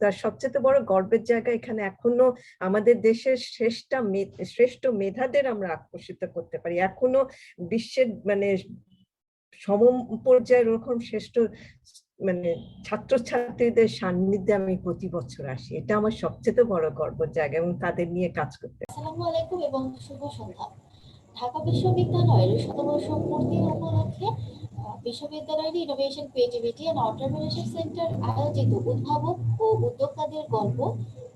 তার সবচেয়ে বড় গর্বের জায়গা এখানে এখনো আমাদের দেশের শ্রেষ্ঠ মেধাদের আমরা আকর্ষিত করতে পারি। এখনো বিশ্বের মানে সম পর্যায়ের ওরকম শ্রেষ্ঠ মানে ছাত্রছাত্রীদের সান্নিধ্যে আমি প্রতি বছর আসি। এটা আমার সবচেয়ে বড় গর্বের জায়গা এবং তাদের নিয়ে কাজ করতে। আসসালামু আলাইকুম এবং শুভ সন্ধ্যা। ঢাকা বিশ্ববিদ্যালয়ের শতবর্ষ পূর্তি উপলক্ষে বিশ্ববিদ্যালয়ের innovation creativity and entrepreneurship centre আয়োজিত উদ্ভাবক ও উদ্যোক্তাদের গল্প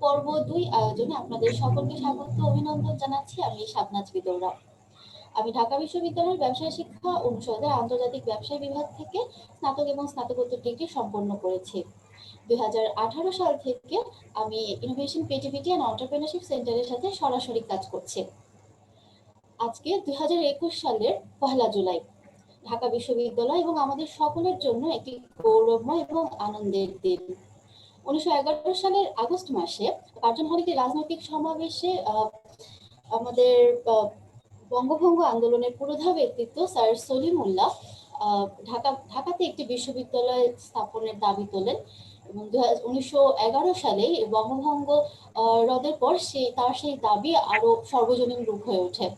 পর্ব 2 আয়োজনে আপনাদের সকলকে স্বাগত অভিনন্দন জানাচ্ছি। আমি শাবনাজ বিদৌরা। আমি ঢাকা বিশ্ববিদ্যালয়ের ব্যবসায় শিক্ষা অনুষদের আন্তর্জাতিক ব্যবসায় বিভাগ থেকে স্নাতক এবং স্নাতকোত্তর ডিগ্রি সম্পন্ন করেছি। 2018 সাল থেকে আমি ইনোভেশন ক্রিয়েটিভিটি অ্যান্ড এন্টারপ্রেনারশিপ সেন্টারের সাথে সরাসরি কাজ করছি। আজকে 2021 সালের 1 জুলাই ঢাকা বিশ্ববিদ্যালয় এবং আমাদের সকলের জন্য একটি গৌরবময় এবং আনন্দের দিন। 1911 সালের আগস্ট মাসে কার্জন হলে একটি রাজনৈতিক সমাবেশে আমাদের বঙ্গভঙ্গ আন্দোলনের পুরোধা ব্যক্তিত্ব স্যার সলিমুল্লাহ ঢাকাতে একটি বিশ্ববিদ্যালয় স্থাপনের দাবি তোলেন এবং 1911 সালে বঙ্গভঙ্গ রদের পর তার সেই দাবি আরো সর্বজনীন রূপ হয়ে ওঠে।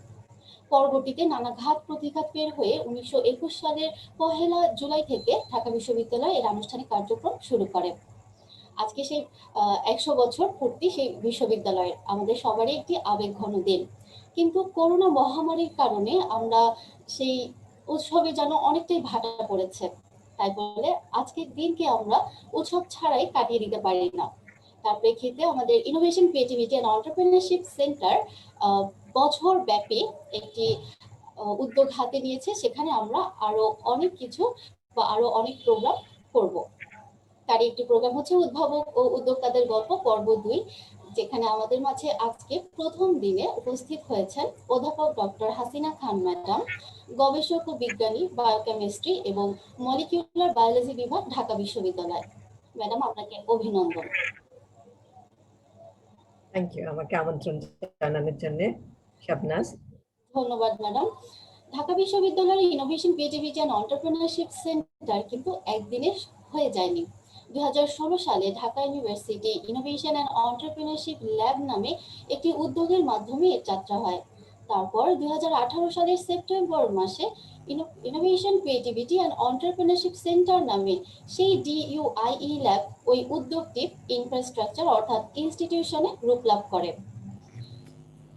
পরবর্তীতে নানা ঘাত প্রতিঘাত বের হয়ে 1921 সালের 1 জুলাই থেকে ঢাকা বিশ্ববিদ্যালয় এর আনুষ্ঠানিক কার্যক্রম শুরু করে। আজকে সেই 100 বছর পূর্তি সেই বিশ্ববিদ্যালয়ের আমাদের সবারই একটি আবেগঘন দিন। কিন্তু করোনা মহামারীর কারণে আমরা সেই উৎসবে যেন অনেকটাই ভাটা পড়েছে, তাই বলে আজকের দিনকে আমরা উৎসব ছাড়াই কাটিয়ে দিতে পারি না। তার প্রেক্ষিতে আমাদের innovation creativity and entrepreneurship centre বছর ব্যাপী একটি উদ্যোগ হাতে নিয়েছে। সেখানে আমরা আরো অনেক কিছু বা আরো অনেক প্রোগ্রাম করব। তার একটি প্রোগ্রাম হচ্ছে উদ্ভাবক ও উদ্যোক্তাদের গল্প পর্ব 2, যেখানে আমাদের মাঝে আজকে প্রথম দিনে উপস্থিত হয়েছেন অধ্যাপক ডক্টর হাসিনা খান ম্যাডাম, গবেষক ও বিজ্ঞানী, বায়োকেমিস্ট্রি এবং মলিকিউলার বায়োলজি বিভাগ, ঢাকা বিশ্ববিদ্যালয়। ম্যাডাম, আপনাকে অভিনন্দন। থ্যাংক ইউ আমাকে আমন্ত্রণ জানানোর জন্য, শাবনাজ। ধন্যবাদ ম্যাডাম। ঢাকা বিশ্ববিদ্যালয়ের innovation creativity and entrepreneurship centre কিন্তু একদিনে হয়ে যায়নি। 2016 সালে Dhaka university innovation and entrepreneurship lab নামে একটি উদ্যোগের মাধ্যমে এর যাত্রা হয়। তারপর 2018 সালের সেপ্টেম্বর মাসে innovation creativity and entrepreneurship centre নামে সেই ডিইউআইই ল্যাব ওই উদ্যোগটি ইনফ্রাস্ট্রাকচার অর্থাৎ ইনস্টিটিউশনে রূপ লাভ করে।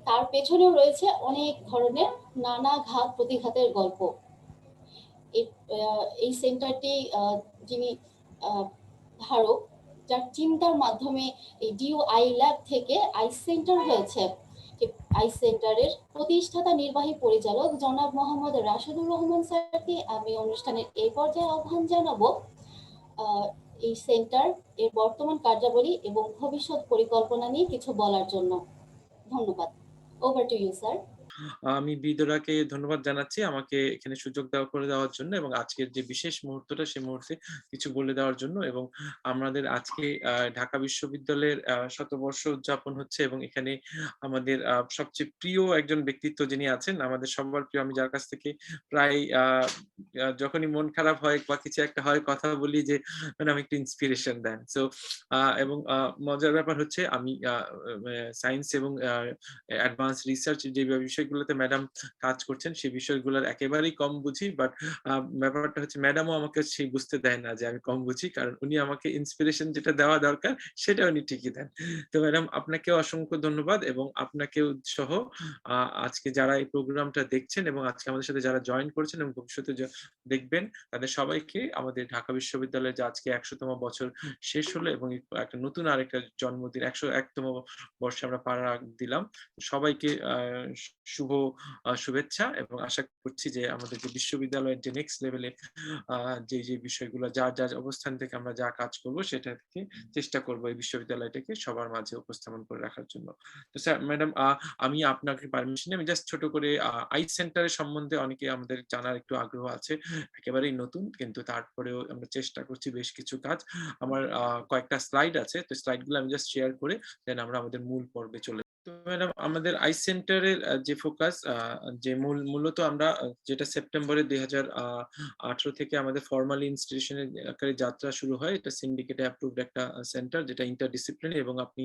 তার পেছনেও রয়েছে অনেক ধরনের নানা ঘাত প্রতিঘাতের গল্প। এই সেন্টারটি যিনি ধারক, যার চিন্তার মাধ্যমে এই ডিইউআই ল্যাব থেকে আইস সেন্টার হয়েছে, আইস সেন্টারের প্রতিষ্ঠাতা নির্বাহী পরিচালক জনাব মোহাম্মদ রাশেদুর রহমান স্যারকে আমি অনুষ্ঠানের এই পর্যায়ে আহ্বান জানাবো এই সেন্টার এর বর্তমান কার্যাবলী এবং ভবিষ্যৎ পরিকল্পনা নিয়ে কিছু বলার জন্য। ধন্যবাদ। Over to you sir. আমি বিদরাকে ধন্যবাদ জানাচ্ছি আমাকে এখানে সুযোগ করে দেওয়ার জন্য এবং আজকের যে বিশেষ মুহূর্তটা সেই মুহূর্তে কিছু বলে দেওয়ার জন্য। এবং আমাদের আজকে ঢাকা বিশ্ববিদ্যালয়ের শতবর্ষ উদযাপন হচ্ছে এবং এখানে আমাদের সবচেয়ে প্রিয় একজন ব্যক্তিত্ব যিনি আছেন, আমাদের সবার প্রিয়, আমি যার কাছ থেকে প্রায় যখনই মন খারাপ হয় বা কিছু একটা হয় কথা বলি যে মানে আমি একটু ইন্সপিরেশন দেন। সো এবং মজার ব্যাপার হচ্ছে আমি সায়েন্স এবং অ্যাডভান্স রিসার্চ যে বিষয়গুলোতে ম্যাডাম কাজ করছেন সেই বিষয়গুলোর একেবারেই কম বুঝি, বাট ব্যাপারটা হচ্ছে ম্যাডামও আমাকে সেই বুঝতে দেয় না যে আমি কম বুঝি, কারণ উনি আমাকে ইন্সপিরেশন যেটা দেওয়া দরকার সেটা উনি ঠিকই দেন। তো ম্যাডাম আপনাকেও অসংখ্য ধন্যবাদ এবং আপনাকেও সহ আজকে যারা এই প্রোগ্রামটা দেখছেন এবং আজকে আমাদের সাথে যারা জয়েন করছেন এবং ভবিষ্যতে দেখবেন তাদের সবাইকে আমাদের ঢাকা বিশ্ববিদ্যালয়ে যে আজকে 100তম বছর শেষ হলো এবং একটা নতুন আরেকটা জন্মদিন 101তম বর্ষে আমরা পা দিলাম, সবাইকে শুভ শুভেচ্ছা এবং আশা করছি যে আমাদের যে বিশ্ববিদ্যালয়ের যে নেক্সট লেভেলে যে বিষয়গুলো যার যার অবস্থান থেকে আমরা যা কাজ করব সেটা থেকে চেষ্টা করব এই বিশ্ববিদ্যালয়টাকে সবার মাঝে উপস্থাপন করে রাখার জন্য। তো স্যার ম্যাডাম আমি আপনাকে পারমিশন আমি জাস্ট ছোট করে আইস সেন্টারের সম্বন্ধে অনেকে আমাদের জানার একটু আগ্রহ আছে, একেবারেই নতুন, কিন্তু তারপরেও আমরা চেষ্টা করছি বেশ কিছু কাজ। আমার কয়েকটা স্লাইড আছে, তো স্লাইডগুলো আমি জাস্ট শেয়ার করে দেন আমরা আমাদের মূল পর্বে চলে তো ম্যাডাম আমাদের আই সেন্টারের যে ফোকাস যে মূলত আমরা যেটা সেপ্টেম্বরে 2018 থেকে আমাদের ফর্মালি ইনস্টিটিউশনের আকারে যাত্রা শুরু হয়, এটা সিন্ডিকেটে অ্যাপ্রুভড একটা সেন্টার যেটা ইন্টারডিসিপ্লিনারি, এবং আপনি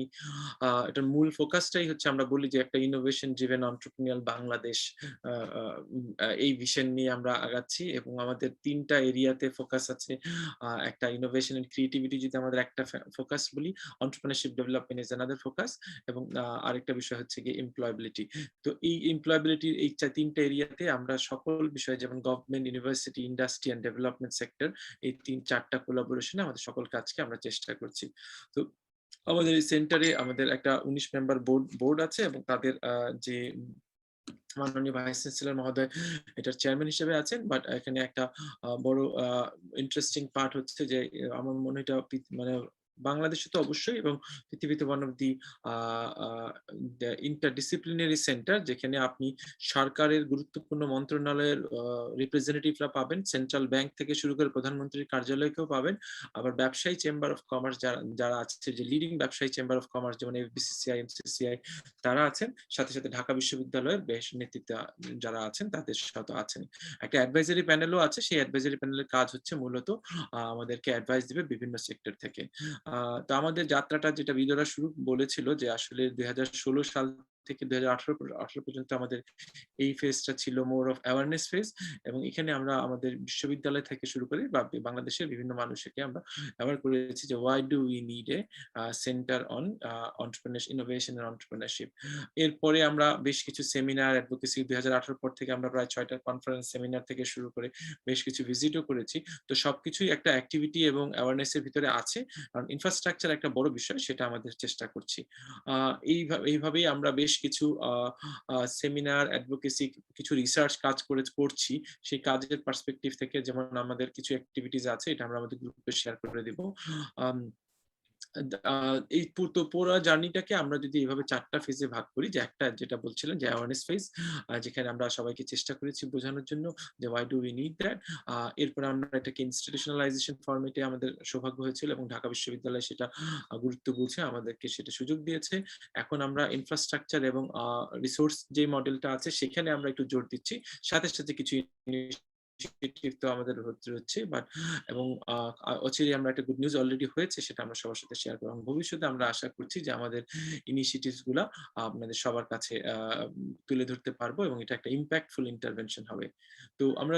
এটার মূল ফোকাসটাই হচ্ছে আমরা বলি যে একটা ইনোভেশন ড্রিভেন এন্টারপ্রেনিউরিয়াল বাংলাদেশ, এই ভিশন নিয়ে আমরা আগাচ্ছি। এবং আমাদের 3টা এরিয়াতে ফোকাস আছে। একটা ইনোভেশন এন্ড ক্রিয়েটিভিটি যদি আমাদের একটা ফোকাস বলি, entrepreneurship development is another focus, এবং আরেকটা বিষয় হচ্ছে গিয়ে এমপ্লয়াবিলিটি। তো এই এমপ্লয়াবিলিটির এই 3টা এরিয়াতে আমরা সকল বিষয়, যেমন government, university, industry and development sector, এই 3-4টা কোলাবোরেশনে আমাদের সকল কাজকে আমরা চেষ্টা করছি। তো আমাদের এই সেন্টারে আমাদের একটা 19 মেম্বার বোর্ড আছে, এবং তাদের যে মাননীয় ভাইস চ্যান্সেলর মহোদয় এটার চেয়ারম্যান হিসেবে আছেন। বাট এখানে একটা বড় ইন্টারেস্টিং পার্ট হচ্ছে যে আমার মনে হয় এটা মানে বাংলাদেশে তো অবশ্যই, এবং পৃথিবীতে one of the interdisciplinary centre, যেখানে আপনি সরকারের গুরুত্বপূর্ণ মন্ত্রণালয়ের রিপ্রেজেন্টেটিভরা পাবেন, সেন্ট্রাল ব্যাংক থেকে শুরু করে প্রধানমন্ত্রীর কার্যালয়কেও পাবেন। আবার ব্যবসায়ী চেম্বার অফ কমার্স যারা আছে, যে লিডিং ব্যবসায়ী চেম্বার অফ কমার্স, যেমন এফবিসিসিআই, এমসিসিআই, তারা আছেন। সাথে সাথে ঢাকা বিশ্ববিদ্যালয়ের বেশ নেতৃত্ব যারা আছেন তাদের সাথে আছেন। একটা অ্যাডভাইজারি প্যানেলও আছে। সেই অ্যাডভাইজারি প্যানেলের কাজ হচ্ছে মূলত আমাদেরকে অ্যাডভাইস দিবে বিভিন্ন সেক্টর থেকে। তো আমাদের যাত্রাটা যেটা বিদরা শুরু বলেছিল যে আসলে 2016 সাল থেকে 2018 পর্যন্ত আমাদের এই ফেজটা ছিল মোর অফ অ্যাওয়ারনেস ফেজ, এবং এখানে আমরা আমাদের বিশ্ববিদ্যালয় থেকে শুরু করে বা বাংলাদেশের বিভিন্ন মানুষকে আমরা অ্যাওয়ার করেছি যে why do we need a centre on entrepreneurship, innovation and entrepreneurship. এরপরে আমরা বেশ কিছু সেমিনার, অ্যাডভোকেসি, 2018 পর থেকে আমরা প্রায় 6টা কনফারেন্স, সেমিনার থেকে শুরু করে বেশ কিছু ভিজিটও করেছি। তো সবকিছুই একটা অ্যাক্টিভিটি এবং অ্যাওয়ারনেসের ভিতরে আছে, কারণ ইনফ্রাস্ট্রাকচার একটা বড় বিষয়, সেটা আমাদের চেষ্টা করছি। এইভাবেই আমরা বেশ কিছু সেমিনার, অ্যাডভোকেসি, কিছু রিসার্চ কাজ করছি। সেই কাজের পার্সপেক্টিভ থেকে যেমন আমাদের কিছু অ্যাক্টিভিটিস আছে, এটা আমরা আমাদের গ্রুপে শেয়ার করে দিব। এই পুরো জার্নিটাকে আমরা যদি এইভাবে 4টা ফেজে ভাগ করি, যে একটা যেটা বলছিলেন যে অ্যাওয়ারনেস ফেজ, যেখানে আমরা সবাইকে চেষ্টা করেছি বোঝানোর জন্য যে why do we need that. এরপরে আমরা এটাকে ইনস্টিটিউশনালাইজেশন ফরম্যাটে আমাদের সৌভাগ্য হয়েছিল, এবং ঢাকা বিশ্ববিদ্যালয় সেটা গুরুত্ব বুঝে আমাদেরকে সেটা সুযোগ দিয়েছে। এখন আমরা ইনফ্রাস্ট্রাকচার এবং রিসোর্স যে মডেলটা আছে সেখানে আমরা একটু জোর দিচ্ছি। সাথে সাথে কিছু ইনিশিয়েটিভ তো আমাদের হচ্ছে, বাট এবং অচিরেই আমরা একটা গুড নিউজ অলরেডি হয়েছে, সেটা আমরা সবার সাথে শেয়ার করব। ভবিষ্যতে আমরা আশা করছি যে আমাদের ইনিশিয়েটিভস গুলা আপনাদের সবার কাছে তুলে ধরতে পারবো, এবং এটা একটা ইম্প্যাক্টফুল ইন্টারভেনশন হবে। তো আমরা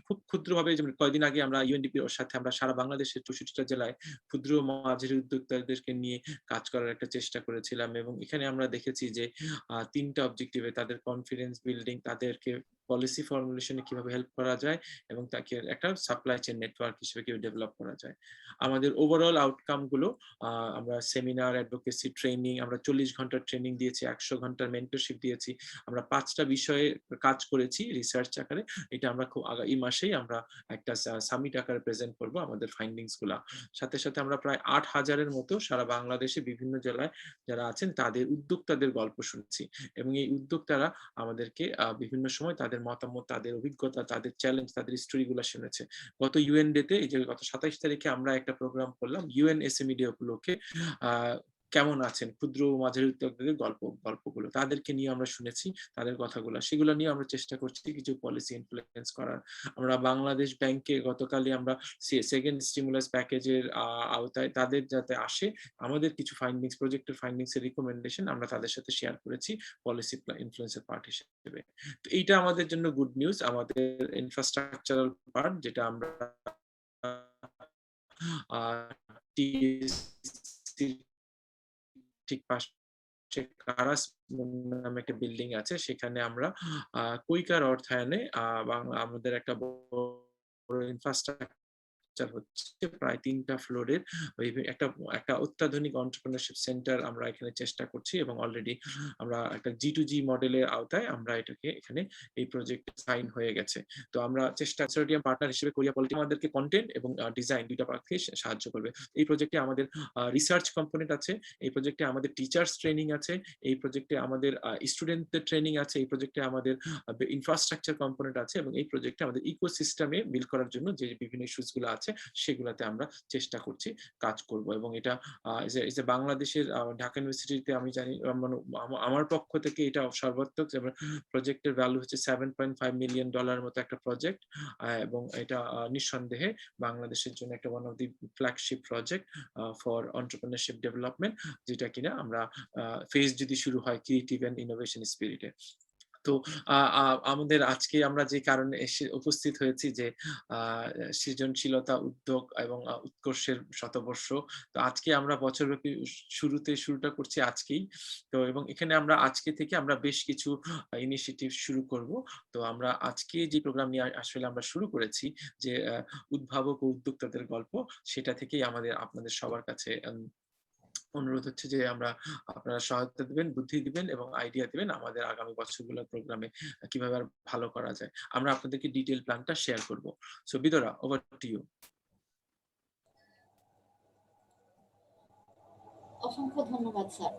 খুব ক্ষুদ্রভাবে, যেমন কয়েকদিন আগে আমরা ইউএনডিপি ওর সাথে আমরা সারা বাংলাদেশের 64টা জেলায় ক্ষুদ্র মাঝারি উদ্যোক্তাদেরকে নিয়ে কাজ করার একটা চেষ্টা করেছিলাম, এবং এখানে আমরা দেখেছি যে 3টা অবজেক্টিভে তাদের কনফিডেন্স বিল্ডিং, তাদেরকে পলিসি ফর্মুলেশনে কিভাবে হেল্প করা যায়, এবং তাকে একটা সাপ্লাই চেইন নেটওয়ার্ক হিসেবে কিভাবে ডেভেলপ করা যায়। আমাদের ওভারঅল আউটকাম গুলো, আমরা সেমিনার, অ্যাডভোকেসি, ট্রেনিং, আমরা 40 ঘন্টার ট্রেনিং দিয়েছি, 100 ঘন্টার মেন্টরশিপ দিয়েছি, আমরা 5টা বিষয়ে কাজ করেছি রিসার্চ আকারে। এটা আমরা খুব এই মাসেই আমরা একটা সামিট আকারে প্রেজেন্ট করব আমাদের ফাইন্ডিংস গুলা। সাথে সাথে আমরা প্রায় 8000-এর মতো সারা বাংলাদেশে বিভিন্ন জেলায় যারা আছেন তাদের উদ্যোক্তাদের গল্প শুনছি, এবং এই উদ্যোক্তারা আমাদেরকে বিভিন্ন সময় তাদের মতামত, তাদের অভিজ্ঞতা, তাদের চ্যালেঞ্জ, তাদের স্টোরি গুলা শুনেছে। গত ইউএন ডে তে, এই যে গত 27 তারিখে আমরা একটা প্রোগ্রাম করলাম ইউএন এসএমই ডে উপলক্ষে। কেমন আছেন ক্ষুদ্র ও মাঝারি উদ্যোক্তাদের গল্পগুলো তাদেরকে নিয়ে আমরা শুনেছি, তাদের কথাগুলো, সেগুলো নিয়ে আমরা চেষ্টা করছি কিছু পলিসি ইনফ্লুয়েন্স করার। আমরা বাংলাদেশ ব্যাংকে গতকালই আমরা সেকেন্ড স্টিমুলাস প্যাকেজের আওতায় তাদের যাতে আসে, আমাদের কিছু ফাইন্ডিংস, প্রজেক্টের ফাইন্ডিংস এর রিকমেন্ডেশন আমরা তাদের সাথে শেয়ার করেছি পলিসি ইনফ্লুয়েন্সের পার্ট হিসেবে। তো এইটা আমাদের জন্য গুড নিউজ। আমাদের ইনফ্রাস্ট্রাকচারাল পার্ট, যেটা আমরা ঠিক পাশে কারাস নামে একটা বিল্ডিং আছে, সেখানে আমরা কুইকার অর্থায়নে আমাদের একটা বড় ইনফ্রাস্ট্রাকচার হচ্ছে প্রায় 3টা ফ্লোরের একটা অত্যাধুনিক এন্টারপ্রেনারশিপ সেন্টার আমরা এখানে চেষ্টা করছি, এবং অলরেডি আমরা একটা G2G মডেলের আওতায় আমরা এটাকে এখানে এই প্রজেক্ট সাইন হয়ে গেছে। তো আমরা কনসোর্টিয়াম পার্টনার হিসেবে কোরিয়া পলিটি আমাদেরকে কন্টেন্ট এবং ডিজাইন 2টা পার্টকে সাহায্য করবে। এই প্রজেক্টে আমাদের রিসার্চ কম্পোনেন্ট আছে, এই প্রজেক্টে আমাদের টিচার্স ট্রেনিং আছে, এই প্রজেক্টে আমাদের স্টুডেন্টদের ট্রেনিং আছে, এই প্রজেক্টে আমাদের ইনফ্রাস্ট্রাকচার কম্পোনেন্ট আছে, এবং এই প্রজেক্টে আমাদের ইকোসিস্টেমে বিল্ড করার জন্য যে বিভিন্ন ইস্যুস গুলো আছে আছে সেগুলাতে আমরা চেষ্টা করছি কাজ করব। এবং এটা এই যে বাংলাদেশের ঢাকা ইউনিভার্সিটিতে আমি জানি মানে আমার পক্ষ থেকে এটা সর্বাত্মক প্রজেক্টের ভ্যালু হচ্ছে $7.5 মিলিয়ন মতো একটা প্রজেক্ট, এবং এটা নিঃসন্দেহে বাংলাদেশের জন্য একটা one of the flagship project for entrepreneurship development, যেটা কিনা আমরা ফেজ যদি শুরু হয় ক্রিয়েটিভ এন্ড ইনোভেশন স্পিরিটে। তো আমাদের আজকে আমরা যে কারণে এসে উপস্থিত হয়েছি যে সৃজনশীলতা, উদ্যোগ এবং উৎকর্ষের শতবর্ষ। তো আজকে আমরা বছরব্যাপী শুরুটা করছি আজকেই। তো এবং এখানে আমরা আজকে থেকে আমরা বেশ কিছু ইনিশিয়েটিভ শুরু করব। তো আমরা আজকে যে প্রোগ্রাম নিয়ে আসলে আমরা শুরু করেছি যে উদ্ভাবক ও উদ্যোক্তাদের গল্প, সেটা থেকেই আপনাদের সবার কাছে অনুরোধ হচ্ছে যে আপনারা সহায়তা দিবেন, বুদ্ধি দিবেন এবং আইডিয়া দিবেন আমাদের আগামী বছরগুলোর প্রোগ্রামে কিভাবে আর ভালো করা যায়। আমরা আপনাদেরকে ডিটেইল প্ল্যানটা শেয়ার করব। সো বিদরা, ওভার টু ইউ। অসংখ্য ধন্যবাদ স্যার।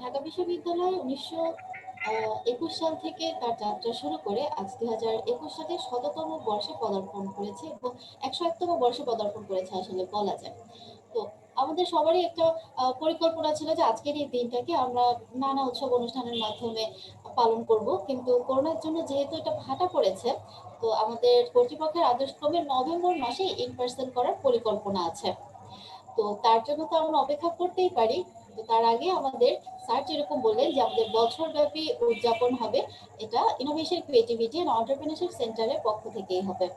ঢাকা বিশ্ববিদ্যালয় 1921 সাল থেকে তার যাত্রা শুরু করে আজ 2021 সালে 100তম বর্ষে পদার্পণ করেছে এবং 101তম বর্ষে পদার্পণ করেছে আসলে বলা যায়। তো আমাদের সবারই একটা পরিকল্পনা ছিল যে আজকের এই দিনটাকে আমরা নানা উৎসব অনুষ্ঠানের মাধ্যমে পালন করব, কিন্তু করোনার জন্য যেহেতু এটা ভাটা পড়েছে, তো আমাদের কর্তৃপক্ষের আদেশক্রমে নভেম্বর মাসে ইন পার্সন করার পরিকল্পনা আছে। তো তার জন্য তো আমরা অপেক্ষা করতেই পারি, তো তার আগে আমাদের স্যার যেরকম বললেন যে আমাদের বছরব্যাপী উদযাপন হবে, এটা ইনোভেশন, ক্রিয়েটিভিটি এন্ড এন্টারপ্রেনারশিপ সেন্টারের পক্ষ থেকেই হবে।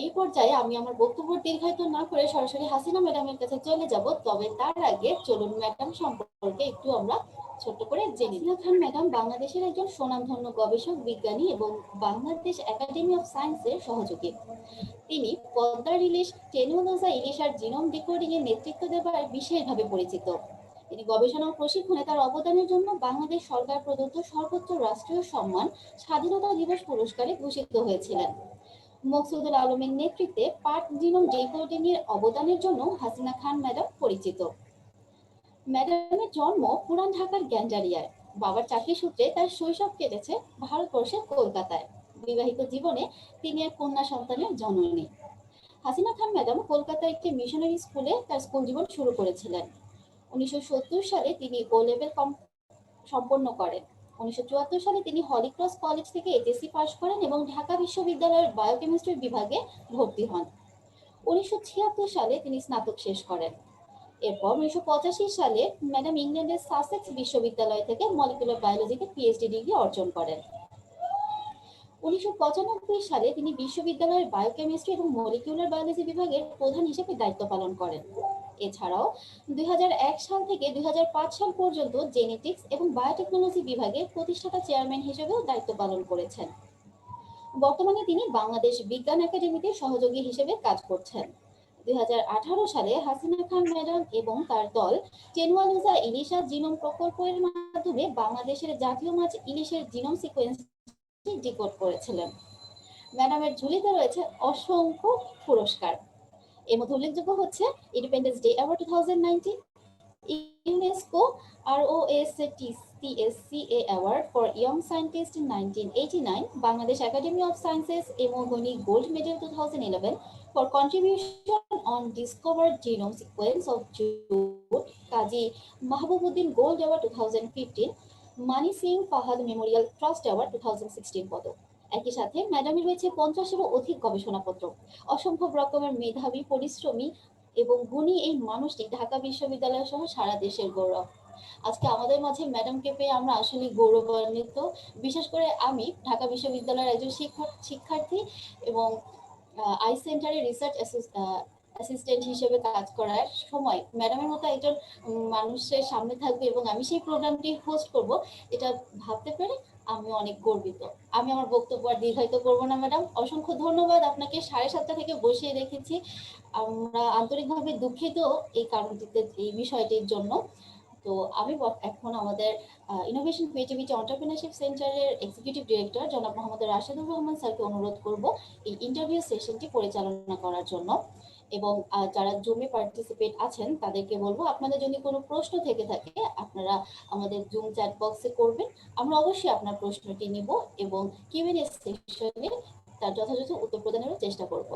এই পর্যায়ে আমি আমার বক্তব্য দীর্ঘায়িত না করে সরাসরি হাসিনা ম্যাডামের কাছে চলে যাব। তবে তার আগে চলুন ম্যাডাম সম্পর্কে একটু আমরা ছোট্ট করে জেনে নিই। হাসিনা খান ম্যাডাম বাংলাদেশের একজন স্বনামধন্য গবেষক, বিজ্ঞানী এবং বাংলাদেশ একাডেমি অফ সায়েন্সের সহযোগী। তিনি পদ্মার ইলিশ, টেনুলোজা ইলিশার জিনোম ডিকোডিং এর নেতৃত্ব দেওয়ার বিশেষভাবে পরিচিত। তিনি গবেষণা ও প্রশিক্ষণে তার অবদানের জন্য বাংলাদেশ সরকার প্রদত্ত সর্বোচ্চ রাষ্ট্রীয় সম্মান স্বাধীনতা দিবস পুরস্কারে ভূষিত হয়েছিলেন। মকসুদুল আলমের নেতৃত্বে পার্ট জিনোম ডিকোডিং এর অবদানের জন্য হাসিনা খান ম্যাডাম পরিচিত। ম্যাডামের জন্ম পুরান ঢাকার গ্যান্ডারিয়ায়। বাবার চাকরি সূত্রে তার শৈশব কেটেছে ভারতবর্ষের কলকাতায়। বিবাহিত জীবনে তিনি এক কন্যা সন্তানের জননী। হাসিনা খান ম্যাডাম কলকাতায় একটি মিশনারি স্কুলে তার স্কুল জীবন শুরু করেছিলেন। 1970 সালে তিনি ও লেভেল সম্পন্ন করেন। 1974 সালে তিনি হলিক্রস কলেজ থেকে এইচএসসি পাশ করেন এবং ঢাকা বিশ্ববিদ্যালয়ের বায়োকেমিস্ট্রি বিভাগে ভর্তি হন। 1976 সালে তিনি স্নাতক শেষ করেন। এরপর 1985 সালে ম্যাডাম ইংল্যান্ডের সাসেক্স বিশ্ববিদ্যালয় থেকে মলিকুলার বায়োলজিতে পিএইচডি ডিগ্রি অর্জন করেন। 1995 সালে তিনি বিশ্ববিদ্যালয়ের বায়োকেমিস্ট্রি এবং মলিকিউলার বায়োলজি বিভাগের প্রধান হিসেবে দায়িত্ব পালন করেন। এছাড়াও 2001 সাল থেকে 2005 সাল পর্যন্ত জেনেটিক্স এবং বায়োটেকনোলজি বিভাগের প্রতিষ্ঠাতা চেয়ারম্যান হিসেবেও দায়িত্ব পালন করেছেন। বর্তমানে তিনি বাংলাদেশ বিজ্ঞান একাডেমিতে সহযোগী হিসেবে কাজ করছেন। 2018 সালে হাসিনা খান ম্যাডাম এবং তার দল টেনুলোজা ইলিশা জিনোম প্রকল্পের মাধ্যমে বাংলাদেশের জাতীয় মাছ ইলিশের জিনোম সিকোয়েন্স ডিকোড করেছিলেন। ম্যাডামের ঝুলিতে রয়েছে অসংখ্য পুরস্কার। এর মধ্যে উল্লেখযোগ্য হচ্ছে independence day award 2019, UNESCO ROSTSCA award for young scientist 1989, Bangladesh academy of sciences এমোগনি gold medal 2011 for contribution on discovered genome sequence of jute Kazi Mahbubuddin gold award 2015, Moni Singh Fahad memorial trust award 2016 পদক। একই সাথে ম্যাডামের রয়েছে 50-এরও অধিক গবেষণাপত্র। অসম্ভব রকমের মেধাবী, পরিশ্রমী এবং গুণী এই মানুষটি ঢাকা বিশ্ববিদ্যালয় সহ সারা দেশের গৌরব। আজকে আমাদের মাঝে ম্যাডামকে পেয়ে আমরা আসলে গৌরবান্বিত। বিশেষ করে আমি ঢাকা বিশ্ববিদ্যালয়ের একজন শিক্ষার্থী এবং আই সেন্টারের রিসার্চ অ্যাসিস্ট্যান্ট হিসেবে কাজ করার সময় ম্যাডামের মতো একজন মানুষের সামনে থাকবে এবং আমি সেই প্রোগ্রামটি হোস্ট করব, এটা ভাবতে পেরে আমি অনেক গর্বিত। আমি আমার বক্তব্য আর দীর্ঘায়িত করবো না ম্যাডাম। অসংখ্য ধন্যবাদ, আপনাকে 7:30 থেকে বসিয়ে রেখেছি। আমরা আন্তরিকভাবে দুঃখিত এই কারণটিতে, এই বিষয়টির জন্য। তো আমি এখন আমাদের ইনোভেশন, ক্রিয়েটিভিটি, এন্টারপ্রেনারশিপ সেন্টারের এক্সিকিউটিভ ডিরেক্টর জনাব মোহাম্মদ রাশেদুর রহমান স্যারকে অনুরোধ করব এই ইন্টারভিউ সেশনটি পরিচালনা করার জন্য। এবং যারা জুমে পার্টিসিপেট আছেন তাদেরকে বলবো, আপনাদের যদি কোনো প্রশ্ন থেকে থাকে আপনারা আমাদের জুম চ্যাট বক্সে করবেন। আমরা অবশ্যই আপনার প্রশ্নটি নিব এবং কিউএনএ সেশনে তার যথাযথ উত্তর প্রদানেরও চেষ্টা করব।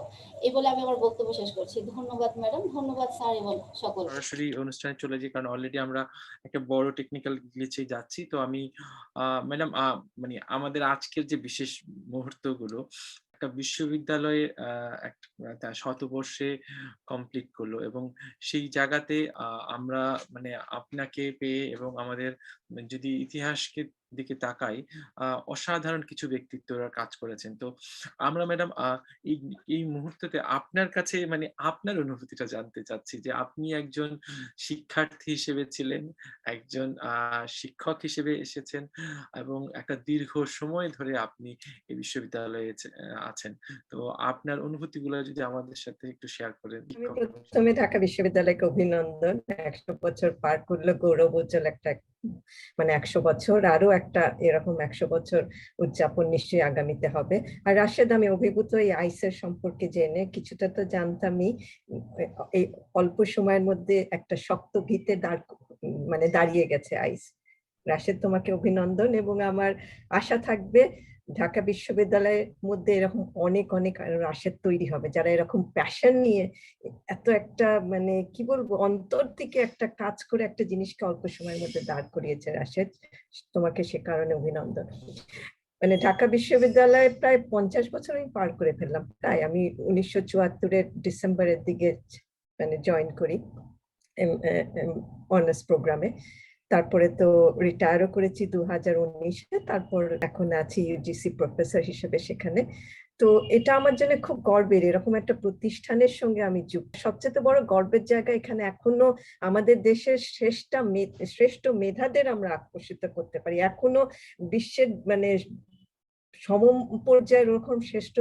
এই বলে আমি আমার বক্তব্য শেষ করছি। ধন্যবাদ ম্যাডাম, ধন্যবাদ স্যার এবং সকলকে। সরাসরি অনুষ্ঠানে চলে যাই, কারণ অলরেডি আমরা একটা বড় টেকনিক্যাল গ্লিচে যাচ্ছি। তো আমি ম্যাডাম, মানে আমাদের আজকের যে বিশেষ মুহূর্তগুলো একটা বিশ্ববিদ্যালয়ে একটা শতবর্ষে কমপ্লিট করলো, এবং সেই জায়গাতে আমরা মানে আপনাকে পেয়ে, এবং আমাদের যদি ইতিহাসকে দিকে তাকাই, অসাধারণ কিছু ব্যক্তিত্বরা কাজ করেছেন। তো আমরা ম্যাডাম এই এই মুহূর্তে আপনার কাছে মানে আপনার অনুভূতিটা জানতে চাচ্ছি, যে আপনি একজন শিক্ষার্থী হিসেবে ছিলেন, একজন শিক্ষক হিসেবে এসেছেন, এবং একটা দীর্ঘ সময় ধরে আপনি এই বিশ্ববিদ্যালয়ে আছেন। তো আপনার অনুভূতিগুলো যদি আমাদের সাথে একটু শেয়ার করেন। আমি প্রথমে ঢাকা বিশ্ববিদ্যালয়কে অভিনন্দন। 100 বছর পার করলো, গৌরব উজ্জ্বল একটা, মানে 100 বছর, আরো একটা এরকম 100 বছর উদযাপন নিশ্চয়ই আগামীতে হবে। আর রাশেদ, আমি অভিভূত এই আইসের সম্পর্কে জেনে, কিছুটা তো জানতামই। এই অল্প সময়ের মধ্যে একটা শক্ত ভিতে দাঁড়িয়ে গেছে আইস। রাশেদ, তোমাকে অভিনন্দন, এবং আমার আশা থাকবে ঢাকা বিশ্ববিদ্যালয়ের মধ্যে এরকম অনেক অনেক রাশেদ তৈরি হবে, যারা এরকম প্যাশন নিয়ে এত একটা মানে কি বলবো অন্তর থেকে একটা কাজ করে একটা জিনিসকে অল্প সময়ের মধ্যে দাঁড় করিয়েছে। রাশেদ, তোমাকে সে কারণে অভিনন্দন। মানে ঢাকা বিশ্ববিদ্যালয়ে প্রায় 50 বছর আমি পার করে ফেললাম। প্রায় আমি 1974-এর ডিসেম্বরের দিকে মানে জয়েন করি অনার্স প্রোগ্রামে। তারপরে তো রিটায়ারও করেছি 2019-এ। তারপর এখন আছি ইউজিসি প্রফেসর হিসেবে সেখানে। তো এটা আমার জন্য খুব গর্বের, এরকম একটা প্রতিষ্ঠানের সঙ্গে আমি যুক্ত। সবচেয়ে বড় গর্বের জায়গা, এখানে এখনো আমাদের দেশের শ্রেষ্ঠ মেধাদের আমরা আকর্ষিত করতে পারি। এখনো বিশ্বের মানে সম পর্যায়ের ওরকম শ্রেষ্ঠ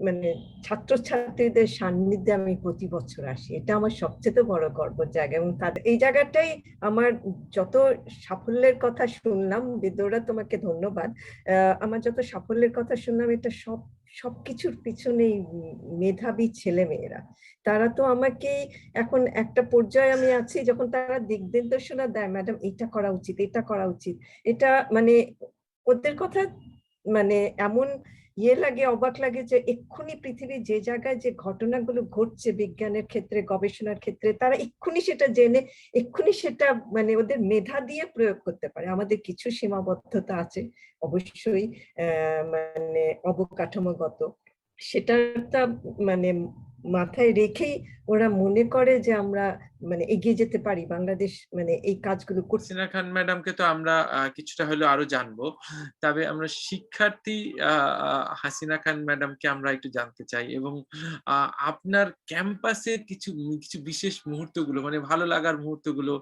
মানে ছাত্রছাত্রীদের সান্নিধ্যে আমি প্রতি বছর আসি। এটা আমার সবচেয়ে বড় গর্বের জায়গা। এবং এই জায়গাটাই আমার যত সাফল্যের কথা শুনলাম, বিদ্যুরা তোমাকে ধন্যবাদ। আমার যত সাফল্যের কথা শুনলাম, এটা সবকিছুর পিছনেই মেধাবী ছেলে মেয়েরা। তারা তো আমাকে এখন একটা পর্যায়ে আমি আছি যখন তারা দিক নির্দেশনা দেয়, ম্যাডাম এটা করা উচিত, এটা করা উচিত। এটা মানে ওদের কথা মানে এমন লাগে, অবাক লাগে যে এক্ষুনি পৃথিবীর যে জায়গায় যে ঘটনাগুলো ঘটছে বিজ্ঞানের ক্ষেত্রে, গবেষণার ক্ষেত্রে, তারা এক্ষুনি সেটা জেনে এক্ষুনি সেটা মানে ওদের মেধা দিয়ে প্রয়োগ করতে পারে। আমাদের কিছু সীমাবদ্ধতা আছে অবশ্যই, মানে অবকাঠামোগত, সেটা মানে মাথায় রেখেই ওরা মনে করে যে আমরা মানে এগিয়ে যেতে পারি, বাংলাদেশ মানে এই কাজগুলো করছে। হাসিনা খান ম্যাডামকে তো আমরা কিছুটা হলেও আরো জানবো, তবে আমরা শিক্ষার্থী হাসিনা খান ম্যাডামকে আমরা একটু জানতে চাই, এবং আপনার ক্যাম্পাসের কিছু কিছু বিশেষ মুহূর্তগুলো, মানে ভালো লাগার মুহূর্তগুলো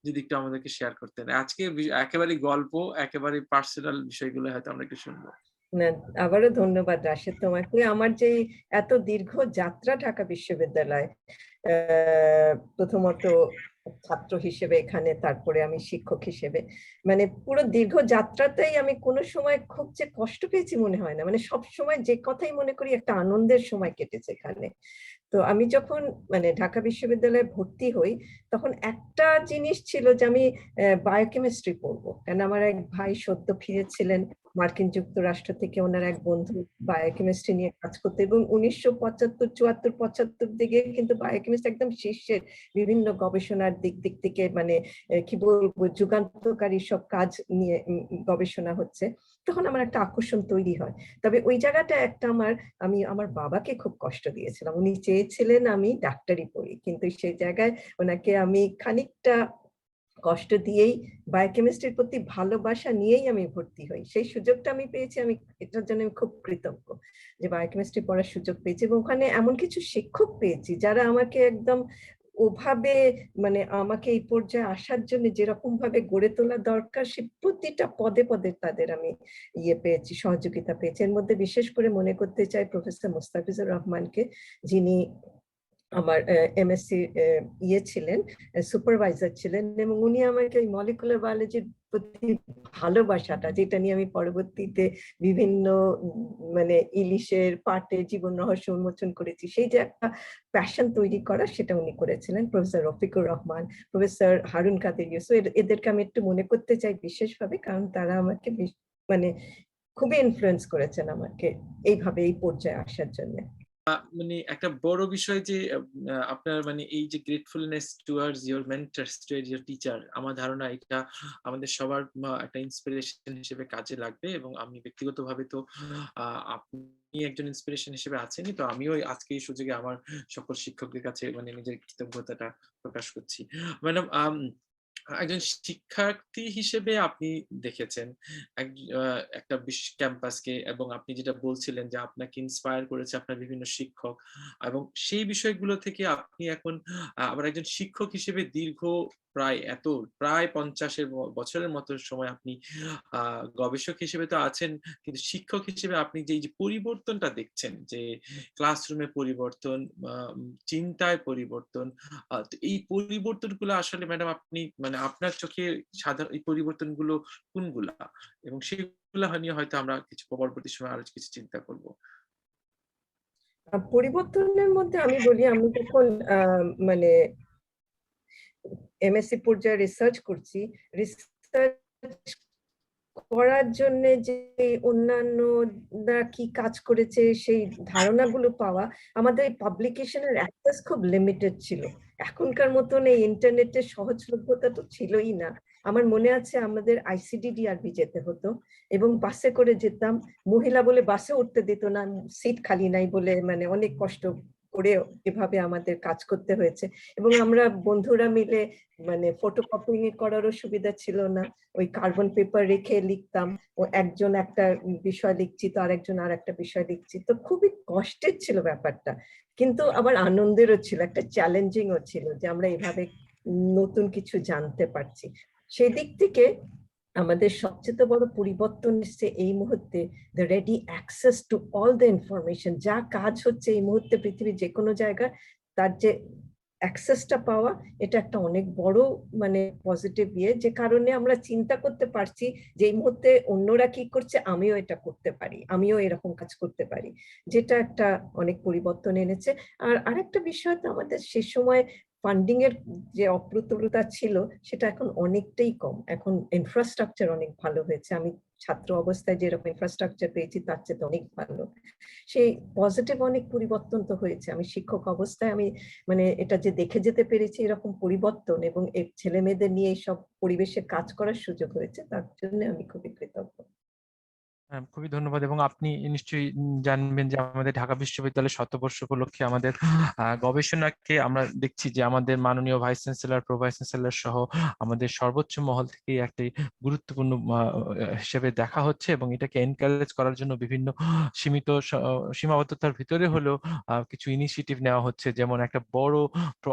যদি একটু আমাদেরকে শেয়ার করতেন। আজকে একেবারে গল্প, একেবারে পার্সোনাল বিষয়গুলো হয়তো আমরা একটু শুনবো। না, আবারও ধন্যবাদ রাশেদ তোমাকে। আমার যে এত দীর্ঘ যাত্রা ঢাকা বিশ্ববিদ্যালয়, প্রথমত ছাত্র হিসেবে এখানে, তারপরে আমি শিক্ষক হিসেবে, মানে পুরো দীর্ঘ যাত্রাতেই আমি কোনো সময় খুব যে কষ্ট পেয়েছি মনে হয় না। মানে সব সময় যে কথাই মনে করি একটা আনন্দের সময় কেটেছে এখানে। তো আমি যখন মানে ঢাকা বিশ্ববিদ্যালয়ে ভর্তি হই, তখন একটা জিনিস ছিল যে আমি বায়োকেমিস্ট্রি পড়বো, কারণ আমার এক ভাই সদ্য ফিরেছিলেন মার্কিন যুক্তরাষ্ট্র থেকে, ওনার এক বন্ধু বায়োকেমিস্ট্রি নিয়ে কাজ করতে, এবং 1975, 74, 75 দিকে কিন্তু বায়োকেমিস্ট্রি একদম শীর্ষের বিভিন্ন গবেষণার দিক থেকে মানে কি বলবো যুগান্তকারী সব কাজ নিয়ে গবেষণা হচ্ছে। তখন আমার একটা আকর্ষণ তৈরি হয়। তবে ওই জায়গাটা একটা আমি আমার বাবাকে খুব কষ্ট দিয়েছিলাম। উনি চেয়েছিলেন আমি ডাক্তারি পড়ি, কিন্তু সেই জায়গায় ওনাকে আমি খানিকটা কষ্ট দিয়েই বায়োকেমিস্ট্রির প্রতি ভালোবাসা নিয়েই আমি ভর্তি হই। সেই সুযোগটা আমি পেয়েছি, আমি এটার জন্য আমি খুব কৃতজ্ঞ যে বায়োকেমিস্ট্রি পড়ার সুযোগ পেয়েছি, এবং ওখানে এমন কিছু শিক্ষক পেয়েছি যারা আমাকে একদম ওভাবে মানে আমাকে এই পর্যায়ে আসার জন্য যেরকম ভাবে গড়ে তোলা দরকার, সে প্রতিটা পদে পদে তাদের আমি পেয়েছি, সহযোগিতা পেয়েছি। এর মধ্যে বিশেষ করে মনে করতে চাই প্রফেসর মোস্তাফিজুর রহমানকে, যিনি আমার এমএসসি ছিলেন, সুপারভাইজার ছিলেন, এবং উনি আমাকে এই মলিকুলার বায়োলজির প্রতি ভালোবাসাটা, যেটা নিয়ে আমি পরবর্তীতে বিভিন্ন মানে ইলিশের পাটে জীবন রহস্য উন্মোচন করেছি, সেই যে একটা প্যাশন তৈরি করা, সেটা উনি করেছিলেন। প্রফেসর রফিকুর রহমান, প্রফেসর হারুন কাদের ইউসুফ, এদেরকে আমি একটু মনে করতে চাই বিশেষভাবে, কারণ তারা আমাকে মানে খুবই ইনফ্লুয়েন্স করেছেন আমাকে এইভাবে এই পর্যায়ে আসার জন্য। মানে একটা বড় বিষয় যে আপনার মানে এই যে gratefulness towards your mentors, towards your teacher, আমার ধারণা এটা আমাদের সবার একটা ইন্সপিরেশন হিসেবে কাজে লাগবে। এবং আমি ব্যক্তিগতভাবে তো আপনি একজন ইন্সপিরেশন হিসেবে আছেনই, তো আমিও আজকে এই সুযোগে আমার সকল শিক্ষকদের কাছে মানে নিজের কৃতজ্ঞতাটা প্রকাশ করছি। ম্যাডাম, একজন শিক্ষার্থী হিসেবে আপনি দেখেছেন একটা বিশেষ ক্যাম্পাসকে, এবং আপনি যেটা বলছিলেন যে আপনাকে ইন্সপায়ার করেছে আপনার বিভিন্ন শিক্ষক, এবং সেই বিষয়গুলো থেকে আপনি এখন আবার একজন শিক্ষক হিসেবে দীর্ঘ প্রায় 50 বছরের মতো সময় আপনি গবেষক হিসেবে তো আছেন, কিন্তু শিক্ষক হিসেবে আপনি যে এই যে পরিবর্তনটা দেখছেন, যে ক্লাসরুমে পরিবর্তন, চিন্তায় পরিবর্তন, তো এই পরিবর্তনগুলো আসলে ম্যাডাম আপনি মানে আপনার চোখে সাধারণ এই পরিবর্তনগুলো কোনগুলা, এবং সেগুলা নিয়ে হয়তো আমরা কিছু পরবর্তী সময় আরো কিছু চিন্তা করব। পরিবর্তনের মধ্যে আমি বলি, আমি যখন মানে এমএসসি পর্যায়ে রিসার্চ করছি, রিসার্চ করার জন্য যে অন্যান্যরা কি কাজ করেছে সেই ধারণাগুলো পাওয়া, আমাদের পাবলিকেশনের অ্যাক্সেস খুব লিমিটেড ছিল। এখনকার মতন এই ইন্টারনেটের সহজলভ্যতা তো ছিলই না। আমার মনে আছে আমাদের আইসিডিডিআরবি যেতে হতো এবং বাসে করে যেতাম, মহিলা বলে বাসে উঠতে দিত না, সিট খালি নাই বলে, মানে অনেক কষ্ট করে এভাবে আমাদের কাজ করতে হয়েছে। এবং আমরা বন্ধুরা মিলে মানে ফটোকপিং করারও সুবিধা ছিল না, ওই কার্বন পেপার রেখে লিখতাম, ও একজন একটা বিষয় লিখছি তো আরেকজন আর একটা বিষয় লিখছি, তো খুবই কষ্টের ছিল ব্যাপারটা, কিন্তু আবার আনন্দেরও ছিল, একটা চ্যালেঞ্জিংও ছিল যে আমরা এভাবে নতুন কিছু জানতে পারছি। সেই দিক থেকে আমাদের সবচেয়ে বড় পরিবর্তন এসছে এই মুহূর্তে, the ready access to all the information. যা কাজ হচ্ছে এই মুহূর্তে পৃথিবীর যে কোনো জায়গায়, তার যে অ্যাক্সেসটা পাওয়া, এটা একটা অনেক বড় মানে পজিটিভ ইয়ে, যে কারণে আমরা চিন্তা করতে পারছি যে এই মুহূর্তে অন্যরা কি করছে আমিও এটা করতে পারি, আমিও এরকম কাজ করতে পারি, যেটা একটা অনেক পরিবর্তন এনেছে। আর আরেকটা বিষয় তো, আমাদের সে সময় ফান্ডিং এর যে অপ্রতুলতা ছিল সেটা এখন অনেকটাই কম, এখন ইনফ্রাস্ট্রাকচার অনেক ভালো হয়েছে। আমি ছাত্র অবস্থায় যেরকম ইনফ্রাস্ট্রাকচার পেয়েছি তার চেয়ে অনেক ভালো। সেই পজিটিভ অনেক পরিবর্তন তো হয়েছে। আমি শিক্ষক অবস্থায় আমি মানে এটা যে দেখে যেতে পেরেছি এরকম পরিবর্তন, এবং এই ছেলে মেয়েদের নিয়ে এইসব পরিবেশে কাজ করার সুযোগ হয়েছে, তার জন্য আমি খুবই কৃতজ্ঞ। খুবই ধন্যবাদ। এবং আপনি নিশ্চয়ই জানবেন যে আমাদের ঢাকা বিশ্ববিদ্যালয়ের শতবর্ষ উপলক্ষে আমাদের গবেষণাকে আমরা দেখছি যে আমাদের মাননীয় vice chancellor, pro vice chancellor সহ আমাদের সর্বোচ্চ মহল থেকে একটি গুরুত্বপূর্ণ হিসেবে দেখা হচ্ছে, এবং এটাকে এনকারেজ করার জন্য বিভিন্ন সীমিত সীমাবদ্ধতার ভিতরে হলেও কিছু ইনিশিয়েটিভ নেওয়া হচ্ছে। যেমন একটা বড়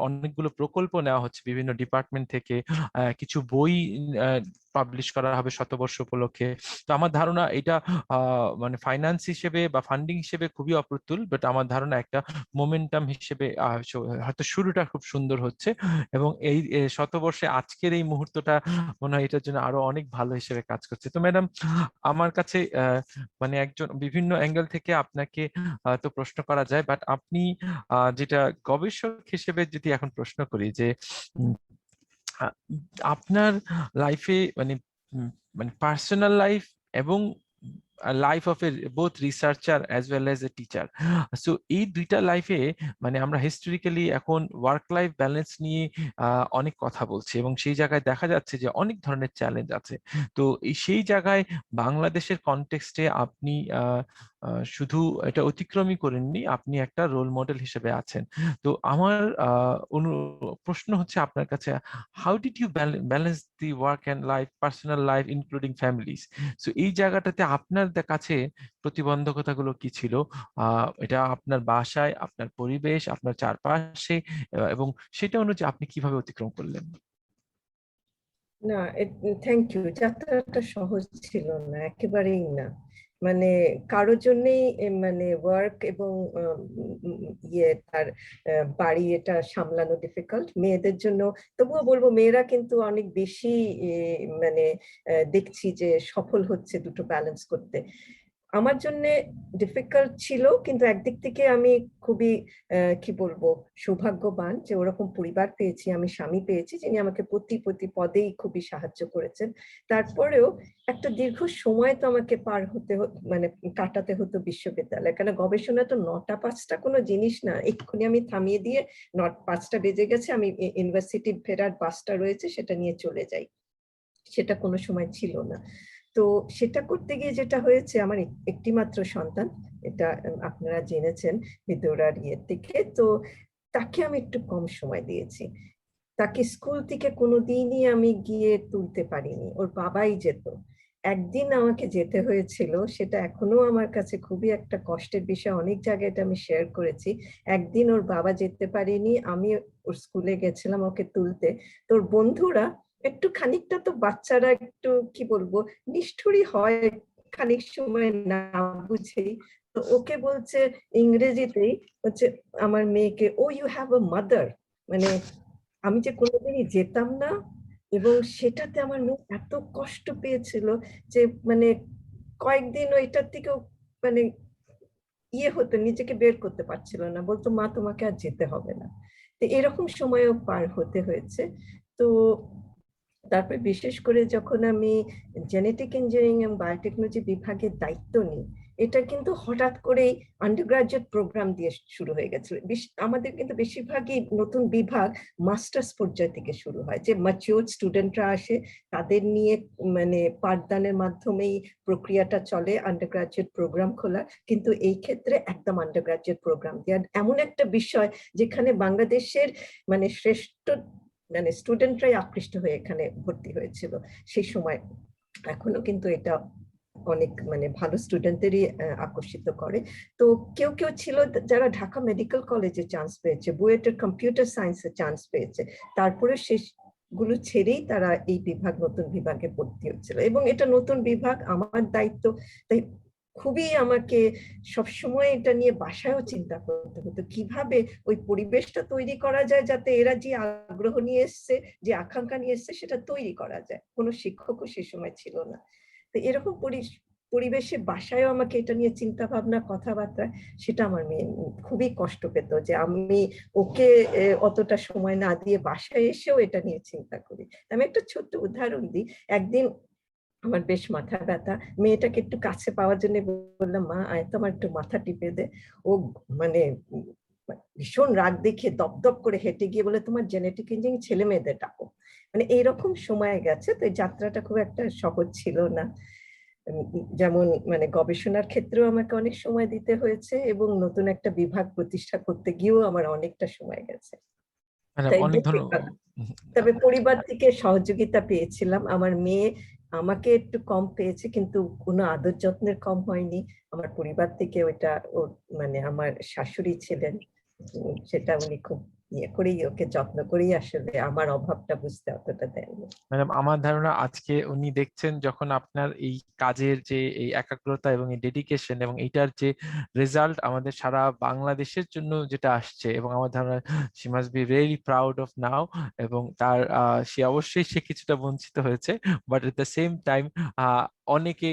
অনেকগুলো প্রকল্প নেওয়া হচ্ছে বিভিন্ন ডিপার্টমেন্ট থেকে, কিছু বই পাবলিশ করা হবে শতবর্ষ উপলক্ষে। তো আমার ধারণা এটা মানে ফাইন্যান্স হিসেবে বা ফান্ডিং হিসেবে খুবই অপ্রতুল, বাট আমার ধারণা একটা মোমেন্টাম হিসেবে হয়তো শুরুটা খুব সুন্দর হচ্ছে। এবং এই শতবর্ষে আজকের এই মুহূর্তটা মনে হয় এটার জন্য আরো অনেক ভালো হিসেবে কাজ করছে। তো ম্যাডাম, আমার কাছে মানে একজন বিভিন্ন অ্যাঙ্গেল থেকে আপনাকে তো প্রশ্ন করা যায়, বাট আপনি যেটা গবেষক হিসেবে যদি এখন প্রশ্ন করি যে আপনার লাইফে মানে মানে পার্সোনাল লাইফ এবং life of A both researcher as well as a teacher, so এই দুইটা লাইফে মানে আমরা হিস্টোরিক্যালি এখন ওয়ার্ক লাইফ ব্যালেন্স নিয়ে অনেক কথা বলছি, এবং সেই জায়গায় দেখা যাচ্ছে যে অনেক ধরনের চ্যালেঞ্জ আছে। তো সেই জায়গায় বাংলাদেশের কনটেক্সটে আপনি শুধু এটা অতিক্রমই করেননি, আপনি একটা রোল মডেল হিসেবে আছেন। তো আমার প্রশ্ন হচ্ছে আপনার কাছে, how did you balance the work and life, personal life including families? So এই জায়গাটাতে আপনার কাছে প্রতিবন্ধকতাগুলো কি ছিল? এটা আপনার বাসায়, আপনার পরিবেশ, আপনার চারপাশে, এবং সেটা অনুযায়ী আপনি কিভাবে অতিক্রম করলেন? না, থ্যাংক ইউ। যাত্রাটা সহজ ছিল না, একেবারেই না। মানে কারোর জন্যই মানে ওয়ার্ক এবং ইয়ে তার বাড়ি এটা সামলানো ডিফিকাল্ট, মেয়েদের জন্য। তবুও বলবো মেয়েরা কিন্তু অনেক বেশি মানে দেখছি যে সফল হচ্ছে দুটো ব্যালেন্স করতে। আমার জন্য ডিফিকাল্ট ছিল, কিন্তু একদিক থেকে আমি খুবই কি বলবো সৌভাগ্যবান যে ওরকম পরিবার পেয়েছি, আমি স্বামী পেয়েছি যিনি আমাকে প্রতি পদেই খুবই সাহায্য করেছেন। তারপরেও একটা দীর্ঘ সময় তো আমাকে পার হতে মানে কাটাতে হতো বিশ্ববিদ্যালয়ে, কেন গবেষণা তো 9টা 5টা কোনো জিনিস না, এক্ষুনি আমি থামিয়ে দিয়ে 5টা বেজে গেছে, আমি ইউনিভার্সিটি ফেরার বাসটা রয়েছে সেটা নিয়ে চলে যাই, সেটা কোনো সময় ছিল না। তো সেটা করতে গিয়ে যেটা হয়েছে, আমার একটি মাত্র সন্তান, এটা আপনারা জেনেছেন বিদুরার ইয়ের থেকে, তো তাকে আমি একটু কম সময় দিয়েছি। তাকে স্কুল থেকে কোনোদিনই আমি গিয়ে তুলতে পারিনি, ওর বাবাই যেত। একদিন আমাকে যেতে হয়েছিল, সেটা এখনো আমার কাছে খুবই একটা কষ্টের বিষয়, অনেক জায়গায় এটা আমি শেয়ার করেছি। একদিন ওর বাবা যেতে পারিনি, আমি ওর স্কুলে গেছিলাম ওকে তুলতে। তোর বন্ধুরা একটু খানিকটা তো বাচ্চারা একটু কি বলবো নিষ্ঠুরই হয় খানিক সময় না বুঝেই, তো ওকে বলছে ইংরেজিতেই হচ্ছে আমার মেয়েকে, ও ইউ হ্যাভ আ মাদার, মানে আমি যে কোনোদিনই যেতাম না, এবং সেটাতে আমার মেয়ে এত কষ্ট পেয়েছিল যে মানে কয়েকদিন ওইটার থেকেও মানে হতো, নিজেকে বের করতে পারছিল না, বলতো মা তোমাকে আর যেতে হবে না। তো এরকম সময়ও পার হতে হয়েছে। তো তারপরে বিশেষ করে যখন আমি জেনেটিক ইঞ্জিনিয়ারিং এবং বায়োটেকনোলজি বিভাগের দায়িত্ব নিই, এটা কিন্তু হঠাৎ করেই আন্ডারগ্রাজুয়েট প্রোগ্রাম দিয়ে শুরু হয়ে গেছিল। আমাদের কিন্তু বেশিরভাগই নতুন বিভাগ মাস্টার্স পর্যায় থেকে শুরু হয়, যে ম্যাচিউরড স্টুডেন্টরা আসে, তাদের নিয়ে মানে পাঠদানের মাধ্যমেই প্রক্রিয়াটা চলে আন্ডারগ্রাজুয়েট প্রোগ্রাম খোলা। কিন্তু এই ক্ষেত্রে একদম আন্ডারগ্রাজুয়েট প্রোগ্রাম দেওয়া এমন একটা বিষয় যেখানে বাংলাদেশের মানে শ্রেষ্ঠ মানে স্টুডেন্টরাই আকৃষ্ট হয়ে এখানে ভর্তি হয়েছিল সেই সময়। এখনো কিন্তু এটা অনেক মানে ভালো স্টুডেন্টদেরই আকর্ষিত করে। তো কেউ কেউ ছিল যারা ঢাকা মেডিকেল কলেজে চান্স পেয়েছে, বুয়েটের কম্পিউটার সায়েন্সে চান্স পেয়েছে, তারপরে গুলো ছেড়েই তারা এই নতুন বিভাগে ভর্তি হচ্ছিল, এবং এটা নতুন বিভাগ, আমার দায়িত্ব, তাই খুবই আমাকে সবসময় এটা নিয়ে বাসায়ও চিন্তা করতে হতো কিভাবে ওই পরিবেশটা তৈরি করা যায় যাতে এরা যে আগ্রহ নিয়ে এসছে, যে আকাঙ্ক্ষা নিয়ে এসছে সেটা তৈরি করা যায়। কোনো শিক্ষকও সে সময় ছিল না। তো এরকম পরিবেশে বাসায়ও আমাকে এটা নিয়ে চিন্তা ভাবনা কথাবার্তা, সেটা আমার মেয়ে খুবই কষ্ট পেত যে আমি ওকে অতটা সময় না দিয়ে বাসায় এসেও এটা নিয়ে চিন্তা করি। আমি একটা ছোট্ট উদাহরণ দিই। একদিন আমার বেশ মাথা ব্যথা, মেয়েটাকে একটু কাছে পাওয়ার জন্য বললাম মা আয় তো আমার একটু মাথা টিপে দে। ও মানে ভীষণ রাগ দেখে দপদপ করে হেঁটে গিয়ে বলে তোমার জেনেটিক ইঞ্জিনিয়ারিং ছেলে মেয়েদের ডাকো। মানে এইরকম সময় গেছে, তো এই যাত্রাটা খুব একটা সহজ ছিল না। যেমন মানে গবেষণার ক্ষেত্রেও আমাকে অনেক সময় দিতে হয়েছে, এবং নতুন একটা বিভাগ প্রতিষ্ঠা করতে গিয়েও আমার অনেকটা সময় গেছে। ম্যাডাম তাই অনেক ধন্যবাদ। তবে পরিবার থেকে সহযোগিতা পেয়েছিলাম। আমার মেয়ে আমাকে একটু কম পেয়েছে, কিন্তু কোনো আদর যত্নের কম হয়নি। আমার পরিবার থেকে ওইটা ওর মানে আমার শাশুড়ি ছিলেন, সেটা উনি খুব ইয়ে করেই ওকে যত্ন করেই আসলে আমার অভাবটা বুঝতে অতটা দেননি। ম্যাডাম আমার ধারণা আজকে উনি দেখছেন যখন আপনার এই কাজের যে এই একাগ্রতা এবং এই ডেডিকেশন এবং এইটার যে রেজাল্ট আমাদের সারা বাংলাদেশের জন্য যেটা আসছে, এবং আমার ধারণা she must be really proud of now, এবং তার সে অবশ্যই সে কিছুটা বঞ্চিত হয়েছে, but at the same time অনেকে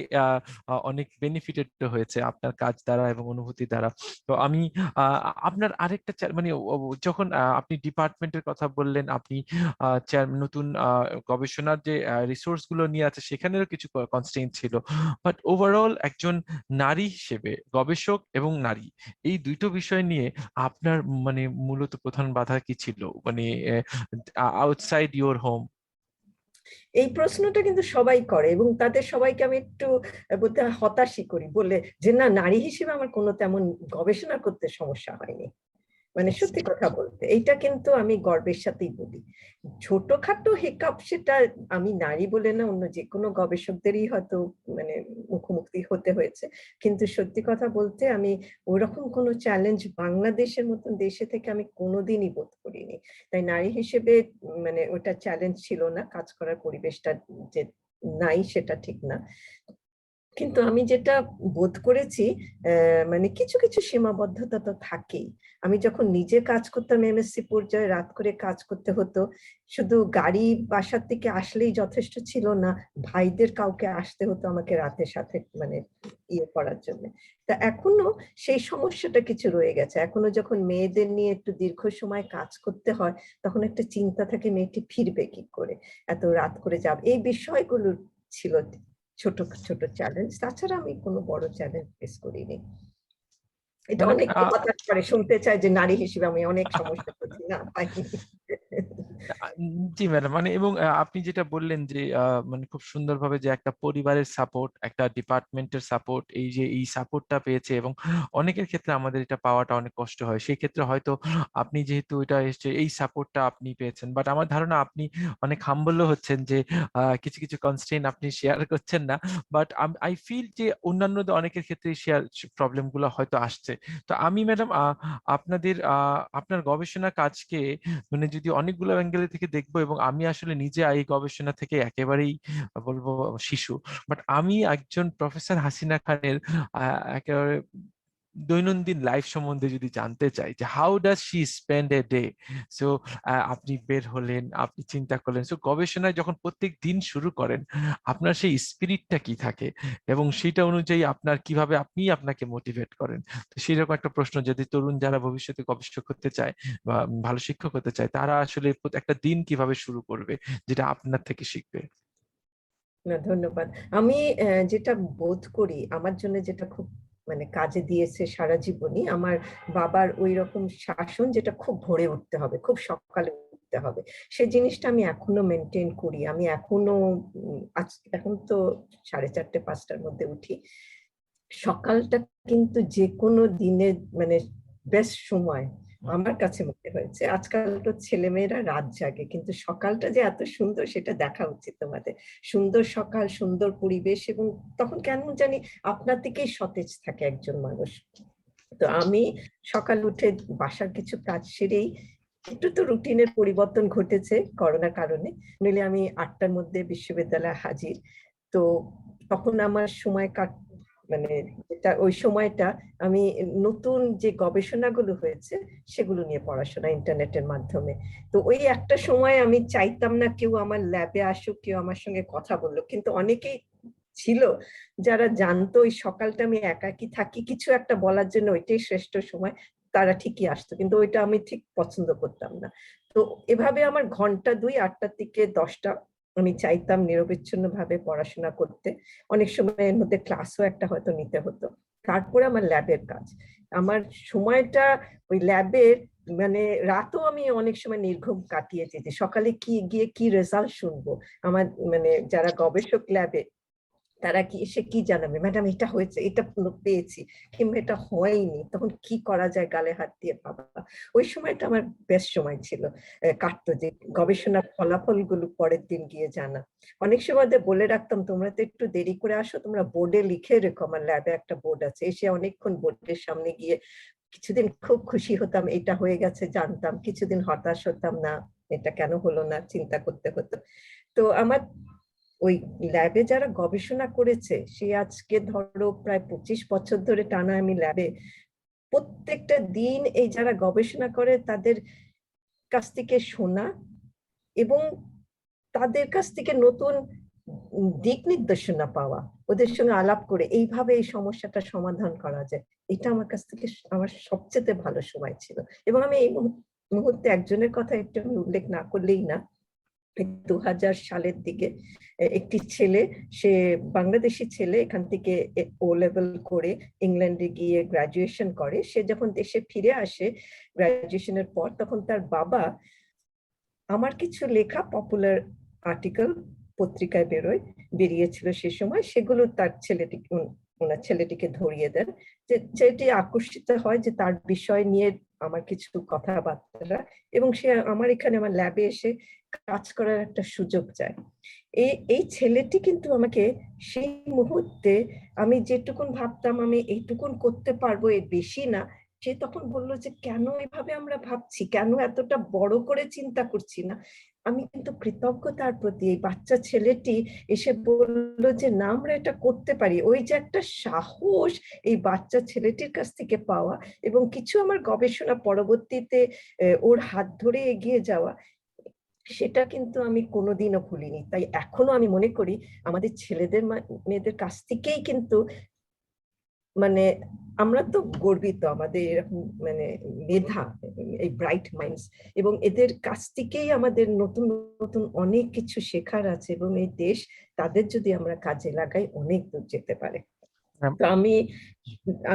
অনেক বেনিফিটেড হয়েছে আপনার কাজ দ্বারা এবং অনুভূতি দ্বারা। তো আমি আপনার আরেকটা মানে যখন আপনি ডিপার্টমেন্টের কথা বললেন, আপনি নতুন গবেষণার যে রিসোর্স গুলো নিয়ে আছে সেখানেরও কিছু কনস্ট্রেইন ছিল, বাট ওভারঅল একজন নারী হিসেবে গবেষক এবং নারী এই দুটো বিষয় নিয়ে আপনার মানে মূলত প্রধান বাধা কি ছিল, মানে আউটসাইড ইওর হোম? এই প্রশ্নটা কিন্তু সবাই করে, এবং তাদের সবাইকে আমি একটু বলতে হয় হতাশই করি, বলে যে না নারী হিসেবে আমার কোনো তেমন গবেষণা করতে সমস্যা হয়নি। মানে সত্যি কথা বলতে এইটা কিন্তু আমি গর্বের সাথেই বলি। ছোটখাটো হিকাপ সেটা আমি নারী বলে না, অন্য যে কোনো গবেষকদেরই হয়তো মানে মুখোমুখি হতে হয়েছে, কিন্তু সত্যি কথা বলতে আমি ওরকম কোনো চ্যালেঞ্জ বাংলাদেশের মতন দেশে থেকে আমি কোনোদিনই বোধ করিনি। তাই নারী হিসেবে মানে ওটা চ্যালেঞ্জ ছিল না, কাজ করার পরিবেশটা যে নাই সেটা ঠিক না। কিন্তু আমি যেটা বোধ করেছি, মানে কিছু কিছু সীমাবদ্ধতা তো থাকেই। আমি যখন নিজে কাজ করতাম এমএসসি পর্যায়ে, রাত করে কাজ করতে হতো। শুধু গাড়ি বাসার থেকে আসলেই যথেষ্ট ছিল না, ভাইদের কাউকে আসতে হতো আমাকে রাতের সাথে মানে ইয়ে করার জন্য। তা এখনো সেই সমস্যাটা কিছু রয়ে গেছে। এখনো যখন মেয়েদের নিয়ে একটু দীর্ঘ সময় কাজ করতে হয়, তখন একটা চিন্তা থাকে মেয়েটি ফিরবে কি করে, এত রাত করে যাবে। এই বিষয়গুলো ছিল ছোট ছোট চ্যালেঞ্জ। তাছাড়া আমি কোনো বড় চ্যালেঞ্জ ফেস করিনি। এটা ম্যাডাম, অনেকে হতাশ করে, শুনতে চায় যে নারী হিসেবে আমি অনেক সমস্যা করছি, না পাইনি। জি ম্যাডাম, মানে এবং আপনি যেটা বললেন যে মানে খুব সুন্দরভাবে যে একটা পরিবারের সাপোর্ট, একটা ডিপার্টমেন্টের সাপোর্ট, এই যে এই সাপোর্টটা পেয়েছে, এবং অনেকের ক্ষেত্রে আমাদের এটা পাওয়াটা অনেক কষ্ট হয়। সেই ক্ষেত্রে হয়তো আপনি যেহেতু এটা এসছে, এই সাপোর্টটা আপনি পেয়েছেন, বাট আমার ধারণা আপনি অনেক হাম্বলও হচ্ছেন যে কিছু কিছু কনস্ট্রেইন আপনি শেয়ার করছেন না, বাট আই ফিল যে অন্যান্যদের অনেকের ক্ষেত্রে শেয়ার প্রবলেম গুলো হয়তো আসছে। তো আমি ম্যাডাম আপনাদের আপনার গবেষণা কাজকে মানে যদি অনেকগুলো অ্যাঙ্গেল থেকে দেখবো, এবং আমি আসলে নিজে এই গবেষণা থেকে একেবারেই বলবো শিশু, বাট আমি একজন প্রফেসর হাসিনা খানের একেবারে দৈনন্দিন লাইফ সম্বন্ধে যদি জানতে চাই যে how does she spend a day. So আপনি বের হলেন, আপনি চিন্তা করলেন, সো গবেষণায় যখন প্রত্যেক দিন শুরু করেন, আপনার সেই স্পিরিটটা কি থাকে, এবং সেটা অনুযায়ী আপনার কিভাবে আপনি আপনাকে মোটিভেট করেন। তো সেরকম একটা প্রশ্ন, যদি তরুণ যারা ভবিষ্যতে গবেষক হতে চায় বা ভালো শিক্ষক হতে চায়, তারা আসলে একটা দিন কিভাবে শুরু করবে, যেটা আপনার থেকে শিখবে। না, ধন্যবাদ। আমি যেটা বোধ করি আমার জন্য, যেটা খুব মানে কাজে দিয়েছে সারা জীবনই, আমার বাবার ওই রকম শাসন, যেটা খুব ভোরে উঠতে হবে, খুব সকালে উঠতে হবে, সেই জিনিসটা আমি এখনো মেনটেন করি। আমি এখনো এখন তো 4:30-5টার মধ্যে উঠি। সকালটা কিন্তু যে কোনো দিনের মানে বেস্ট সময় আমার কাছে মনে হয়েছে। আজকাল তো ছেলেমেয়েরা রাত জাগে, কিন্তু সকালটা যে এত সুন্দর সেটা দেখা উচিত তোমাদের। সুন্দর সকাল, সুন্দর পরিবেশ, এবং তখন কেন জানি আপনার থেকেই সতেজ থাকে একজন মানুষ। তো আমি সকাল উঠে বাসার কিছু কাজ সেরেই, একটু তো রুটিনের পরিবর্তন ঘটেছে করোনার কারণে, নইলে আমি 8টার মধ্যে বিশ্ববিদ্যালয়ে হাজির। তো তখন আমার সময় মানে যেটা ওই সময়টা আমি নতুন যে গবেষণাগুলো হয়েছে সেগুলো নিয়ে পড়াশোনা ইন্টারনেটের মাধ্যমে। তো ওই একটা সময় আমি চাইতাম না কেউ আমার ল্যাবে আসুক, কেউ আমার সঙ্গে কথা বললো, কিন্তু অনেকেই ছিল যারা জানতো ওই সকালটা আমি একাকী থাকি, কিছু একটা বলার জন্য ওইটাই শ্রেষ্ঠ সময়, তারা ঠিকই আসতো, কিন্তু ওইটা আমি ঠিক পছন্দ করতাম না। তো এভাবে আমার ঘন্টা 2, 8টার থেকে 10টা আমি চাইতাম নিরবিচ্ছিন্ন ভাবে পড়াশোনা করতে। অনেক সময় এর মধ্যে ক্লাসও একটা হয়তো নিতে হতো। তারপরে আমার ল্যাবের কাজ, আমার সময়টা ওই ল্যাবের মানে রাতও আমি অনেক সময় নির্ঘুম কাটিয়েছি, যে সকালে কি গিয়ে কি রেজাল্ট শুনবো। আমার মানে যারা গবেষক ল্যাবে, তারা কি এসে কি জানাবে, ম্যাডাম এটা হয়েছে, এটা পেয়েছি, কিংবা এটা হয়নি, তখন কি করা যায়, গালে হাত দিয়ে বাবা। ওই সময়টা আমার বেস্ট সময় ছিল কাটতো, যে গবেষণার ফলাফল গুলো পরের দিন গিয়ে জানা। অনেক সময় বলে রাখতাম, তোমরা তো একটু দেরি করে আসো, তোমরা বোর্ডে লিখে রেখো, আমার ল্যাবে একটা বোর্ড আছে, এসে অনেকক্ষণ বোর্ডের সামনে গিয়ে কিছুদিন খুব খুশি হতাম, এটা হয়ে গেছে জানতাম, কিছুদিন হতাশ হতাম, না এটা কেন হলো না, চিন্তা করতে হতো। তো আমার ওই ল্যাবে যারা গবেষণা করেছে, সে আজকে ধরো প্রায় 25 বছর ধরে টানা আমি ল্যাবে, প্রত্যেকটা দিন এই যারা গবেষণা করে তাদের কাছ থেকে শোনা, এবং তাদের কাছ থেকে নতুন দিক নির্দেশনা পাওয়া, ওদের সঙ্গে আলাপ করে এইভাবে এই সমস্যাটা সমাধান করা যায়, এটা আমার কাছ থেকে আমার সবচেয়ে ভালো সময় ছিল। এবং আমি এই মুহূর্তে একজনের কথা একটু আমি উল্লেখ না করলেই না। 2000 সালের দিকে একটি ছেলে, সে বাংলাদেশি ছেলে, এখান থেকে ও লেভেল করে ইংল্যান্ডে গিয়ে গ্রাজুয়েশন করে। সে যখন দেশে ফিরে আসে গ্রাজুয়েশনের পর, তখন তার বাবা আমার কিছু লেখা পপুলার আর্টিকেল পত্রিকায় বেরিয়েছিল সে সময়, সেগুলো তার ওনার ছেলেটিকে ধরিয়ে দেন, যে ছেলেটি আকর্ষিত হয় যে তার বিষয় নিয়ে আমার কিছু কথাবার্তা, এবং সে আমার এখানে আমার ল্যাবে এসে কাজ করার একটা সুযোগ চায়। এই ছেলেটি কিন্তু আমাকে সেই মুহূর্তে, আমি যেটুকুন ভাবতাম আমি এইটুকুন করতে পারবো, এর বেশি না, সে তখন বললো যে কেন এভাবে আমরা ভাবছি, কেন এতটা বড় করে চিন্তা করছি না, আমি কিন্তু কৃতজ্ঞ তার প্রতি। এই বাচ্চা ছেলেটি এসে বলল যে না আমরা এটা করতে পারি। ওই যে একটা সাহস এই বাচ্চা ছেলেটির কাছ থেকে পাওয়া এবং কিছু আমার গবেষণা পরবর্তীতে ওর হাত ধরে এগিয়ে যাওয়া, সেটা কিন্তু আমি কোনোদিনও ভুলিনি। তাই এখনো আমি মনে করি আমাদের ছেলেদের মেয়েদের কাছ থেকেই কিন্তু মানে আমরা তো গর্বিত আমাদের এরকম মানে মেধা, এই ব্রাইট মাইন্ডস, এবং এদের কাছ থেকেই আমাদের নতুন নতুন অনেক কিছু শেখার আছে এবং এই দেশ তাদের যদি আমরা কাজে লাগাই অনেক দূর যেতে পারে। তো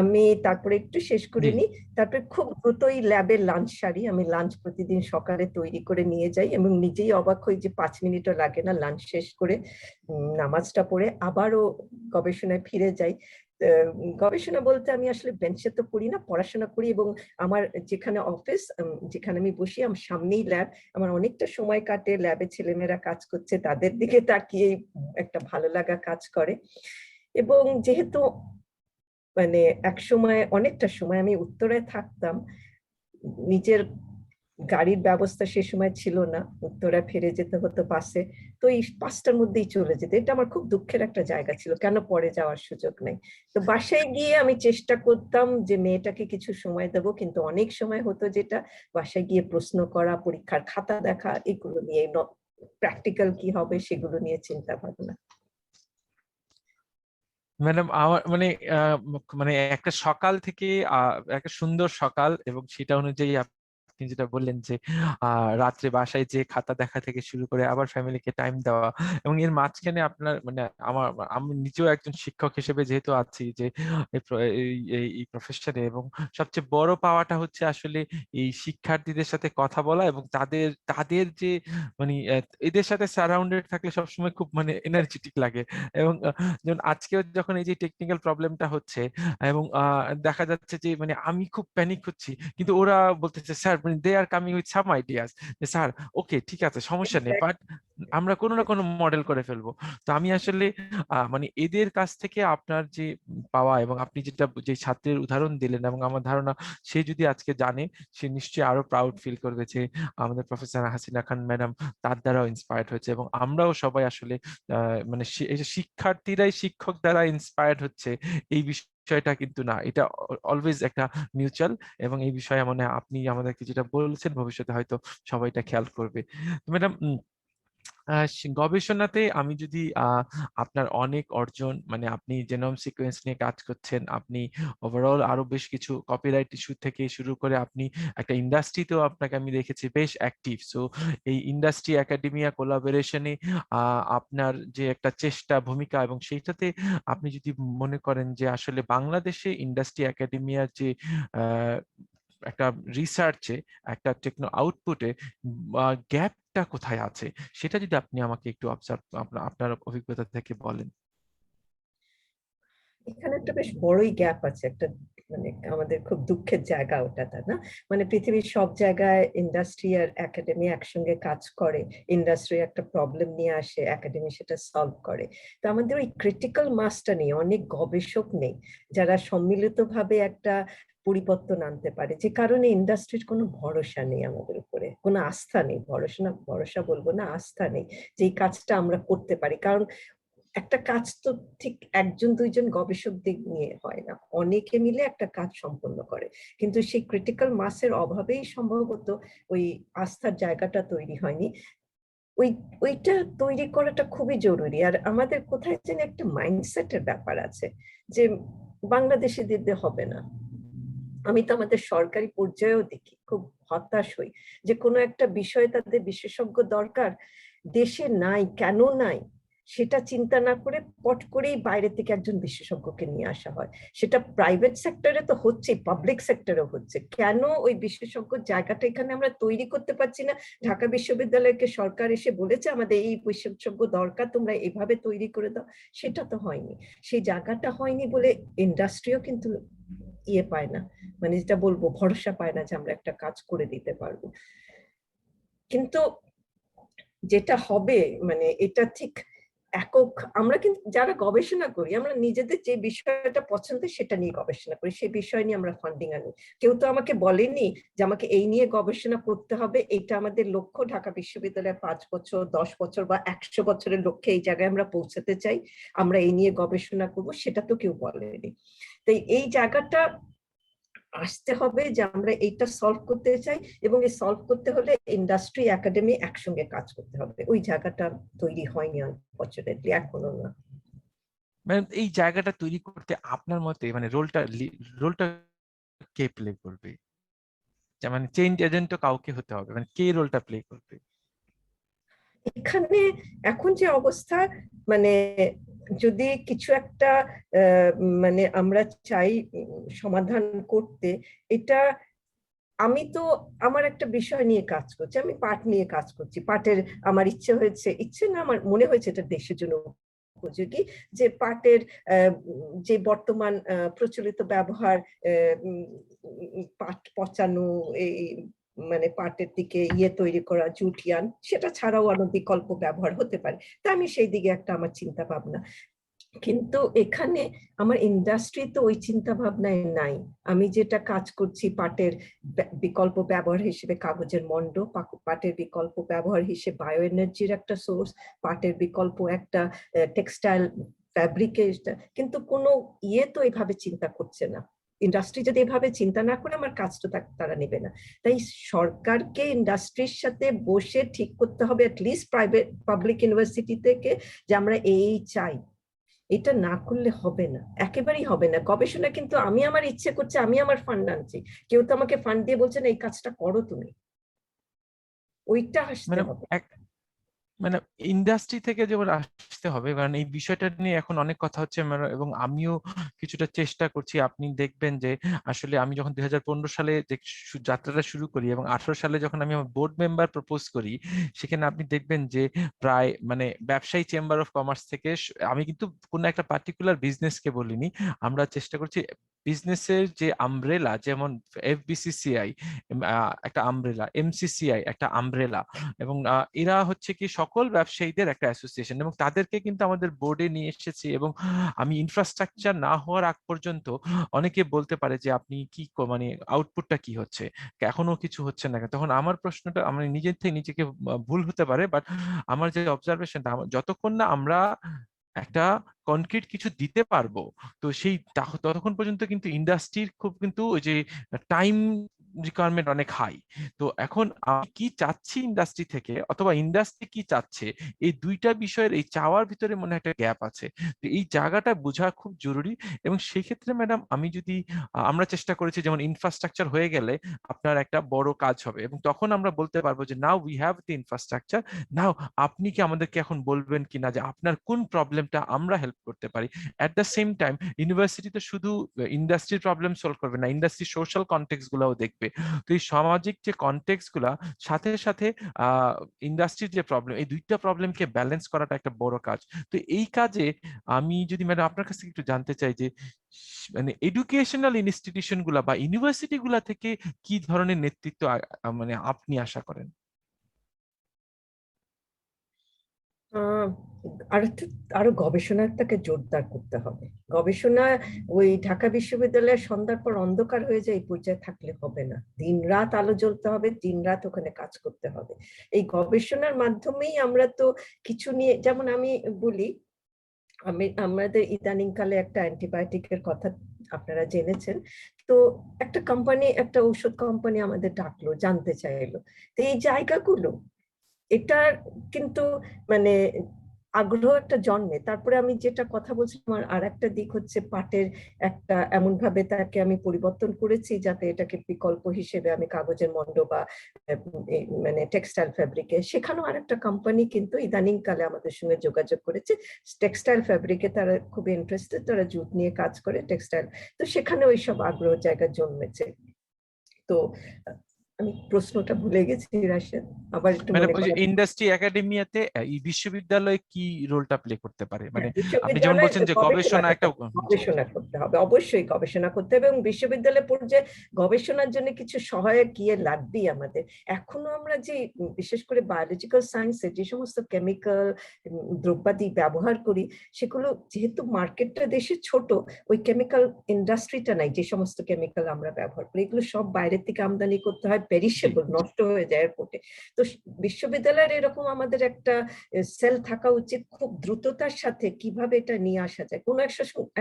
আমি তারপরে একটু শেষ করে নিই, তারপরে খুব দ্রুতই ল্যাবের লাঞ্চ সারি। আমি লাঞ্চ প্রতিদিন সকালে তৈরি করে নিয়ে যাই এবং নিজেই অবাক হই যে 5 মিনিটও লাগে না লাঞ্চ শেষ করে নামাজটা পড়ে আবারও গবেষণায় ফিরে যাই। গবেষণা বলতে আমি আসলে বেঞ্চে তো পড়ি না, পড়াশোনা করি এবং আমার যেখানে অফিস, যেখানে আমি বসি আমার সামনেই ল্যাব। আমার অনেকটা সময় কাটে ল্যাবে, ছেলেমেয়েরা কাজ করছে তাদের দিকে তাকিয়ে একটা ভালো লাগা কাজ করে। এবং যেহেতু মানে একসময় অনেকটা সময় আমি উত্তরায় থাকতাম, নিজের গাড়ির ব্যবস্থা সে সময় ছিল না, উত্তরায় ফিরে যেতে হতো বাসে। তো এই 5টার মধ্যেই চলে যেত, এটা আমার খুব দুঃখের একটা জায়গা ছিল, কেন পরে যাওয়ার সুযোগ নেই। তো বাসায় গিয়ে আমি চেষ্টা করতাম যে মেয়েটাকে কিছু সময় দেবো, কিন্তু অনেক সময় হতো যেটা বাসায় গিয়ে প্রশ্ন করা, পরীক্ষার খাতা দেখা, এগুলো নিয়ে প্র্যাকটিক্যাল কি হবে সেগুলো নিয়ে চিন্তা ভাবনা। ম্যাডাম আমার মানে মানে একটা সকাল থেকে একটা সুন্দর সকাল, এবং সেটা অনুযায়ী আপনি যেটা বললেন যে রাত্রে বাসায় যে খাতা দেখা থেকে শুরু করে আবার ফ্যামিলিকে টাইম দেওয়া, এবং এর মাঝখানে আপনার মানে আমি নিজেও একজন শিক্ষক হিসেবে যেহেতু আছি যে এই প্রফেশনে, এবং সবচেয়ে বড় পাওয়াটা হচ্ছে আসলে এই শিক্ষার্থীদের সাথে কথা বলা এবং তাদের তাদের যে মানে এদের সাথে সারাউন্ডেড থাকলে সবসময় খুব মানে এনার্জেটিক লাগে। এবং যেমন আজকেও যখন এই যে টেকনিক্যাল প্রবলেমটা হচ্ছে এবং দেখা যাচ্ছে যে মানে আমি খুব প্যানিক হচ্ছি, কিন্তু ওরা বলতেছে স্যার মানে they are coming with some ideas, যে স্যার ওকে ঠিক আছে সমস্যা নেই, বাট আমরা কোনো না কোনো মডেল করে ফেলবো। তো আমি আসলে মানে এদের কাছ থেকে আপনার যে পাওয়া, এবং আপনি যেটা যে ছাত্রের উদাহরণ দিলেন, এবং আমার ধারণা সে যদি আজকে জানে সে নিশ্চয়ই আরো প্রাউড ফিল করবে যে আমাদের প্রফেসর হাসিনা খান ম্যাডাম তার দ্বারাও ইন্সপায়ার্ড হয়েছে, এবং আমরাও সবাই আসলে মানে এই যে শিক্ষার্থীরাই শিক্ষক দ্বারা ইন্সপায়ার্ড হচ্ছে এই বিষয়টা কিন্তু না, এটা অলওয়েজ একটা মিউচুয়াল। এবং এই বিষয়ে মানে আপনি আমাদেরকে যেটা বলেছেন ভবিষ্যতে হয়তো সবাই এটা খেয়াল করবে। ম্যাডাম গবেষণাতে আমি যদি আপনার অনেক অর্জন, মানে আপনি জেনোম সিকোয়েন্স নিয়ে কাজ করছেন, আপনি ওভারঅল আরো বেশ কিছু কপিরাইট ইস্যু থেকে শুরু করে আপনি একটা ইন্ডাস্ট্রিতেও আপনাকে আমি দেখেছি বেশ অ্যাক্টিভ। সো এই ইন্ডাস্ট্রি একাডেমিয়া কোলাবোরেশনে আপনার যে একটা চেষ্টা ভূমিকা, এবং সেইটাতে আপনি যদি মনে করেন যে আসলে বাংলাদেশে ইন্ডাস্ট্রি একাডেমিয়ার যে একটা রিসার্চে, একটা টেকনো আউটপুটে গ্যাপটা কোথায় আছে, সেটা যদি আপনি আমাকে একটু অবজার্ভ আপনার অভিজ্ঞতা থেকে বলেন। এখানে একটা বেশ বড়ই গ্যাপ আছে, একটা মানে আমাদের খুব দুঃখের জায়গা ওটা, তাই না? মানে পৃথিবীর সব জায়গায় ইন্ডাস্ট্রি আর একাডেমি একসঙ্গে কাজ করে, ইন্ডাস্ট্রি একটা প্রবলেম নিয়ে আসে, একাডেমি সেটা সলভ করে। তো আমাদের ওই ক্রিটিক্যাল মাসটা নেই, অনেক গবেষক নেই যারা সম্মিলিতভাবে একটা পরিবর্তন আনতে পারে, যে কারণে ইন্ডাস্ট্রির কোনো ভরসা নেই আমাদের উপরে, কোনো আস্থা নেই। ভরসা বলবো না, আস্থা নেই যে এই কাজটা আমরা করতে পারি। কারণ একটা কাজ তো ঠিক 1-2জন গবেষকদের নিয়ে হয় না, অনেকে মিলে একটা কাজ সম্পন্ন করে, কিন্তু সেই ক্রিটিক্যাল মাসের অভাবেই সম্ভবত ওই আস্থার জায়গাটা তৈরি হয়নি। ওইটা তৈরি করাটা খুবই জরুরি। আর আমাদের কোথায় যেন একটা মাইন্ডসেটের ব্যাপার আছে যে বাংলাদেশে দিতে হবে না। আমি তো আমাদের সরকারি পর্যায়েও দেখি, খুব হতাশ হই যে কোনো একটা বিষয়ে তাদের বিশেষজ্ঞ দরকার, দেশে নাই, কেন নাই সেটা চিন্তা না করে পট করেই বাইরে থেকে একজন বিশেষজ্ঞকে নিয়ে আসা হয়। সেটা প্রাইভেট সেক্টরে তো হচ্ছে, পাবলিক সেক্টরেও হচ্ছে। কেন ওই বিশেষজ্ঞ জায়গাটা এখানে আমরা তৈরি করতে পারছি না? ঢাকা বিশ্ববিদ্যালয়কে সরকার এসে বলেছে আমাদের এই বিশেষজ্ঞ দরকার, তোমরা এভাবে তৈরি করে দাও, সেটা তো হয়নি। সেই জায়গাটা হয়নি বলে ইন্ডাস্ট্রিও কিন্তু পায় না, মানে যেটা বলবো ভরসা পায় না যে আমরা একটা কাজ করে দিতে পারবো। কিন্তু যেটা হবে মানে এটা ঠিক একক, আমরা কিন্তু যারা গবেষণা করি আমরা নিজেদের যে বিষয়টা পছন্দ সেটা নিয়ে গবেষণা করি, সেই বিষয় নিয়ে আমরা ফান্ডিং আনি। কেউ তো আমাকে বলেনি যে আমাকে এই নিয়ে গবেষণা করতে হবে, এটা আমাদের লক্ষ্য, ঢাকা বিশ্ববিদ্যালয়ে 5 বছর 10 বছর বা 100 বছরের লক্ষ্যে এই জায়গায় আমরা পৌঁছাতে চাই, আমরা এই নিয়ে গবেষণা করব, সেটা তো কেউ বলেনি। তাই এই জায়গাটা আসতে হবে যে আমরা এইটা সলভ করতে চাই, এবং এই সলভ করতে হলে ইন্ডাস্ট্রি একাডেমি একসঙ্গে কাজ করতে হবে। ওই জায়গাটা তৈরি হয়নি আনফরচুনেটলি, এখনো না। মানে এই জায়গাটা তৈরি করতে আপনার মতে মানে রোলটা কে প্লে করবে? মানে চেঞ্জ এজেন্টও কাউকে হতে হবে, মানে কে রোলটা প্লে করবে? এখানে এখন যে অবস্থা, মানে যদি কিছু একটা মানে আমরা চাই সমাধান করতে, এটা আমি তো আমার একটা বিষয় নিয়ে কাজ করছি, আমি পাট নিয়ে কাজ করছি। পাটের আমার ইচ্ছে না, আমার মনে হয়েছে এটা দেশের জন্য উপযোগী, যে পাটের যে বর্তমান প্রচলিত ব্যবহার, পাট পচানো, এই মানে পাটের দিকে তৈরি করা জুট ইয়ার্ন, সেটা ছাড়াও আরো বিকল্প ব্যবহার হতে পারে। তা আমি সেই দিকে একটা আমার চিন্তা ভাবনা, কিন্তু এখানে আমার ইন্ডাস্ট্রি তো ওই চিন্তা ভাবনায় নাই। আমি যেটা কাজ করছি পাটের বিকল্প ব্যবহার হিসেবে কাগজের মন্ড, পাটের বিকল্প ব্যবহার হিসেবে বায়ো এনার্জির একটা সোর্স, পাটের বিকল্প একটা টেক্সটাইল ফ্যাব্রিকেশন, কিন্তু কোনো তো এভাবে চিন্তা করছে না। ইন্ডাস্ট্রি যদি এভাবে চিন্তা না করে আমার কাজটা তারা নেবে না। তাই সরকারকে ইন্ডাস্ট্রির সাথে বসে ঠিক করতে হবে, অ্যাটলিস্ট প্রাইভেট পাবলিক ইউনিভার্সিটি থেকে, যে আমরা এই চাই। এটা না করলে হবে না, একেবারেই হবে না। গবেষণা কিন্তু আমি আমার ইচ্ছে করছে, আমি আমার ফান্ড আনছি, কেউ তো আমাকে ফান্ড দিয়ে বলছে না এই কাজটা করো তুমি, ওইটা আসতে মানে হবে। মানে ইন্ডাস্ট্রি থেকে যেমন আসতে হবে, কারণ এই বিষয়টা নিয়ে এখন অনেক কথা হচ্ছে এবং আমিও কিছুটা চেষ্টা করছি। আপনি দেখবেন যে আসলে আমি যখন 2015 সালে যে যাত্রাটা শুরু করি এবং 18 সালে যখন আমি আমার বোর্ড মেম্বার প্রপোজ করি, সেখানে আপনি দেখবেন যে প্রায় মানে ব্যবসায়ী চেম্বার অফ কমার্স থেকে, আমি কিন্তু কোনো একটা পার্টিকুলার বিজনেসকে বলিনি, আমরা চেষ্টা করছি বিজনেসের যে আমব্রেলা, যেমন এফবিসিসিআই একটা আমব্রেলা, এমসিসিআই একটা আমব্রেলা, এবং এরা হচ্ছে কি সকল ব্যবসায়ীদের একটা অ্যাসোসিয়েশন, এবং তাদেরকে কিন্তু আমাদের বোর্ডে নিয়ে এসেছি। এবং আমি ইনফ্রাস্ট্রাকচার না হওয়ার আগ পর্যন্ত অনেকে বলতে পারে যে আপনি কি মানে আউটপুটটা কি হচ্ছে, এখনো কিছু হচ্ছে না। তখন আমার প্রশ্নটা, আমার নিজের থেকে নিজেকে ভুল হতে পারে, বাট আমার যে অবজারভেশনটা, যতক্ষণ না আমরা একটা কনক্রিট কিছু দিতে পারবো, তো সেই ততক্ষণ পর্যন্ত কিন্তু ইন্ডাস্ট্রির খুব কিন্তু ওই যে টাইম রিকোয়ারমেন্ট অনেক হাই। তো এখন আমি কি চাচ্ছি ইন্ডাস্ট্রি থেকে, অথবা ইন্ডাস্ট্রি কি চাচ্ছে, এই দুইটা বিষয়ের এই চাওয়ার ভিতরে মনে হয় একটা গ্যাপ আছে। তো এই জায়গাটা বোঝা খুব জরুরি। এবং সেই ক্ষেত্রে ম্যাডাম, আমি যদি আমরা চেষ্টা করেছি যেমন ইনফ্রাস্ট্রাকচার হয়ে গেলে আপনার একটা বড় কাজ হবে, এবং তখন আমরা বলতে পারবো যে now we have the infrastructure, now আপনি কি আমাদেরকে এখন বলবেন কিনা যে আপনার কোন প্রবলেমটা আমরা হেল্প করতে পারি। At the same time university তো শুধু ইন্ডাস্ট্রির প্রবলেম সলভ করবে না, ইন্ডাস্ট্রি সোশ্যাল কনটেক্সট গুলাও দেখবে। তো এই সামাজিক যে কনটেক্সট গুলা, সাথে সাথে ইন্ডাস্ট্রির যে প্রবলেম, এই দুইটা প্রবলেমকে ব্যালেন্স করাটা একটা বড় কাজ। তো এই কাজে আমি যদি ম্যাডাম আপনার কাছ থেকে একটু জানতে চাই যে মানে এডুকেশনাল ইনস্টিটিউশন গুলা বা ইউনিভার্সিটি গুলা থেকে কি ধরনের নেতৃত্ব মানে আপনি আশা করেন? আহ আরো গবেষণাটাকে জোরদার করতে হবে। গবেষণা ওই ঢাকা বিশ্ববিদ্যালয়ের সন্ধ্যার পর অন্ধকার হয়ে যায় এই পর্যায়ে থাকলে হবে না, দিন রাত আলো জ্বলতে হবে, দিন রাত ওখানে কাজ করতে হবে। এই গবেষণার মাধ্যমেই আমরা তো কিছু নিয়ে, যেমন আমি বলি, আমাদের ইদানিং কালে একটা অ্যান্টিবায়োটিকের কথা আপনারা জেনেছেন, তো একটা কোম্পানি, একটা ঔষধ কোম্পানি আমাদের ডাকলো, জানতে চাইলো। তো এই জায়গাগুলো, এটা কিন্তু মানে আগ্রহ একটা জন্মে। তারপরে আমি যেটা কথা বলছিলাম, আর একটা দিক হচ্ছে পাটের একটা এমন ভাবে তাকে আমি পরিবর্তন করেছি যাতে এটাকে বিকল্প হিসেবে আমি কাগজের মন্ড বা মানে টেক্সটাইল ফ্যাব্রিকে, সেখানেও আরেকটা কোম্পানি কিন্তু ইদানিং কালে আমাদের সঙ্গে যোগাযোগ করেছে। টেক্সটাইল ফ্যাব্রিকে তারা খুব ইন্টারেস্টেড, তারা জুট নিয়ে কাজ করে টেক্সটাইল, তো সেখানে ওইসব আগ্রহ জায়গা জন্মেছে। তো আমি প্রশ্নটা ভুলে গেছি রাশেদ, আবার একটু ম্যাডাম মনে ওই যে করা। ইন্ডাস্ট্রি একাডেমিয়াতে এই বিশ্ববিদ্যালয় কি রোলটা প্লে করতে পারে, মানে আপনি যেমন বিশ্ববিদ্যালয়ে বলছেন যে গবেষণা গবেষণা করতে একটা হবে, গবেষণা করতে হবে, অবশ্যই গবেষণা করতে হবে, এবং বিশ্ববিদ্যালয় পর্যায়ে গবেষণার জন্য কিছু সহায়ক গিয়ে লাগবেই আমাদের। এখনো আমরা যে বিশেষ করে বায়োলজিক্যাল সায়েন্সে যে সমস্ত কেমিক্যাল দ্রব্যাদি ব্যবহার করি, সেগুলো যেহেতু মার্কেটটা দেশে ছোট, ওই কেমিক্যাল ইন্ডাস্ট্রিটা নাই। যে সমস্ত কেমিক্যাল আমরা ব্যবহার করি এগুলো সব বাইরের থেকে আমদানি করতে হয়, পেরিশেবল, নষ্ট হয়ে যায় এয়ারপোর্টে। তো বিশ্ববিদ্যালয়ের এরকম আমাদের একটা সেল থাকা উচিত, খুব দ্রুততার সাথে কিভাবে এটা নিয়ে আসা যায়। কোন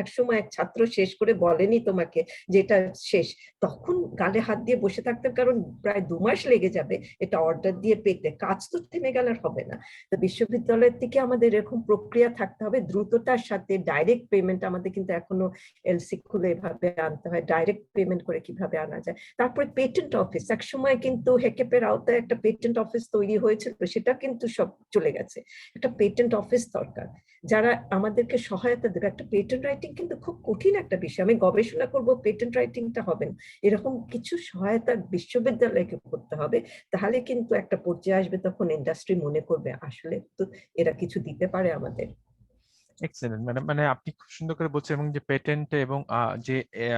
এক সময় এক ছাত্র শেষ করে বলেনি তোমাকে যে এটা শেষ, তখন গালে হাত দিয়ে বসে থাকতে, কারণ প্রায় 2 মাস লেগে যাবে এটা অর্ডার দিয়ে পেতে, কাজ তো থেমে গেলে আর হবে না। তো বিশ্ববিদ্যালয়ের থেকে আমাদের এরকম প্রক্রিয়া থাকতে হবে, দ্রুততার সাথে ডাইরেক্ট পেমেন্ট। আমাদের কিন্তু এখনো এলসি খুলে এভাবে আনতে হয়, ডাইরেক্ট পেমেন্ট করে কিভাবে আনা যায়। তারপরে পেটেন্ট অফিস, এক সময় কিন্তু হেকেপের আওতায় একটা পেটেন্ট অফিস তৈরি হয়েছিল, সেটা কিন্তু সব চলে গেছে। একটা পেটেন্ট অফিস দরকার যারা আমাদেরকে সহায়তা দেবে। একটা পেটেন্ট রাইটিং কিন্তু খুব কঠিন একটা বিষয়, আমি গবেষণা করব পেটেন্ট রাইটিংটা হবে না, এরকম কিছু সহায়তা বিশ্ববিদ্যালয়কে করতে হবে। তাহলে কিন্তু একটা পর্যায়ে আসবে, তখন ইন্ডাস্ট্রি মনে করবে আসলে তো এরা কিছু দিতে পারে আমাদের। এক্সেলেন্ট ম্যাডাম, মানে আপনি খুব সুন্দর করে বলছেন, এবং যে পেটেন্ট এবং যে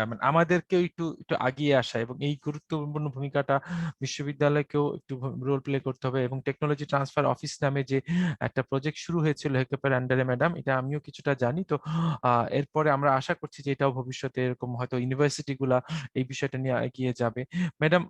মানে আমাদেরকেও একটু একটু আগিয়ে আসা এবং এই গুরুত্বপূর্ণ ভূমিকাটা বিশ্ববিদ্যালয়কেও একটু রোল প্লে করতে হবে। এবং টেকনোলজি ট্রান্সফার অফিস নামে যে একটা প্রজেক্ট শুরু হয়েছিল হেকেপের আন্ডারে ম্যাডাম, এটা আমিও কিছুটা জানি। তো এরপরে আমরা আশা করছি যে এটাও ভবিষ্যতে এরকম হয়তো ইউনিভার্সিটি গুলা এই বিষয়টা নিয়ে এগিয়ে যাবে। ম্যাডাম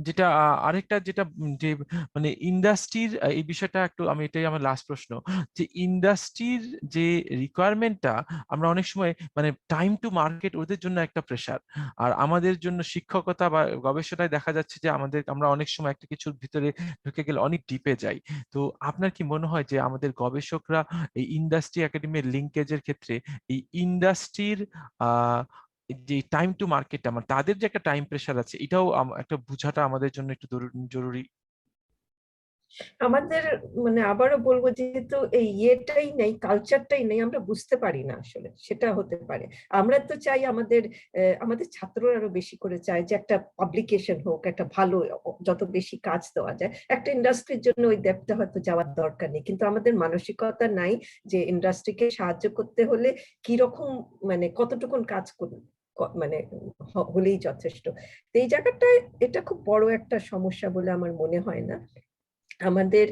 যেটা আরেকটা যেটা যে মানে ইন্ডাস্ট্রির এই বিষয়টা একটু আমি, এটাই আমার লাস্ট প্রশ্ন, যে ইন্ডাস্ট্রির যে রিকোয়ারমেন্টটা আমরা অনেক সময় মানে টাইম টু মার্কেট ওদের জন্য একটা প্রেসার, আর আমাদের জন্য শিক্ষকতা বা গবেষণায় দেখা যাচ্ছে যে আমরা অনেক সময় একটা কিছুর ভিতরে ঢুকে গেলে অনেক ডিপে যাই। তো আপনার কি মনে হয় যে আমাদের গবেষকরা এই ইন্ডাস্ট্রি একাডেমির লিঙ্কেজের ক্ষেত্রে এই ইন্ডাস্ট্রির যে টাইম টু মার্কেট, আমার তাদের যে একটা টাইম প্রেসার আছে, এটাও একটা বোঝাটা আমাদের জন্য একটু জরুরি? আমাদের মানে আবারও বলবো, যেহেতু এই ইয়েটাই নেই, কালচারটাই নেই, আমরা বুঝতে পারি না আসলে, সেটা হতে পারে। আমরা তো চাই আমাদের আমাদের ছাত্ররা আরো বেশি করে চায় যে একটা পাবলিকেশন হোক, একটা ভালো, যত বেশি কাজ দেওয়া যায়। একটা ইন্ডাস্ট্রির জন্য ওই ডেপটা হয়তো যাওয়ার দরকার নেই, কিন্তু আমাদের মানসিকতা নাই যে ইন্ডাস্ট্রিকে সাহায্য করতে হলে কি রকম, মানে কতটুকুন কাজ করুন, মানে হলেই যথেষ্ট। তো এই জায়গাটায় এটা খুব বড় একটা সমস্যা বলে আমার মনে হয় না। আমাদের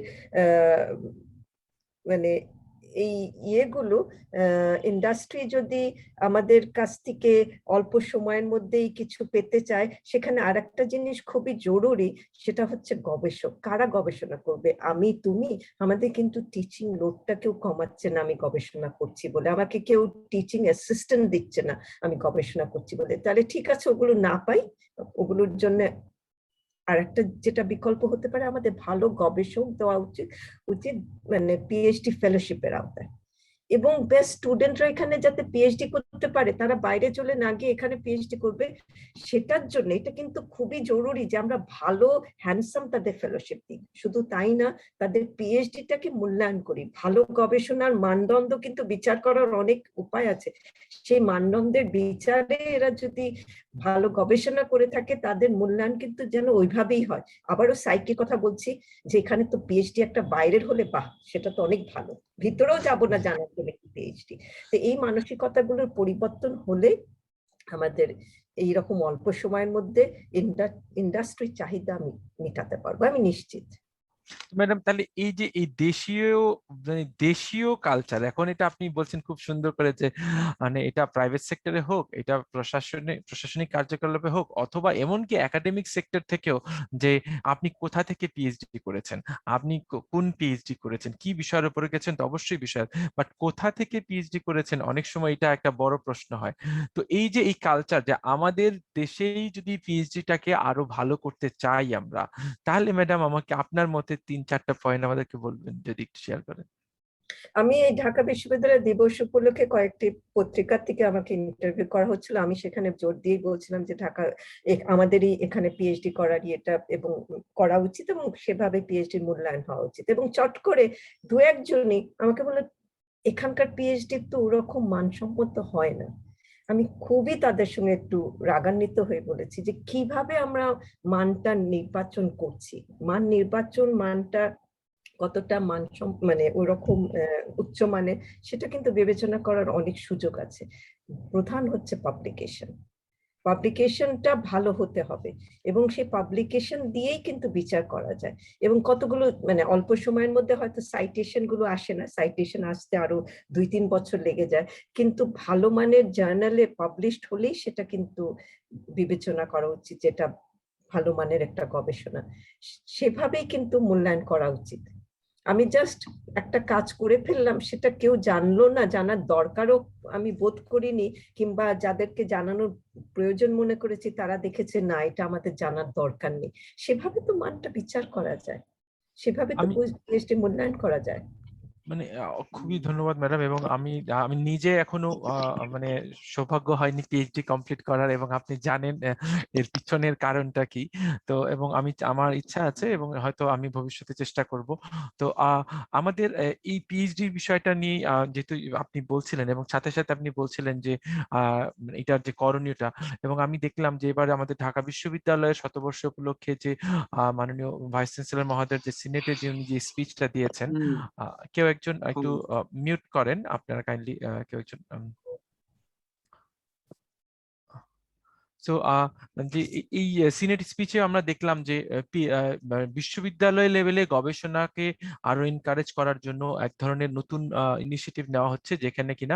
মানে এই ইয়েগুলো, ইন্ডাস্ট্রি যদি আমাদের কাছ থেকে অল্প সময়ের মধ্যেই কিছু পেতে চায়, সেখানে আরেকটা জিনিস খুবই জরুরি, সেটা হচ্ছে গবেষক। কারা গবেষণা করবে? আমি, তুমি। আমাদের কিন্তু টিচিং লোডটা কেউ কমাচ্ছে না আমি গবেষণা করছি বলে, আমাকে কেউ টিচিং অ্যাসিস্ট্যান্ট দিচ্ছে না আমি গবেষণা করছি বলে। তাহলে ঠিক আছে, ওগুলো না পাই, ওগুলোর জন্য আর একটা যেটা বিকল্প হতে পারে, আমাদের ভালো গবেষক দেওয়া উচিত উচিত মানে পিএইচডি ফেলোশিপের আওতায়, এবং বেস্ট স্টুডেন্টরা এখানে যাতে পিএইচডি করতে পারে, তারা বাইরে চলে না গিয়ে এখানে পিএইচডি করবে। সেটার জন্য এটা কিন্তু খুবই জরুরি যে আমরা ভালো হ্যান্ডসাম তাদের ফেলোশিপ দিই। শুধু তাই না, তাদের পিএইচডিটাকে মূল্যায়ন করি। ভালো গবেষণার মানদণ্ড কিন্তু বিচার করার অনেক উপায় আছে, সেই মানদণ্ডের বিচারে এরা যদি ভালো গবেষণা করে থাকে, তাদের মূল্যায়ন কিন্তু যেন ওইভাবেই হয়। আবারও সাইকের কথা বলছি, যে এখানে তো পিএইচডি একটা বাইরের হলে বাহ, সেটা তো অনেক ভালো, ভিতরেও যাব না জানার জন্য পিএইচডি। তো এই মানসিকতাগুলোর পরিবর্তন হলে আমাদের এইরকম অল্প সময়ের মধ্যে ইন্ডাস্ট্রির চাহিদা আমি মেটাতে পারবো, আমি নিশ্চিত। ম্যাডাম তাহলে এই যে এই দেশীয় মানে দেশীয় কালচার, এখন এটা আপনি বলছেন খুব সুন্দর করে যে মানে এটা প্রাইভেট সেক্টরে হোক, এটা প্রশাসনিক কার্যকলাপে হোক, অথবা এমনকি একাডেমিক সেক্টর থেকেও, যে আপনি কোথা থেকে পিএইচডি করেছেন, আপনি কোন পিএইচডি করেছেন, কি বিষয়ের উপরে গেছেন, তো অবশ্যই বিষয়ের, বাট কোথা থেকে পিএইচডি করেছেন অনেক সময় এটা একটা বড় প্রশ্ন হয়। তো এই যে এই কালচার, যে আমাদের দেশেই যদি পিএইচডিটাকে আরো ভালো করতে চাই আমরা, তাহলে ম্যাডাম আমাকে আপনার মতে 3-4টা পয়েন্ট আমাদেরকে বলবেন, যদি একটু শেয়ার করেন। আমি এই ঢাকা বিশ্ববিদ্যালয় দিবস উপলক্ষে কয়েকটি পত্রিকার থেকে আমাকে ইন্টারভিউ করা হচ্ছিল, আমি সেখানে জোর দিয়ে বলছিলাম যে ঢাকা আমাদেরই এখানে পিএইচডি করার এটা এবং করা উচিত, এবং সেভাবে পিএইচডির মূল্যায়ন হওয়া উচিত। এবং চট করে 2-1 জনই আমাকে বলল, এখানকার পিএইচডি তো ওরকম মানসম্মত হয় না। আমি খুবই তাদের সঙ্গে একটু রাগান্বিত হয়ে বলেছি যে কিভাবে আমরা মানটা নির্বাচন করছি, মানটা কতটা মানে ওরকম উচ্চমানের সেটা কিন্তু বিবেচনা করার অনেক সুযোগ আছে। প্রধান হচ্ছে পাবলিকেশনটা ভালো হতে হবে এবং সেই পাবলিকেশন দিয়েই কিন্তু বিচার করা যায়। এবং কতগুলো মানে অল্প সময়ের মধ্যে হয়তো সাইটেশন গুলো আসে না, সাইটেশন আসতে আরো 2-3 বছর লেগে যায়, কিন্তু ভালো মানের জার্নালে পাবলিশড হলেই সেটা কিন্তু বিবেচনা করা উচিত যেটা ভালো মানের একটা গবেষণা। সেভাবেই কিন্তু মূল্যায়ন করা উচিত। আমি জাস্ট একটা কাজ করে ফেললাম, সেটা কেউ জানলো না, জানার দরকারও আমি বোধ করিনি, কিংবা যাদেরকে জানানোর প্রয়োজন মনে করেছি তারা দেখেছে না এটা আমাদের জানার দরকার নেই। সেভাবে তো মানটা বিচার করা যায়, সেভাবে তো আমি পিএইচডি মূল্যায়ন করা যায়। মানে খুবই ধন্যবাদ ম্যাডাম। এবং আমি আমি নিজে এখনো মানে সৌভাগ্য হয়নি পিএইচডি কমপ্লিট করার, এবং আপনি জানেন এর পিছনের কারণটা কি। তো এবং আমার ইচ্ছা আছে এবং হয়তো আমি ভবিষ্যতে চেষ্টা করব। তো আমাদের এই পিএইচডি বিষয়টা নিয়ে যেহেতু আপনি বলছিলেন এবং সাথে সাথে আপনি বলছিলেন যে এটার যে করণীয়টা, এবং আমি দেখলাম যে এবারে আমাদের ঢাকা বিশ্ববিদ্যালয়ের শতবর্ষ উপলক্ষে যে মাননীয় ভাইস চ্যান্সেলর মহোদয়ের যে সিনেটে যে উনি যে স্পিচটা দিয়েছেন, কেউ একজন একটু মিউট করেন আপনারা কাইন্ডলি, কেউ একজন। সো যে এই সিনেট স্পিচে আমরা দেখলাম যে বিশ্ববিদ্যালয় লেভেলে গবেষণাকে আরো এনকারেজ করার জন্য এক ধরনের নতুন ইনিশিয়েটিভ নেওয়া হচ্ছে, যেখানে কিনা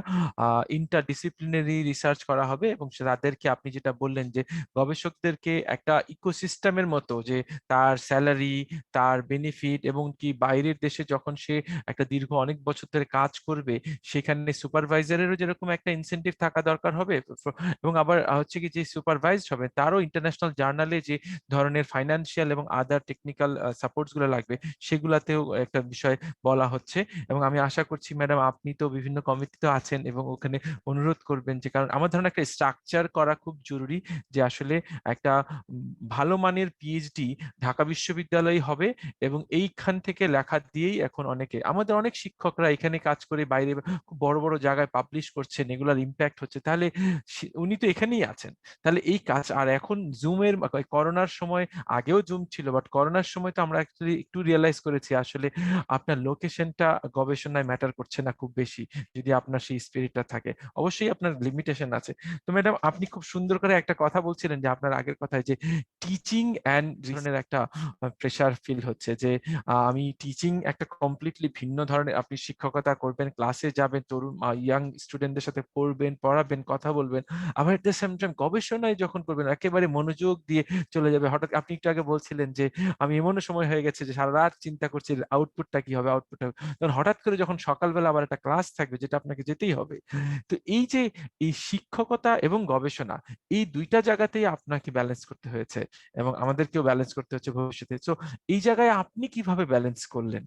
ইন্টারডিসিপ্লিনারি রিসার্চ করা হবে এবং তাদেরকে আপনি যেটা বললেন যে গবেষকদেরকে একটা ইকোসিস্টেমের মতো, যে তার স্যালারি, তার বেনিফিট, এবং কি বাইরের দেশে যখন সে একটা দীর্ঘ অনেক বছর ধরে কাজ করবে সেখানে সুপারভাইজারেরও যেরকম একটা ইনসেনটিভ থাকা দরকার হবে, এবং আবার হচ্ছে কি যে সুপারভাইজড হবে তারও ইন্টারন্যাশনাল জার্নালে যে ধরনের ফাইন্যান্সিয়াল এবং আদার টেকনিক্যাল সাপোর্টস গুলো লাগবে সেগুলাতেও একটা বিষয় বলা হচ্ছে। এবং আমি আশা করছি ম্যাডাম আপনি তো বিভিন্ন কমিটিতে আছেন এবং ওখানে অনুরোধ করবেন, যে কারণ আমার ধারণা একটা স্ট্রাকচার করা খুব জরুরি, যে আসলে একটা ভালো মানের পিএইচডি ঢাকা বিশ্ববিদ্যালয় হবে, এবং এইখান থেকে লেখা দিয়েই এখন আমাদের অনেক শিক্ষকরা এখানে কাজ করে বাইরে খুব বড় বড় জায়গায় পাবলিশ করছেন, এগুলার ইম্প্যাক্ট হচ্ছে। তাহলে উনি তো এখানেই আছেন, তাহলে এই কাজ। আর এখন জুমের করোনার সময়, আগেও জুম ছিল, বাট করোনার সময় তো আমরা অ্যাকচুয়ালি একটু রিয়েলাইজ করেছি আসলে আপনার লোকেশনটা গবেষণায় ম্যাটার করছে না খুব বেশি, যদি আপনার সেই স্পিরিটটা থাকে। অবশ্যই আপনার লিমিটেশন আছে। তো ম্যাডাম আপনি খুব সুন্দর করে একটা কথা বলছিলেন, যে আপনার আগের কথায় যে টিচিং অ্যান্ড ধরনের একটা প্রেশার ফিল হচ্ছে, যে আমি টিচিং একটা কমপ্লিটলি ভিন্ন ধরনের, আপনি শিক্ষকতা করবেন, ক্লাসে যাবেন, তরুণ ইয়াং স্টুডেন্টদের সাথে পড়াবেন, কথা বলবেন, আবার এট দ্য সেম টাইম গবেষণায় যখন করবেন একেবারে মনোযোগ দিয়ে চলে যাবে। হঠাৎ আপনি একটু আগে বলছিলেন যে আমি এমনও সময় হয়ে গেছে যে সারা রাত চিন্তা করছি আউটপুটটা কি হবে, তখন হঠাৎ করে যখন সকালবেলা আবার একটা ক্লাস থাকবে যেটা আপনাকে যেতেই হবে। তো এই যে এই শিক্ষকতা এবং গবেষণা, এই দুইটা জায়গাতেই আপনাকে ব্যালেন্স করতে হয়েছে এবং আমাদেরকেও ব্যালেন্স করতে হচ্ছে ভবিষ্যতে। তো এই জায়গায় আপনি কিভাবে ব্যালেন্স করলেন?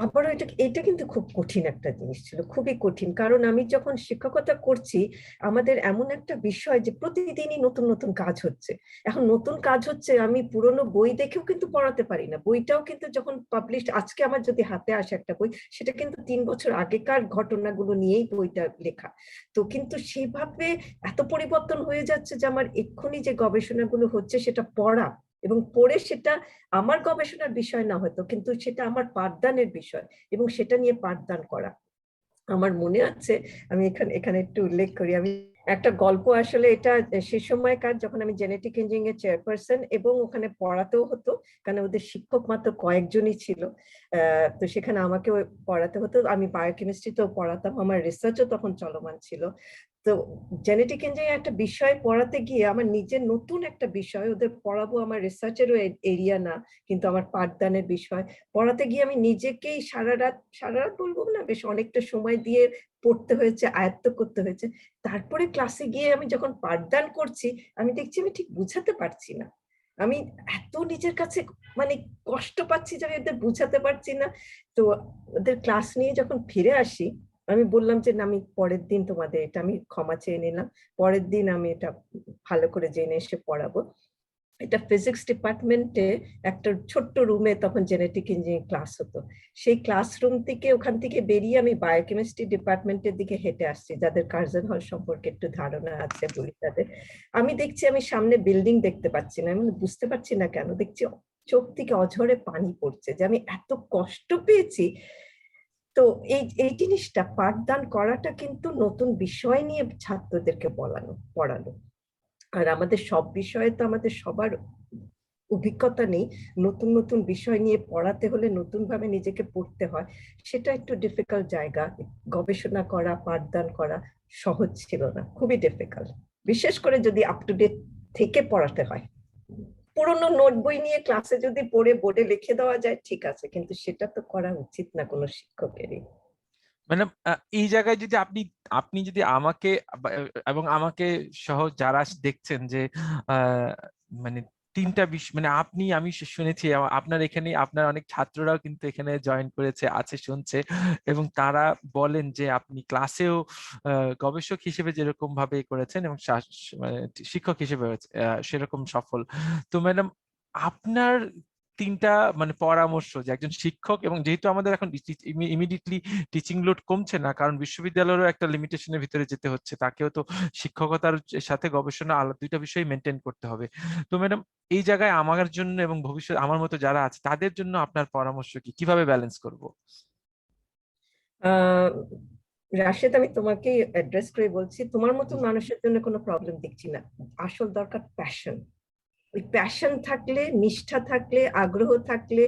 আবারও এটা কিন্তু খুব কঠিন একটা জিনিস ছিল, খুবই কঠিন। কারণ আমি যখন শিক্ষকতা করছি, আমাদের এমন একটা বিষয় যে প্রতিদিনই নতুন নতুন কাজ হচ্ছে। এখন নতুন কাজ হচ্ছে, আমি পুরনো বই দেখেও কিন্তু পড়াতে পারি না। বইটাও কিন্তু যখন পাবলিশ, আজকে আমার যদি হাতে আসে একটা বই, সেটা কিন্তু 3 বছর আগেকার ঘটনাগুলো নিয়েই বইটা লেখা। তো কিন্তু সেভাবে এত পরিবর্তন হয়ে যাচ্ছে যে আমার এক্ষুনি যে গবেষণাগুলো হচ্ছে সেটা পড়া এবং পড়ে সেটা আমার গবেষণার বিষয় না হয়তো, কিন্তু সেটা আমার পাঠদানের বিষয় এবং সেটা নিয়ে পাঠদান করা। আমার মনে আছে, আমি এখানে একটু উল্লেখ করি, আমি একটা গল্প, আসলে এটা সে সময়কার যখন আমি জেনেটিক ইঞ্জিনিয়ারিং এর চেয়ারপারসন এবং ওখানে পড়াতেও হতো, কারণ ওদের শিক্ষক মাত্র কয়েকজনই ছিল। তো সেখানে আমাকেও পড়াতে হতো, আমি বায়োকেমিস্ট্রিতেও পড়াতাম, আমার রিসার্চও তখন চলমান ছিল। তো জেনেটিক ইঞ্জিনিয়ারিং একটা বিষয় পড়াতে গিয়ে আমার নিজের নতুন একটা বিষয় ওদের পড়াবো, আমার রিসার্চেরও এরিয়া না, কিন্তু আমার পাঠদানের বিষয় পড়াতে গিয়ে আমি নিজেকেই সারা রাত বলবো না, বেশ অনেকটা সময় দিয়ে পড়তে হয়েছে, আয়ত্ত করতে হয়েছে। তারপরে ক্লাসে গিয়ে আমি যখন পাঠদান করছি, আমি দেখছি আমি ঠিক বুঝাতে পারছি না। আমি এত নিজের কাছে মানে কষ্ট পাচ্ছি যে আমি ওদের বুঝাতে পারছি না। তো ওদের ক্লাস নিয়ে যখন ফিরে আসি, আমি বললাম যে না, আমি পরের দিন তোমাদের এটা আমি ক্ষমা চেয়ে নিলাম, পরের দিন আমি এটা ভালো করে জেনে এসে পড়াবো। এটা ফিজিক্স ডিপার্টমেন্টে একটা ছোট্ট রুমে তখন জেনেটিক ইঞ্জিনিয়ারিং ক্লাস হতো। সেই ক্লাসরুম থেকে ওখান থেকে বেরিয়ে আমি বায়োকেমিস্ট্রি ডিপার্টমেন্টের দিকে হেঁটে আসছি, যাদের কার্জন হল সম্পর্কে একটু ধারণা আছে বলি তাদের। আমি দেখছি আমি সামনে বিল্ডিং দেখতে পাচ্ছি না, আমি বুঝতে পারছি না কেন, দেখছি চোখ থেকে অঝরে পানি পড়ছে যে আমি এত কষ্ট পেয়েছি। তো এই জিনিসটা পাঠদান করাটা কিন্তু নতুন বিষয় নিয়ে ছাত্রদেরকে পড়ানো। আর আমাদের সব বিষয়ে তো আমাদের সবার অভিজ্ঞতা নেই, নতুন নতুন বিষয় নিয়ে পড়াতে হলে নতুন ভাবে নিজেকে পড়তে হয়, সেটা একটু ডিফিকাল্ট জায়গা। গবেষণা করা, পাঠদান করা সহজ ছিল না, খুবই ডিফিকাল্ট, বিশেষ করে যদি আপ টু ডেট থেকে পড়াতে হয়। পুরোনো নোট বই নিয়ে ক্লাসে যদি পড়ে বোর্ডে লিখে দেওয়া যায় ঠিক আছে, কিন্তু সেটা তো করা উচিত না কোনো শিক্ষকেরই। ম্যাডাম, এই জায়গায় যদি আপনি যদি আমাকে এবং আমাকে সহ যারা দেখছেন যে মানে তিনটা বিষয়, মানে আমি শুনেছি আপনার এখানে আপনার অনেক ছাত্ররাও কিন্তু এখানে জয়েন করেছে, আছে, শুনছে, এবং তারা বলেন যে আপনি ক্লাসেও গবেষক হিসেবে যেরকম ভাবে করেছেন এবং মানে শিক্ষক হিসেবে সেরকম সফল। তো ম্যাডাম, আপনার তিনটা মানে পরামর্শ যে একজন শিক্ষক, এবং যেহেতু আমাদের এখন ইমিডিয়েটলি টিচিং লোড কমছে না, কারণ বিশ্ববিদ্যালয়েরও একটা লিমিটেশনের ভিতরে যেতে হচ্ছে, তাকেও তো শিক্ষকতার সাথে গবেষণা আলাদা দুইটা বিষয় মেনটেন করতে হবে। তো ম্যাডাম, এই জায়গায় আমার জন্য এবং ভবিষ্যৎ আমার মতো যারা আছে তাদের জন্য আপনার পরামর্শ কি, কিভাবে ব্যালেন্স করব? রাশেদ, আমি তোমাকে অ্যাড্রেস করে বলছি, তোমার মতো মানুষের জন্য কোনো প্রবলেম দেখছি না। আসল দরকার প্যাশন। ওই প্যাশন থাকলে, নিষ্ঠা থাকলে, আগ্রহ থাকলে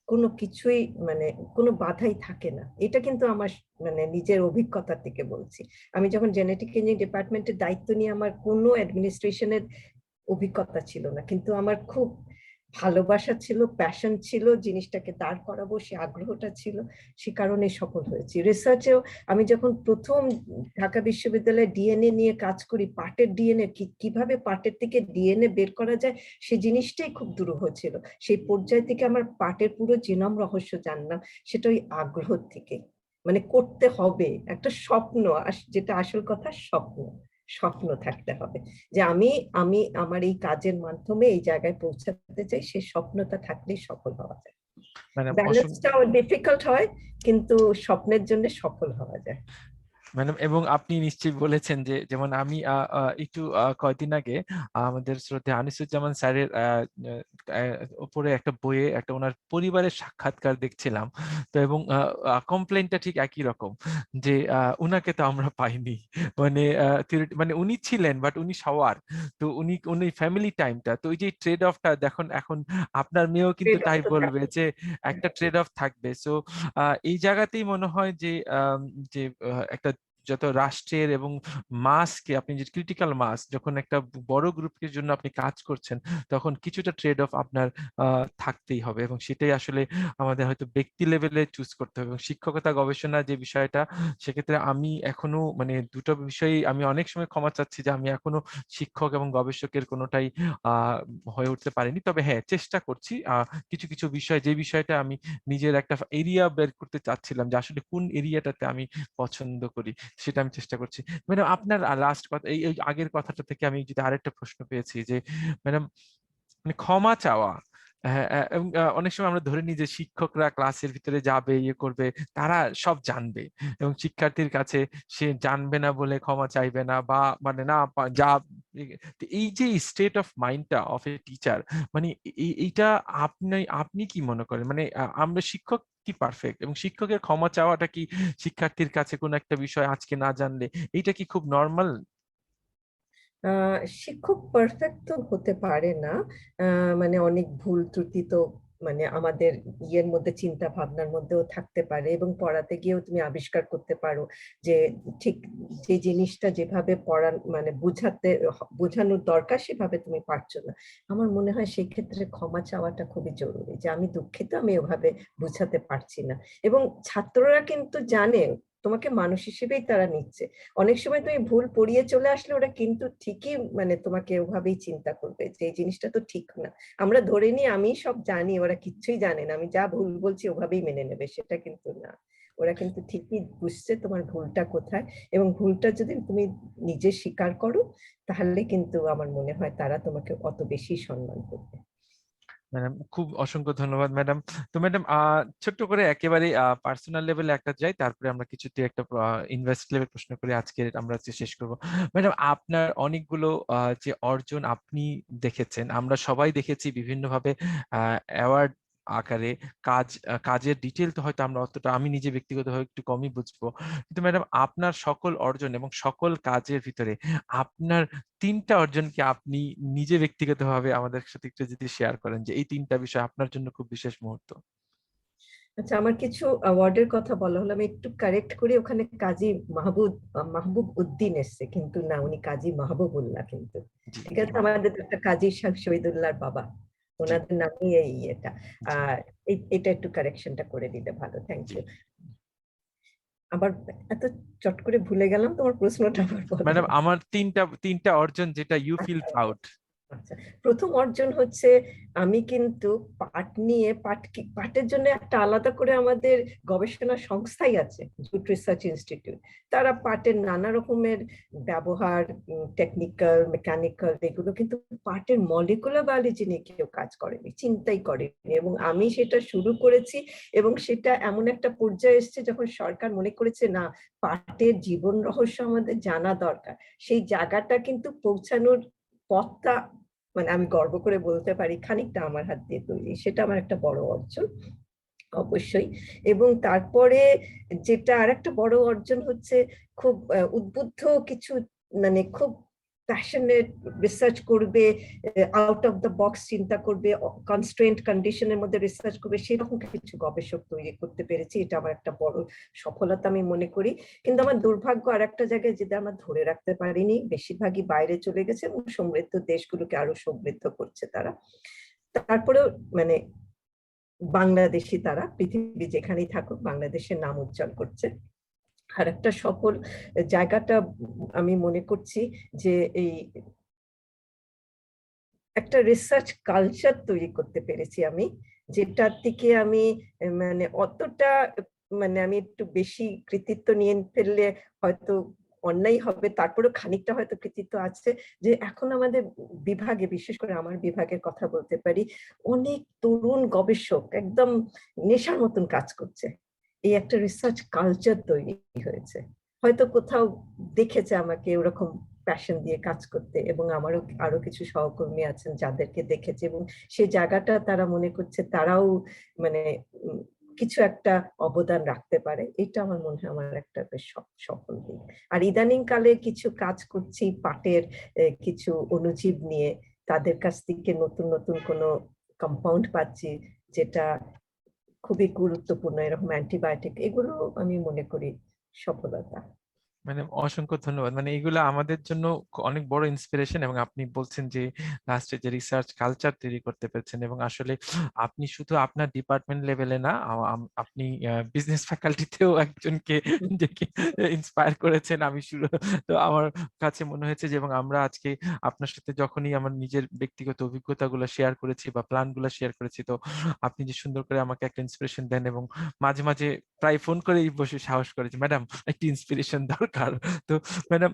কোনো কিছুই মানে কোনো বাধাই থাকে না। এটা কিন্তু আমার মানে নিজের অভিজ্ঞতা থেকে বলছি। আমি যখন জেনেটিক ইঞ্জিনিয়ারিং ডিপার্টমেন্টের দায়িত্ব নিয়ে, আমার কোনো অ্যাডমিনিস্ট্রেশনের অভিজ্ঞতা ছিল না, কিন্তু আমার খুব ভালোবাসা ছিল, প্যাশন ছিল, জিনিসটাকে দাঁড় করাবো সে আগ্রহটা ছিল, সে কারণে সফল হয়েছি। রিসার্চেও আমি যখন প্রথম ঢাকা বিশ্ববিদ্যালয়ে ডিএনএ নিয়ে কাজ করি, পাটের ডিএনএ কিভাবে পাটের থেকে ডিএনএ বের করা যায়, সেই জিনিসটাই খুব দুরূহ ছিল। সেই পর্যায় থেকে আমার পাটের পুরো জিনোম রহস্য জানলাম, সেটা ওই আগ্রহ থেকে, মানে করতে হবে, একটা স্বপ্ন, যেটা আসল কথা স্বপ্ন, স্বপ্ন থাকতে হবে যে আমি আমি আমার এই কাজের মাধ্যমে এই জায়গায় পৌঁছাতে চাই, সেই স্বপ্নটা থাকলেই সফল হওয়া যায়। ম্যাডাম, ব্যালেন্সটাও ডিফিকাল্ট হয়, কিন্তু স্বপ্নের জন্য সফল হওয়া যায়। ম্যাডাম, এবং আপনি নিশ্চয়ই বলেছেন যে যেমন আমি একটু কয়েকদিন আগে আমাদের শ্রদ্ধেয় আনিসুজ্জামান স্যারের উপরে একটা বইয়ে একটা ওনার পরিবারের সাক্ষাৎকার দেখছিলাম। তো এবং কমপ্লেনটা ঠিক একই রকম, যে উনাকে তো আমরা পাইনি, মানে মানে উনি ছিলেন বাট উনি সবার, তো উনি ফ্যামিলি টাইমটা, তো ওই যে ট্রেড অফটা দেখুন, এখন আপনার মেয়েও কিন্তু তাই বলবে যে একটা ট্রেড অফ থাকবে। সো এই জায়গাতেই মনে হয় যে যে একটা যত রাষ্ট্রের এবং মাসকে আপনি যে ক্রিটিক্যাল মাস, যখন একটা বড় গ্রুপের জন্য আপনি কাজ করছেন, তখন কিছুটা ট্রেড অফ আপনার থাকতেই হবে, এবং সেটাই আসলে আমাদের হয়তো ব্যক্তি লেভেলে চুজ করতে হবে। এবং শিক্ষকতা গবেষণা যে বিষয়টা, সেক্ষেত্রে আমি এখনো মানে দুটো বিষয় আমি অনেক সময় ক্ষমা চাচ্ছি যে আমি এখনো শিক্ষক এবং গবেষকের কোনোটাই হয়ে উঠতে পারিনি। তবে হ্যাঁ, চেষ্টা করছি কিছু কিছু বিষয়, যে বিষয়টা আমি নিজের একটা এরিয়া বের করতে চাচ্ছিলাম, যে আসলে কোন এরিয়াটাতে আমি পছন্দ করি, সেটা আমি চেষ্টা করছি। ম্যাডাম, আপনার লাস্ট কথা, এই আগের কথাটা থেকে আমি যদি আরেকটা প্রশ্ন পেয়েছি যে ম্যাডাম, মানে ক্ষমা চাওয়া, হ্যাঁ, এবং অনেক সময় আমরা ধরে নিই যে শিক্ষকরা ক্লাসের ভিতরে যাবে, ইয়ে করবে, তারা সব জানবে, এবং শিক্ষার্থীর কাছে সে জানবে না বলে ক্ষমা চাইবে না, বা মানে না যা, এই যে স্টেট অফ মাইন্ডটা অফ এ টিচার, মানে এইটা আপনি কি মনে করেন, মানে আমরা শিক্ষক কি পারফেক্ট, এবং শিক্ষকের ক্ষমা চাওয়াটা কি শিক্ষার্থীর কাছে কোনো একটা বিষয় আজকে না জানলে এইটা কি খুব নর্মাল? শিক্ষক পারফেক্ট তো হতে পারে না, মানে অনেক ভুল ত্রুটি তো মানে আমাদের ইয়ের মধ্যে, চিন্তা ভাবনার মধ্যেও থাকতে পারে, এবং পড়াতে গিয়েও তুমি আবিষ্কার করতে পারো যে ঠিক যে জিনিসটা যেভাবে মানে বোঝানোর দরকার সেভাবে তুমি পারছো না। আমার মনে হয় সেই ক্ষেত্রে ক্ষমা চাওয়াটা খুবই জরুরি, যে আমি দুঃখিত, আমি ওভাবে বুঝাতে পারছি না। এবং ছাত্ররা কিন্তু জানে তোমাকে মানুষ হিসেবেই তারা নিচ্ছে। অনেক সময় তুমি ভুল পড়িয়ে চলে আসলে ওরা কিন্তু ঠিকই মানে তোমাকে ওভাবেই চিন্তা করবে যে এই জিনিসটা তো ঠিক না। আমরা ধরে নিই আমি সব জানি, ওরা কিচ্ছুই জানে না, আমি যা ভুল বলছি ওভাবেই মেনে নেবে, সেটা কিন্তু না। ওরা কিন্তু ঠিকই বুঝছে তোমার ভুলটা কোথায়, এবং ভুলটা যদি তুমি নিজে স্বীকার করো তাহলে কিন্তু আমার মনে হয় তারা তোমাকে অত বেশি সম্মান করবে। ম্যাডাম খুব অসংখ্য ধন্যবাদ ম্যাডাম। তো ম্যাডাম ছোট্ট করে একেবারে পার্সোনাল লেভেলে একটা যাই, তারপরে আমরা কিছুতে একটা ইনভেস্ট লেভেল প্রশ্ন করে আজকে আমরা শেষ করব। ম্যাডাম আপনার অনেকগুলো যে অর্জন আপনি দেখেছেন, আমরা সবাই দেখেছি বিভিন্নভাবে অ্যাওয়ার্ড আকারে, কাজের ডিটেল তো হয়তো আমরা অতটা, আমি নিজে ব্যক্তিগতভাবে একটু কমই বুঝবো, কিন্তু ম্যাডাম আপনার সকল অর্জন এবং সকল কাজের ভিতরে আপনার 3টা অর্জন কি আপনি নিজে ব্যক্তিগতভাবে আমাদের সাথে একটু যদি শেয়ার করেন, যে এই 3টা বিষয় আপনার জন্য খুব বিশেষ মুহূর্ত। আচ্ছা, আমার কিছু অ্যাওয়ার্ডের কথা বলা হলো, আমি একটু কারেক্ট করি, ওখানে কাজী মাহবুব উদ্দিন এসছে, কিন্তু না, উনি কাজী মাহবুবুল্লাহ কিন্তু। জি ঠিক জি আছে, আমাদের একটা কাজী শহীদুল্লাহর বাবা, জি ওনাদের নামই এই এটা। জি। এটা একটু কারেকশনটা করে দিলে ভালো, থ্যাংক জি ইউ। আবার এত চট করে ভুলে গেলাম, তোমার প্রশ্নটা আবার বলো। ম্যাডাম, আমার তিনটা অর্জন যেটা ইউ ফিল প্রাউড। আচ্ছা, প্রথম অর্জন হচ্ছে আমি কিন্তু পাটের জন্য একটা আলাদা করে আমাদের গবেষণা সংস্থাই আছে, জুট রিসার্চ ইনস্টিটিউট। তারা পাটের নানা রকমের ব্যবহার, টেকনিক্যাল, মেকানিক্যাল, এগুলো কিন্তু পাটের মলিকুলার বায়োলজি নিয়ে কেউ কাজ করেনি, চিন্তাই করেনি, এবং আমি সেটা শুরু করেছি। এবং সেটা এমন একটা পর্যায়ে এসেছে যখন সরকার মনে করেছে না, পাটের জীবন রহস্য আমাদের জানা দরকার, সেই জায়গাটা কিন্তু পৌঁছানোর পথটা, মানে আমি গর্ব করে বলতে পারি খানিকটা আমার হাত দিয়ে তৈরি, সেটা আমার একটা বড় অর্জন অবশ্যই। এবং তারপরে যেটা আরেকটা বড় অর্জন হচ্ছে, খুব উদ্বুদ্ধ কিছু, মানে খুব প্যাশনেট রিসার্চ করবে, আউট অফ দ্য বক্স চিন্তা করবে, কনস্ট্রেন্ট কন্ডিশনের মধ্যে রিসার্চ করবে, সেরকম কিছু গবেষক তৈরি করতে পেরেছি, এটা আমার একটা বড় সফলতা আমি মনে করি। কিন্তু আমার দুর্ভাগ্য আর একটা জায়গায়, যেটা আমরা ধরে রাখতে পারিনি, বেশিরভাগই বাইরে চলে গেছে এবং সমৃদ্ধ দেশগুলোকে আরো সমৃদ্ধ করছে তারা। তারপরেও মানে বাংলাদেশি তারা পৃথিবী যেখানেই থাকুক বাংলাদেশের নাম উজ্জ্বল করছে। আর একটা সফল জায়গাটা আমি মনে করছি যে এই একটা রিসার্চ কালচার তৈরি করতে পেরেছি আমি, যেটার দিকে আমি মানে অতটা, মানে আমি একটু বেশি কৃতিত্ব নিয়ে ফেললে হয়তো অন্যায় হবে, তারপরেও খানিকটা হয়তো কৃতিত্ব আছে, যে এখন আমাদের বিভাগে, বিশেষ করে আমার বিভাগের কথা বলতে পারি, অনেক তরুণ গবেষক একদম নেশার মতন কাজ করছে। এই একটা রিসার্চ কালচার তৈরি হয়েছে, হয়তো কোথাও দেখেছে আমাকে ওরকম প্যাশন দিয়ে কাজ করতে, এবং আমারও আরো কিছু সহকর্মী আছেন যাদেরকে দেখেছে, এবং সেই জায়গাটা তারা মনে করছে তারাও মানে কিছু একটা অবদান রাখতে পারে। এটা আমার মনে হয় আমার একটা বেশ সফল দিক। আর ইদানিং কালে কিছু কাজ করছি পাটের কিছু অণুজীব নিয়ে, তাদের কাছ থেকে নতুন নতুন কোনো কম্পাউন্ড পাচ্ছি, যেটা খুবই গুরুত্বপূর্ণ, এরকম অ্যান্টিবায়োটিক, এগুলো আমি মনে করি সফলতা। মানে অসংখ্য ধন্যবাদ। মানে এগুলো আমাদের জন্য অনেক বড় ইন্সপিরেশন, এবং আপনি বলছেন যে লাস্টে যে রিসার্চ কালচার তৈরি করতে পেরেছেন, এবং আসলে আপনি শুধু আপনার ডিপার্টমেন্ট লেভেলে না, আপনি বিজনেস ফ্যাকাল্টিতেও একজনকে ইন্সপায়ার করেছেন। আমি শুরু, তো আমার কাছে মনে হয়েছে যে, এবং আমরা আজকে আপনার সাথে যখনই আমার নিজের ব্যক্তিগত অভিজ্ঞতাগুলো শেয়ার করেছি বা প্ল্যানগুলো শেয়ার করেছি, তো আপনি যে সুন্দর করে আমাকে একটা ইন্সপিরেশন দেন, এবং মাঝে মাঝে প্রায় ফোন করেই বসে সাহস করেছে, ম্যাডাম একটি ইন্সপিরেশন দরকার। তো ম্যাডাম,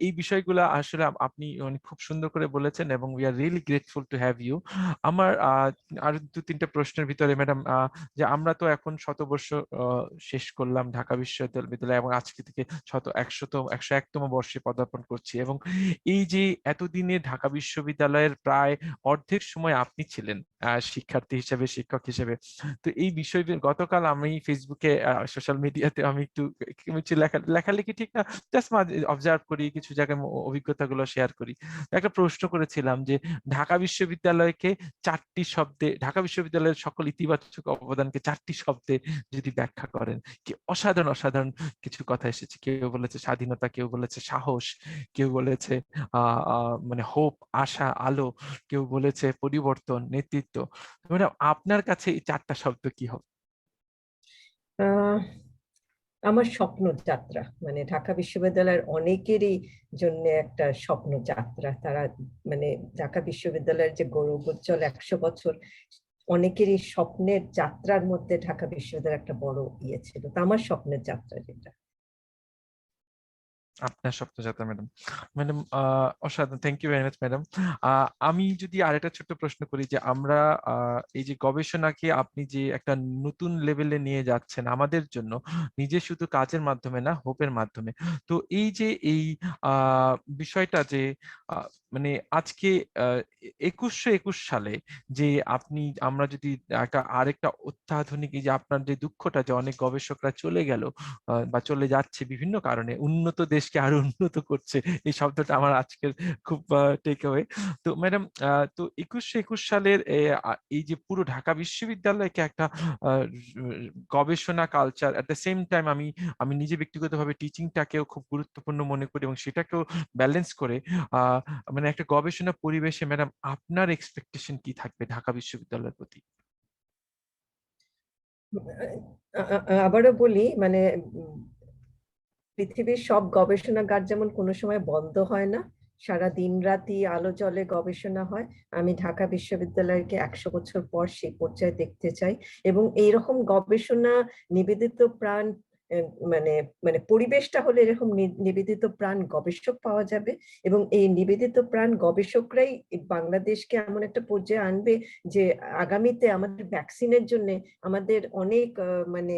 এই বিষয়গুলো আসলে আপনি খুব সুন্দর করে বলেছেন, এবং we are really grateful to have you. আমার আর 2-3টা প্রশ্নের ভিতরে ম্যাডাম, যে আমরা তো এখন শতবর্ষ শেষ করলাম ঢাকা বিশ্ববিদ্যালয়, এবং আজকে থেকে 101তম বর্ষে পদার্পণ করছি, এবং এই যে এতদিনে ঢাকা বিশ্ববিদ্যালয়ের প্রায় অর্ধেক সময় আপনি ছিলেন শিক্ষার্থী হিসেবে, শিক্ষক হিসেবে। তো এই বিষয় গতকাল আমি ফেসবুকে, সোশ্যাল মিডিয়াতে আমি একটু কিছু লেখালেখি ঠিক না, জাস্ট অবজার্ভ করি, কিছু জায়গায় অভিজ্ঞতাগুলো শেয়ার করি। একটা প্রশ্ন করেছিলাম যে ঢাকা বিশ্ববিদ্যালয়কে 4টি শব্দে, ঢাকা বিশ্ববিদ্যালয়ের সকল ইতিবাচক অবদানকে 4টি শব্দে যদি ব্যাখ্যা করেন, কি অসাধারণ অসাধারণ কিছু কথা এসেছে। কেউ বলেছে স্বাধীনতা, কেউ বলেছে সাহস, কেউ বলেছে মানে হোপ, আশা, আলো, কেউ বলেছে পরিবর্তন, নেতৃত্ব। মানে আপনার কাছে এই 4টা শব্দ কি হবে? আমার স্বপ্ন যাত্রা, মানে ঢাকা বিশ্ববিদ্যালয়ের অনেকেরই জন্য একটা স্বপ্ন যাত্রা। তারা মানে ঢাকা বিশ্ববিদ্যালয়ের যে গৌরবোজ্জ্বল 100 বছর, অনেকেরই স্বপ্নের যাত্রার মধ্যে ঢাকা বিশ্ববিদ্যালয়ের একটা বড় ইয়ে ছিল। তো আমার স্বপ্নের যাত্রা যেটা। আপনার স্বপ্নযাত্রা ম্যাডাম। ম্যাডাম অসাধারণ, thank you very much madam. আমি যদি আরেকটা ছোট্ট প্রশ্ন করি যে আমরা এই যে গবেষণাকে আপনি যে একটা নতুন লেভেলে নিয়ে যাচ্ছেন আমাদের জন্য, নিজে শুধু কাজের মাধ্যমে না, হোপের মাধ্যমে। তো এই যে এই বিষয়টা যে মানে আজকে 2121 সালে যে আপনি, আমরা যদি আরেকটা অত্যাধুনিক, এই যে আপনার যে দুঃখটা যে অনেক গবেষকরা চলে গেল বা চলে যাচ্ছে বিভিন্ন কারণে, উন্নত দেশকে আরো উন্নত করছে, এই শব্দটা আমার আজকের খুব টেক অ্যাওয়ে। তো ম্যাডাম, তো 2121 সালের এই যে পুরো ঢাকা বিশ্ববিদ্যালয়কে একটা গবেষণা culture, at the same time আমি আমি নিজে ব্যক্তিগতভাবে টিচিংটাকেও খুব গুরুত্বপূর্ণ মনে করি এবং সেটাকেও ব্যালেন্স করে মানে একটা গবেষণা পরিবেশে ম্যাডাম আপনার এক্সপেকটেশন কি থাকবে ঢাকা বিশ্ববিদ্যালয়ের প্রতি? আবারও বলি, মানে পৃথিবীর সব গবেষণাগার যেমন কোনো সময় বন্ধ হয় না, সারা দিন রাতি আলো জলে গবেষণা হয়। আমি ঢাকা বিশ্ববিদ্যালয়কে 100 বছর পর সেই পর্যায়ে দেখতে চাই, এবং এইরকম গবেষণা নিবেদিত প্রাণ মানে মানে পরিবেশটা হলে এরকম নিবেদিত প্রাণ গবেষক পাওয়া যাবে, এবং এই নিবেদিত প্রাণ গবেষকরাই বাংলাদেশকে এমন একটা পর্যায়ে আনবে যে আগামীতে আমাদের ভ্যাকসিনের জন্য আমাদের অনেক মানে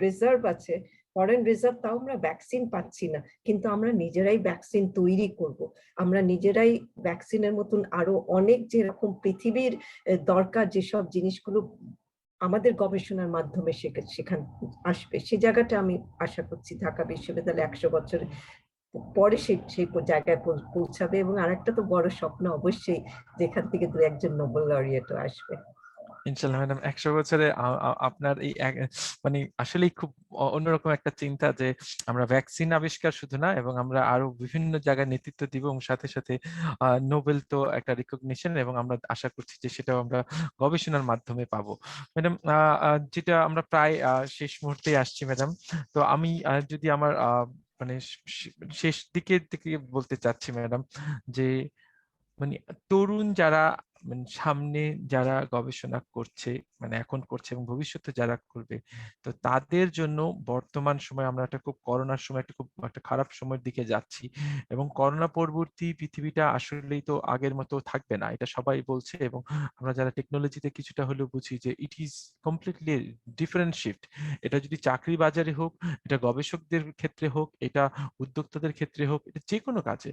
রিজার্ভ আছে, ফরেন রিজার্ভ, তাও আমরা ভ্যাকসিন পাচ্ছি না, কিন্তু আমরা নিজেরাই ভ্যাকসিন তৈরি করব। আমরা নিজেরাই ভ্যাকসিনের মতন আরো অনেক যেরকম পৃথিবীর দরকার যেসব জিনিসগুলো আমাদের গবেষণার মাধ্যমে সেখান আসবে, সেই জায়গাটা আমি আশা করছি ঢাকা বিশ্ববিদ্যালয় 100 বছর পরে সেই জায়গায় পৌঁছাবে। এবং আরেকটা তো বড় স্বপ্ন অবশ্যই, যেখান থেকে 2-1 নোবেল লরিয়েটও আসবে। ইনশাল্লাহ ম্যাডাম, 100 বছরে আপনার এই মানে আসলেই খুব অন্যরকম একটা চিন্তা যে আমরা ভ্যাকসিন আবিষ্কার শুধু না, এবং আমরা আরো বিভিন্ন জায়গায় নেতৃত্ব দিব, এবং সাথে সাথে নোবেল তো একটা রিকগনিশন, এবং আমরা আশা করছি যে সেটাও আমরা গবেষণার মাধ্যমে পাবো। ম্যাডাম, যেটা আমরা প্রায় শেষ মুহূর্তে আসছি ম্যাডাম, তো আমি যদি আমার মানে শেষ দিকের দিকে বলতে চাচ্ছি ম্যাডাম, যে মানে তরুণ যারা, মানে সামনে যারা গবেষণা করছে, মানে এখন করছে এবং ভবিষ্যতে যারা করবে, তো তাদের জন্য বর্তমান সময় আমরা একটা খুব করোনার সময় একটা খুব একটা খারাপ সময়ের দিকে যাচ্ছি, এবং করোনা পরবর্তী পৃথিবীটা আসলেই তো আগের মতো থাকবে না, এটা সবাই বলছে, এবং আমরা যারা টেকনোলজিতে কিছুটা হলেও বুঝি যে it is completely different shift. এটা যদি চাকরি বাজারে হোক, এটা গবেষকদের ক্ষেত্রে হোক, এটা উদ্যোক্তাদের ক্ষেত্রে হোক, এটা যে কোনো কাজে।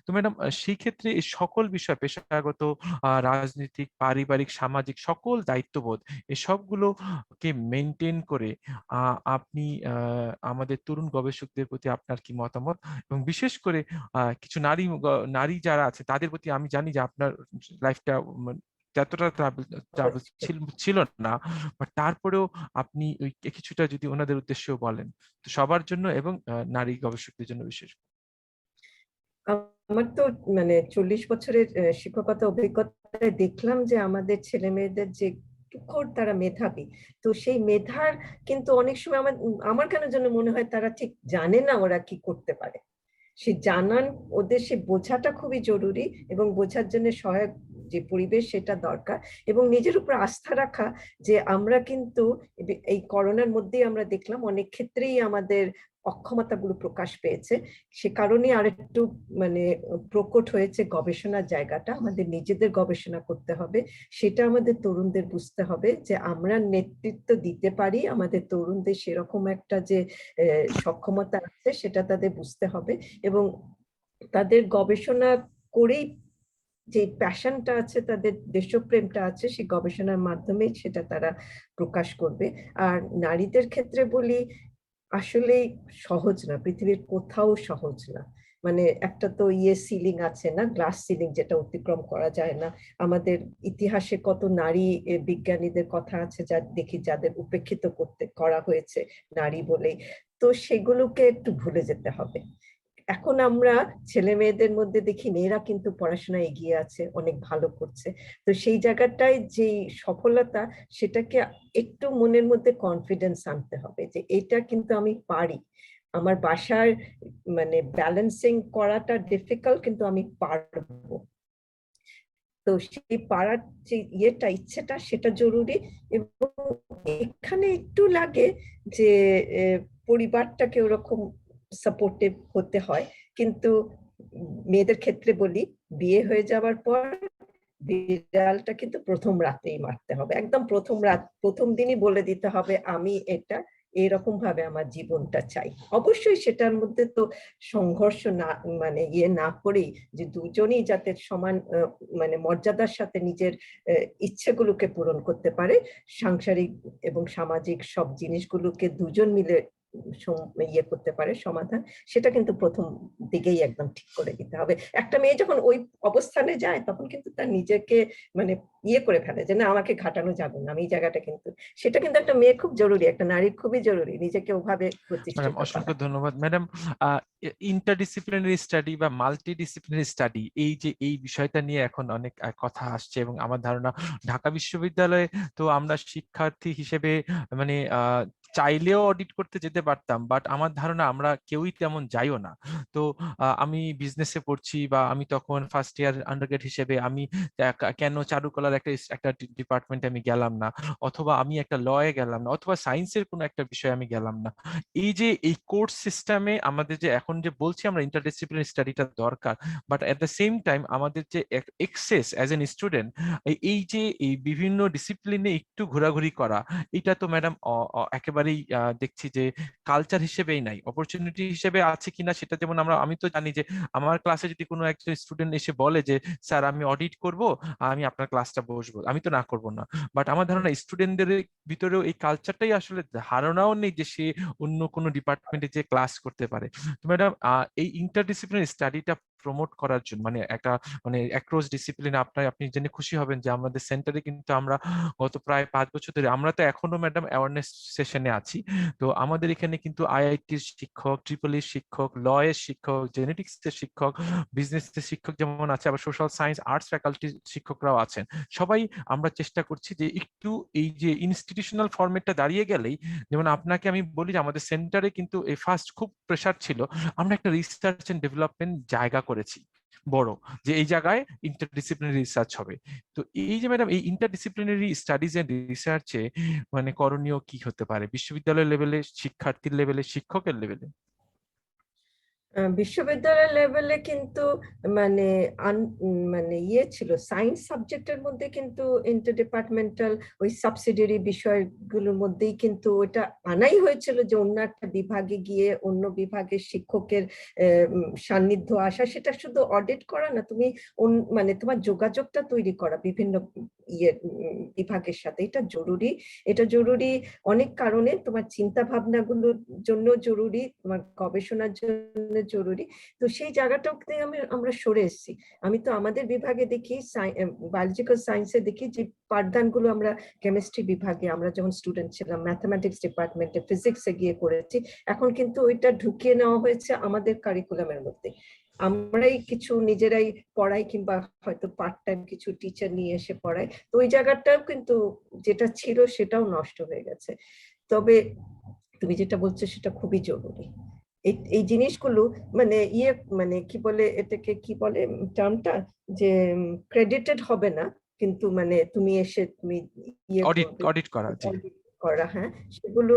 তো ম্যাডাম, সেই ক্ষেত্রে এই সকল বিষয়, পেশাগত, রাজনৈতিক, পারিবারিক, সামাজিক সকল দায়িত্ববোধ, এই সবগুলোকে মেনটেন করে আপনি আমাদের তরুণ গবেষকদের প্রতি আপনার কি মতামত, এবং বিশেষ করে কিছু নারী যারা আছে তাদের প্রতি, আমি জানি যে আপনার লাইফটা যতটা ছিল না, বাট তারপরেও আপনি ওই কিছুটা যদি ওনাদের উদ্দেশ্যেও বলেন, তো সবার জন্য এবং নারী গবেষকদের জন্য বিশেষ। আমার তো মানে 40 বছরের শিক্ষকতা অভিজ্ঞতায় দেখলাম যে আমাদের ছেলে মেয়েদের যে তুখর তারা মেধাবী, তো সেই মেধার কিন্তু অনেক সময় আমার কেন যেন মনে হয় তারা ঠিক জানে না ওরা কি করতে পারে। সে জানান, ওদের সে বোঝাটা খুবই জরুরি, এবং বোঝার জন্য সহায়ক যে পরিবেশ সেটা দরকার, এবং নিজের উপর আস্থা রাখা যে আমরা কিন্তু এই করোনার মধ্যেই আমরা দেখলাম অনেক ক্ষেত্রেই আমাদের অক্ষমতাগুলো প্রকাশ পেয়েছে। সে কারণে আরেকটু মানে প্রকট হয়েছে গবেষণার জায়গাটা, আমাদের নিজেদের গবেষণা করতে হবে, সেটা আমাদের তরুণদের বুঝতে হবে যে আমরা নেতৃত্ব দিতে পারি, আমাদের তরুণদের সেরকম একটা যে সক্ষমতা আছে সেটা তাদের বুঝতে হবে, এবং তাদের গবেষণা করেই যে প্যাশনটা আছে, তাদের দেশপ্রেমটা আছে, সেই গবেষণার মাধ্যমে সেটা তারা প্রকাশ করবে। আর নারীদের ক্ষেত্রে বলি, আসলে সহজ না, পৃথিবীর কোথাও সহজ না। মানে একটা তো সিলিং আছে না, গ্লাস সিলিং, যেটা অতিক্রম করা যায় না। আমাদের ইতিহাসে কত নারী বিজ্ঞানীদের কথা আছে যা দেখি যাদের উপেক্ষিত করা হয়েছে নারী বলেই, তো সেগুলোকে একটু ভুলে যেতে হবে। এখন আমরা ছেলে মেয়েদের মধ্যে দেখি মেয়েরা কিন্তু পড়াশোনায় এগিয়ে আছে, অনেক ভালো করছে, তো সেই জায়গাটায় যে সফলতা, সেটাকে একটু মনের মধ্যে কনফিডেন্স আনতে হবে যে এটা কিন্তু আমি পারি। আমার বাসার মানে ব্যালেন্সিং করাটা ডিফিকাল্ট, কিন্তু আমি পারবো। তো সেই পাড়ার যে ইচ্ছেটা সেটা জরুরি। এবং এখানে একটু লাগে যে পরিবারটাকে ওরকম সাপোর্টিভ হতে হয়, কিন্তু মেয়েদের ক্ষেত্রে বলি, বিয়ে হয়ে যাওয়ার পর বিড়ালটা কিন্তু প্রথম রাতেই মারতে হবে, একদম প্রথম দিনই বলে দিতে হবে আমি এটা এরকম ভাবে আমার জীবনটা চাই। অবশ্যই সেটার মধ্যে তো সংঘর্ষ না মানে না করেই যে দুজনই যাতে সমান মানে মর্যাদার সাথে নিজের ইচ্ছেগুলোকে পূরণ করতে পারে, সাংসারিক এবং সামাজিক সব জিনিসগুলোকে দুজন মিলে করতে পারে সমাধান, সেটা কিন্তু প্রথম দিকেই একদম ঠিক করে দিতে হবে। একটা মেয়ে যখন ওই অবস্থানে যায় তখন কিন্তু তার নিজেকে মানে করে ফেলে যে না, আমাকে ঘাটানো যাবে না, আমি এই জায়গাটা কিন্তু, সেটা কিন্তু একটা মেয়ে খুব জরুরি, একটা নারীর খুবই জরুরি নিজেকে ওভাবে প্রতিষ্ঠিত করা। অসংখ্য ধন্যবাদ ম্যাডাম। ইন্টারডিসিপ্লিনারি স্টাডি বা মাল্টিডিসিপ্লিনারি স্টাডি, এই যে এই বিষয়টা নিয়ে এখন অনেক কথা আসছে, এবং আমার ধারণা ঢাকা বিশ্ববিদ্যালয়ে তো আমরা শিক্ষার্থী হিসেবে মানে চাইলেও অডিট করতে যেতে পারতাম, বাট আমার ধারণা আমরা কেউই তেমন যাইও না। তো আমি বিজনেসে পড়ছি, বা আমি তখন ফার্স্ট ইয়ার আন্ডারগ্রেড হিসেবে আমি কেন চারুকলার একটা ডিপার্টমেন্টে আমি গেলাম না, অথবা আমি একটা লয়ে গেলাম না, অথবা সায়েন্সের কোনো একটা বিষয়ে আমি গেলাম না। এই যে এই কোর্স সিস্টেমে আমাদের যে এখন যে বলছি আমরা ইন্টারডিসিপ্লিনারি স্টাডিটা দরকার, but at the same time আমাদের যে এক্সেস অ্যাজ এন স্টুডেন্ট, এই যে এই বিভিন্ন ডিসিপ্লিনে একটু ঘোরাঘুরি করা, এটা তো ম্যাডাম একেবারেই দেখছি যে কালচার হিসেবেই নাই, অপরচুনিটি হিসেবে আছে কিনা সেটা যেমন আমি তো জানি যে আমার ক্লাসে যদি কোনো একজন স্টুডেন্ট এসে বলে যে স্যার আমি অডিট করব, আমি আপনার ক্লাসটা বসবো, আমি তো না করব না। বাট আমার ধারণা স্টুডেন্টদের ভিতরেও এই কালচারটাই আসলে ধারণাও নেই যে সে অন্য কোনো ডিপার্টমেন্টে যে ক্লাস করতে পারে। তো ম্যাডাম এই ইন্টারডিসিপ্লিনারি স্টাডিটা প্রমোট করার জন্য একটা অ্যাক্রস ডিসিপ্লিন আপনি জেনে খুশি হবেন যে আমাদের সেন্টারে কিন্তু আমরা গত প্রায় 5 বছর ধরে, আমরা তো এখনো ম্যাডাম অ্যাওয়ারনেস সেশনে আছি, তো আমাদের এখানে কিন্তু আইআইটির শিক্ষক, ট্রিপল ই শিক্ষক, ল এর শিক্ষক, জেনেটিক্স এর শিক্ষক, বিজনেস এর শিক্ষক যেমন আছে, আবার সোশ্যাল সায়েন্স আর্টস ফ্যাকাল্টির শিক্ষকরাও আছেন। সবাই আমরা চেষ্টা করছি যে একটু এই যে ইনস্টিটিউশনাল ফরম্যাটটা দাঁড়িয়ে গেলেই, যেমন আপনাকে আমি বলি যে আমাদের সেন্টারে কিন্তু এই ফার্স্ট খুব প্রেসার ছিল, আমরা একটা রিসার্চ এন্ড ডেভেলপমেন্ট জায়গা করেছি বড়, যে এই জায়গায় ইন্টারডিসিপ্লিনারি রিসার্চ হবে। তো এই যে ম্যাডাম এই ইন্টারডিসিপ্লিনারি স্টাডিজ এন্ড রিসার্চে করণীয় কি হতে পারে বিশ্ববিদ্যালয় লেভেলে, শিক্ষার্থীর লেভেলে, শিক্ষকের লেভেলে? বিশ্ববিদ্যালয় লেভেলে কিন্তু মানে মানে ছিল সায়েন্স সাবজেক্টের মধ্যে কিন্তু ইন্টার ডিপার্টমেন্টাল ওই সাবসিডিয়ারি বিষয়গুলোর মধ্যেই কিন্তু ওটা আনাই হয়েছিল যে অন্য একটা বিভাগে গিয়ে অন্য বিভাগের শিক্ষকের সান্নিধ্য আসা, সেটা শুধু অডিট করা না, তুমি মানে তোমার যোগাযোগটা তৈরি করা বিভিন্ন বিভাগের সাথে, এটা জরুরি অনেক কারণে, তোমার চিন্তা ভাবনাগুলোর জন্য জরুরি, তোমার গবেষণার জন্য জরুরি। তো সেই জায়গাটাও আমরা সরে এসেছি। আমি তো আমাদের বিভাগে দেখি, বায়োলজিক্যাল সায়েন্সে দেখি যে পাঠদানগুলো আমরা কেমিস্ট্রি বিভাগে আমরা যখন স্টুডেন্ট ছিলাম, ম্যাথামেটিক্স ডিপার্টমেন্টে, ফিজিক্সে গিয়ে করেছি, এখন কিন্তু ওইটা ঢুকিয়ে নেওয়া হয়েছে আমাদের কারিকুলামের মধ্যে। আমরাই কিছু নিজেরাই পড়াই, কিংবা হয়তো পার্ট টাইম কিছু টিচার নিয়ে এসে পড়াই, তো ওই জায়গাটাও কিন্তু যেটা ছিল সেটাও নষ্ট হয়ে গেছে। তবে তুমি যেটা বলছো সেটা খুবই জরুরি, এই জিনিসগুলো মানে মানে কি বলে এটাকে, কি বলে টার্মটা, যে ক্রেডিটেড হবে না, কিন্তু মানে তুমি এসে তুমি অডিট করা, হ্যাঁ, সেগুলো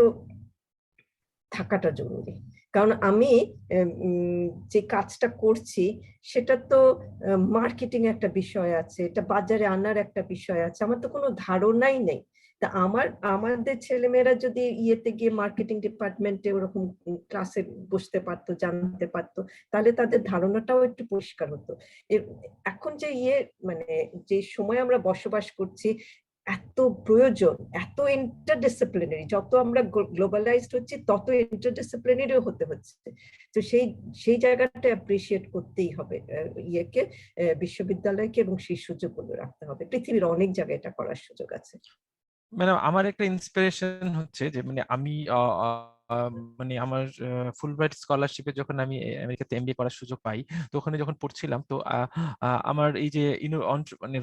থাকাটা জরুরি। কারণ আমি যে কাজটা করছি সেটা তো মার্কেটিং একটা বিষয় আছে, এটা বাজারে আনার একটা বিষয় আছে, আমার তো কোনো ধারণাই নেই। তা আমাদের ছেলেমেয়েরা যদি ইয়েতে গিয়ে মার্কেটিং ডিপার্টমেন্টে ওরকম ক্লাসে বসতে পারতো, জানতে পারতো, তাহলে তাদের ধারণাটাও একটু পরিষ্কার হতো। এখন যে মানে যে সময় আমরা বসবাস করছি, এত প্রয়োজন, এত ইন্টারডিসিপ্লিনারি, যত আমরা গ্লোবালাইজড হচ্ছি তত ইন্টারডিসিপ্লিনারিও হতে হচ্ছে। তো সেই জায়গাটা অ্যাপ্রিসিয়েট করতেই হবে বিশ্ববিদ্যালয়কে, এবং সেই সুযোগগুলো রাখতে হবে। পৃথিবীর অনেক জায়গায় এটা করার সুযোগ আছে। আমার একটা ইন্সপিরেশন হচ্ছে যে আমি আমার ফুলব্রাইট স্কলারশিপে যখন আমি আমেরিকাতে এমবিএ করার সুযোগ পাই, তো ওখানে যখন পড়ছিলাম, তো আমার এই যে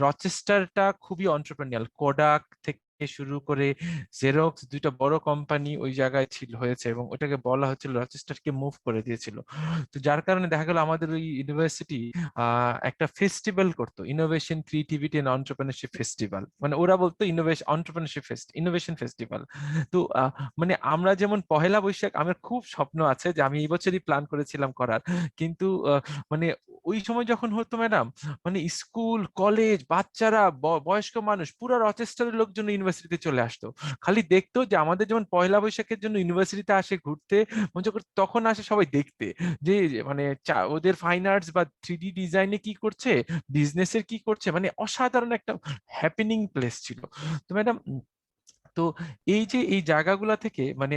রচেস্টারটা খুবই অন্টারপ্রেনিউরিয়াল, কোডাক থেকে শুরু করে জেরক্স, দুইটা বড় কোম্পানি ওই জায়গায় হয়েছে এবং ওটাকে বলা হচ্ছিল রচেস্টারকে মুভ করে দিয়েছিল। তো যার কারণে দেখা গেল আমাদের ওই ইউনিভার্সিটি একটা ফেস্টিভ্যাল করতো, innovation, creativity and entrepreneurship festival. মানে ওরা বলতো ইনোভেশন ফেস্টিভ্যাল। তো মানে আমরা যেমন পহেলা বৈশাখ, আমার খুব স্বপ্ন আছে যে আমি এই বছরই প্ল্যান করেছিলাম করার, কিন্তু মানে ওই সময় যখন হতো ম্যাডাম, মানে স্কুল কলেজ বাচ্চারা বয়স্ক মানুষ পুরো রচেস্টারের লোকজন ইউনিভার্সিটিতে চলে আসতো, খালি দেখতো যে আমাদের যেমন পয়লা বৈশাখের জন্য ইউনিভার্সিটিতে আসে ঘুরতে, মজা করতে, তখন আসে সবাই দেখতে যে মানে ওদের ফাইন আর্টস বা 3D ডিজাইনে কি করছে, বিজনেসের কি করছে, মানে অসাধারণ একটা হ্যাপেনিং প্লেস ছিল। তো ম্যাডাম, তো এই যে এই জায়গাগুলা থেকে মানে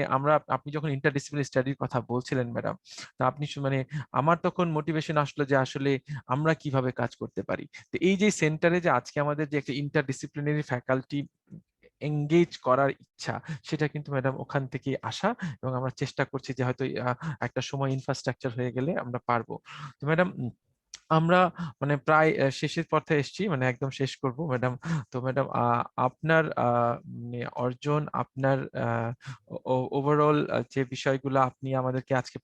আপনি যখন ইন্টারডিসিপ্লিনারি স্টাডির কথা বলছিলেন ম্যাডাম, তো আপনি মানে আমার তখন মোটিভেশন আসলো যে আসলে আমরা কিভাবে কাজ করতে পারি। তো এই যে সেন্টারে যে আজকে আমাদের যে একটা ইন্টারডিসিপ্লিনারি ফ্যাকাল্টি এঙ্গেজ করার ইচ্ছা, সেটা কিন্তু ম্যাডাম ওখান থেকে আসা, এবং আমরা চেষ্টা করছি যে হয়তো একটা সময় ইনফ্রাস্ট্রাকচার হয়ে গেলে আমরা পারবো। তো ম্যাডাম, আমরা মানে প্রায় শেষের পথে এসেছি, মানে একদম শেষ করব ম্যাডাম। তো ম্যাডাম, আপনার মানে অর্জন, আপনার ওভারঅল যে বিষয়গুলো আপনি আমাদেরকে আজকে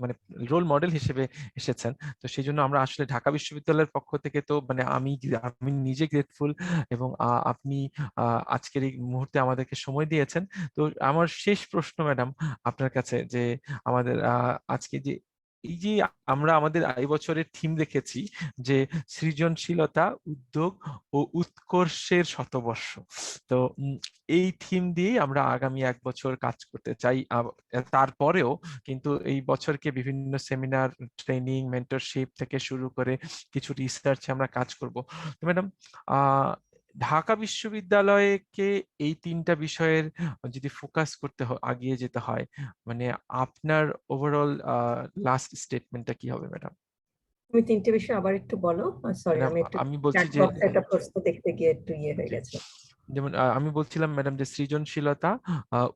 মানে রোল মডেল হিসেবে এসেছেন, তো সেই জন্য আমরা আসলে ঢাকা বিশ্ববিদ্যালয়ের পক্ষ থেকে তো মানে আমি নিজে গ্রেটফুল, এবং আপনি আজকের এই মুহূর্তে আমাদেরকে সময় দিয়েছেন। তো আমার শেষ প্রশ্ন ম্যাডাম আপনার কাছে, যে আমাদের আজকে যে এই যে আমরা আমাদের এই বছরের থিম রেখেছি যে সৃজনশীলতা, উদ্যোগ ও উৎকর্ষের শতবর্ষ, তো এই থিম দিয়ে আমরা আগামী 1 বছর কাজ করতে চাই। তারপরেও কিন্তু এই বছরকে বিভিন্ন সেমিনার, ট্রেনিং, মেন্টরশিপ থেকে শুরু করে কিছু রিসার্চে আমরা কাজ করব। তো ম্যাডাম, ঢাকা বিশ্ববিদ্যালয়কে এই 3টা বিষয়ের যদি ফোকাস করতে আগিয়ে যেতে হয়, মানে আপনার ওভারঅল লাস্ট স্টেটমেন্টটা কি হবে ম্যাডাম? তুমি 3টে বিষয় আবার একটু বলো। সরি, ম্যাডাম, আমি একটু আমি বলছি চ্যাট যে বক্সে একটা প্রশ্ন দেখতে গিয়ে একটু ইয়ে হয়ে গেছে। যেমন আমি বলছিলাম ম্যাডাম যে সৃজনশীলতা,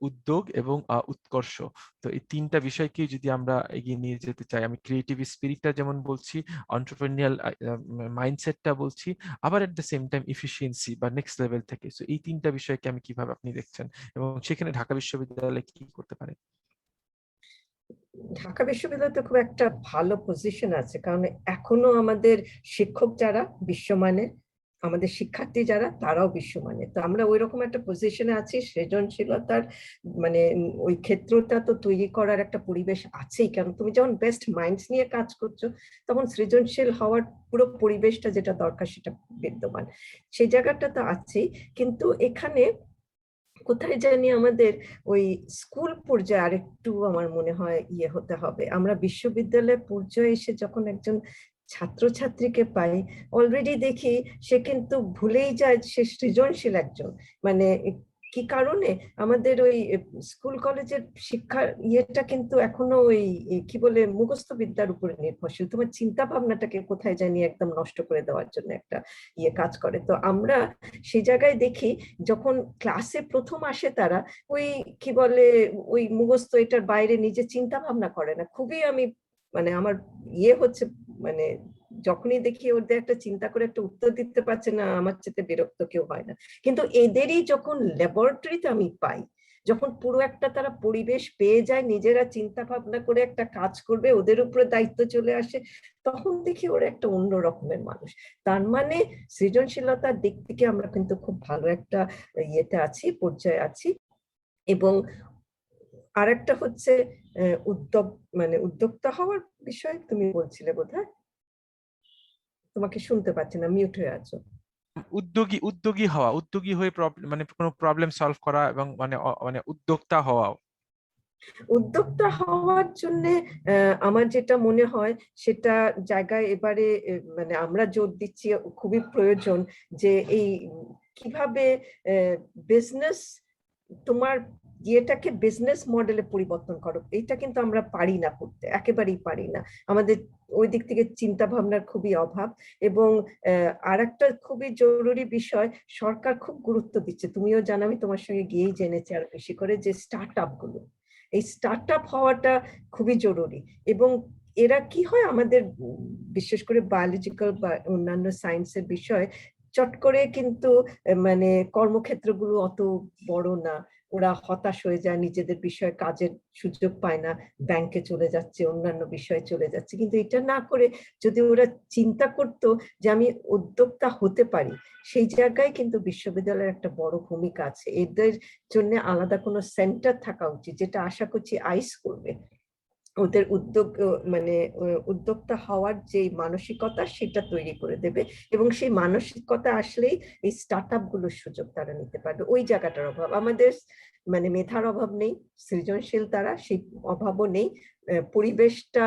উদ্যোগ এবং উৎকর্ষ, তো এই 3টা বিষয়কে যদি আমরা এগিয়ে নিয়ে যেতে চাই, আমি ক্রিয়েটিভ স্পিরিটটা যেমন বলছি, এন্টারপ্রেনিউরিয়াল মাইন্ডসেটটা বলছি, আবার এট দ্য সেম টাইম এফিসিয়েন্সি বা নেক্সট লেভেল থেকে, সো এই 3টা বিষয়কে আমি কিভাবে আপনি দেখছেন, এবং সেখানে ঢাকা বিশ্ববিদ্যালয় কি করতে পারে? ঢাকা বিশ্ববিদ্যালয় তো খুব একটা ভালো পজিশন আছে, কারণ এখনো আমাদের শিক্ষক যারা বিশ্বমানের, আমাদের শিক্ষার্থী যারা তারাও বিশ্বমানের। তো আমরা ওই রকম একটা পজিশনে আছি, সৃজনশীলতার মানে ওই ক্ষেত্রটা তো তৈরি করার একটা পরিবেশ আছেই, কারণ তুমি যখন বেস্ট মাইন্ডস নিয়ে কাজ করছো তখন সৃজনশীল হওয়ার পুরো পরিবেশটা যেটা দরকার সেটা বিদ্যমান, সেই জায়গাটা তো আছেই। কিন্তু এখানে কোথায় জানি আমাদের ওই স্কুল পর্যায়ে আরেকটু আমার মনে হয় ইয়ে হতে হবে। আমরা বিশ্ববিদ্যালয় পর্যায়ে এসে যখন একজন ছাত্রছাত্রীকে পাই, অলরেডি দেখি সে কিন্তু ভুলেই যায় সে সৃজনশীল একজন। মানে কি কারণে আমাদের ওই স্কুল কলেজের শিক্ষার ইয়েটা কিন্তু এখনো ওই কি বলে মুখস্থ বিদ্যার উপরে নির্ভরশীল। তোমার চিন্তা ভাবনাটাকে কোথায় জানি একদম নষ্ট করে দেওয়ার জন্য একটা ইয়ে কাজ করে। তো আমরা সেই জায়গায় দেখি যখন ক্লাসে প্রথম আসে তারা ওই কি বলে ওই মুখস্থ এটার বাইরে নিজে চিন্তা ভাবনা করে না। খুবই আমি মানে আমার ইয়ে হচ্ছে, মানে যখনই দেখি ওদের একটা চিন্তা করে একটা উত্তর দিতে পারছে না, আমার চেয়ে বিরক্ত কেউ হয় না। কিন্তু এদেরই যখন ল্যাবরেটরিতে আমি পাই, যখন পুরো একটা তারা পরিবেশ পেয়ে যায়, নিজেরা চিন্তা ভাবনা করে একটা কাজ করবে, ওদের উপরে দায়িত্ব চলে আসে, তখন দেখি ওরা একটা অন্য রকমের মানুষ। তার মানে সৃজনশীলতার দিক থেকে আমরা কিন্তু খুব ভালো একটা ইয়েতে আছি, পর্যায়ে আছি। এবং আরেকটা হচ্ছে উদ্যোগ, মানে উদ্যোক্তা হওয়ার বিষয় তুমি বলছিলে বোধহয়, তোমাকে শুনতে পাচ্ছি না, মিউট হয়ে আছো। উদ্যোগী হওয়া, উদ্যোগী হয়ে মানে কোনো প্রবলেম সলভ করা, এবং মানে মানে উদ্যোক্তা হওয়া। উদ্যোক্তা হওয়ার জন্য আমার যেটা মনে হয় সেটা জায়গায় এবারে মানে আমরা জোর দিচ্ছি, খুবই প্রয়োজন যে এই কিভাবে বিজনেস তোমার ইয়েটাকে বিজনেস মডেলে পরিবর্তন করো, এটা কিন্তু আমরা পারি না করতে, একেবারেই পারি না। আমাদের ওই দিক থেকে চিন্তা ভাবনার খুবই অভাব। এবং আরেকটা খুবই জরুরি বিষয়, সরকার খুব গুরুত্ব দিচ্ছে, তুমিও জানো, আমি তোমার সঙ্গে গিয়েই জেনেছি আরো বেশি করে, যে স্টার্ট আপ গুলো, এই স্টার্ট আপ হওয়াটা খুবই জরুরি। এবং এরা কি হয় আমাদের বিশেষ করে বায়োলজিক্যাল বা অন্যান্য সায়েন্সের বিষয় চট করে কিন্তু মানে কর্মক্ষেত্রগুলো অত বড় না, ওরা হতাশ হয়ে যায়, নিজেদের বিষয়ে কাজের সুযোগ পায় না, ব্যাংকে চলে যাচ্ছে, অন্যান্য বিষয়ে চলে যাচ্ছে। কিন্তু এটা না করে যদি ওরা চিন্তা করতো যে আমি উদ্যোক্তা হতে পারি, সেই জায়গায় কিন্তু বিশ্ববিদ্যালয়ের একটা বড় ভূমিকা আছে। এদের জন্য আলাদা কোনো সেন্টার থাকা উচিত, যেটা আশা করছি আইস করবে। ওদের উদ্যোগ মানে উদ্যোক্তা হওয়ার যে মানসিকতা সেটা তৈরি করে দেবে, এবং সেই মানসিকতা আসলেই এই স্টার্টআপ গুলোর সুযোগ তারা নিতে পারবে। ওই জায়গাটার অভাব আমাদের, মানে মেধার অভাব নেই, সৃজনশীল তারা সেই অভাবও নেই, পরিবেশটা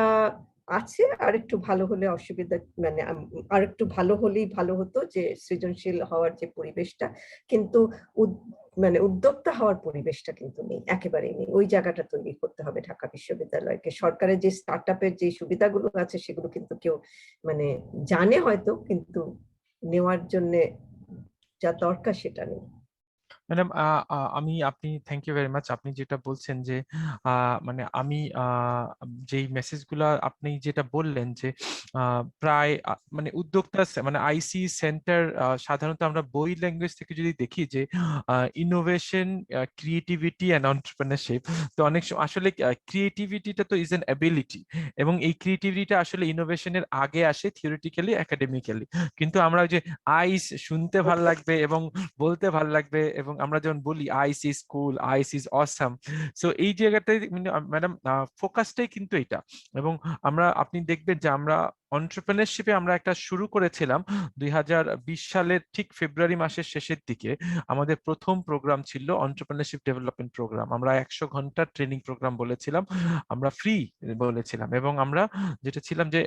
আছে। আর একটু ভালো হলে অসুবিধা, মানে আর একটু ভালো হলেই ভালো হতো, যে সৃজনশীল হওয়ার যে পরিবেশটা, কিন্তু মানে উদ্যোক্তা হওয়ার পরিবেশটা কিন্তু নেই, একেবারেই নেই। ওই জায়গাটা তৈরি করতে হবে ঢাকা বিশ্ববিদ্যালয়কে। সরকারের যে স্টার্টআপের যে সুবিধাগুলো আছে সেগুলো কিন্তু কেউ মানে জানে হয়তো, কিন্তু নেওয়ার জন্য যা দরকার সেটা নেই। ম্যাডাম, আপনি থ্যাংক ইউ ভেরি মাচ। আপনি যেটা বলছেন যে মানে আমি যেই মেসেজগুলা আপনি যেটা বললেন যে প্রায় মানে উদ্যোক্তা মানে আইসি সেন্টার, সাধারণত আমরা বই ল্যাঙ্গুয়েজ থেকে যদি দেখি যে ইনোভেশন, ক্রিয়েটিভিটি অ্যান্ড এন্টারপ্রেনারশিপ, তো অনেক আসলে ক্রিয়েটিভিটিটা তো ইজ অ্যান অ্যাবিলিটি, এবং এই ক্রিয়েটিভিটিটা আসলে ইনোভেশনের আগে আসে থিওরিটিক্যালি, একাডেমিক্যালি। কিন্তু আমরা ওই যে আইস শুনতে ভাল লাগবে এবং বলতে ভাল লাগবে, এবং আমরা যখন বলি ice is cool, ice is awesome, so এই জায়গাটাই ম্যাডাম ফোকাসটাই কিন্তু এটা। এবং আপনি দেখবেন যে আমরা এন্টারপ্রেনারশিপে আমরা একটা শুরু করেছিলাম 2020 সালের ঠিক ফেব্রুয়ারি মাসের শেষের দিকে। আমাদের প্রথম প্রোগ্রাম ছিল এন্টারপ্রেনারশিপ ডেভেলপমেন্ট প্রোগ্রাম। আমরা 100 ঘন্টার ট্রেনিং প্রোগ্রাম বলেছিলাম, আমরা ফ্রি বলেছিলাম, এবং আমরা যেটা ছিলাম যে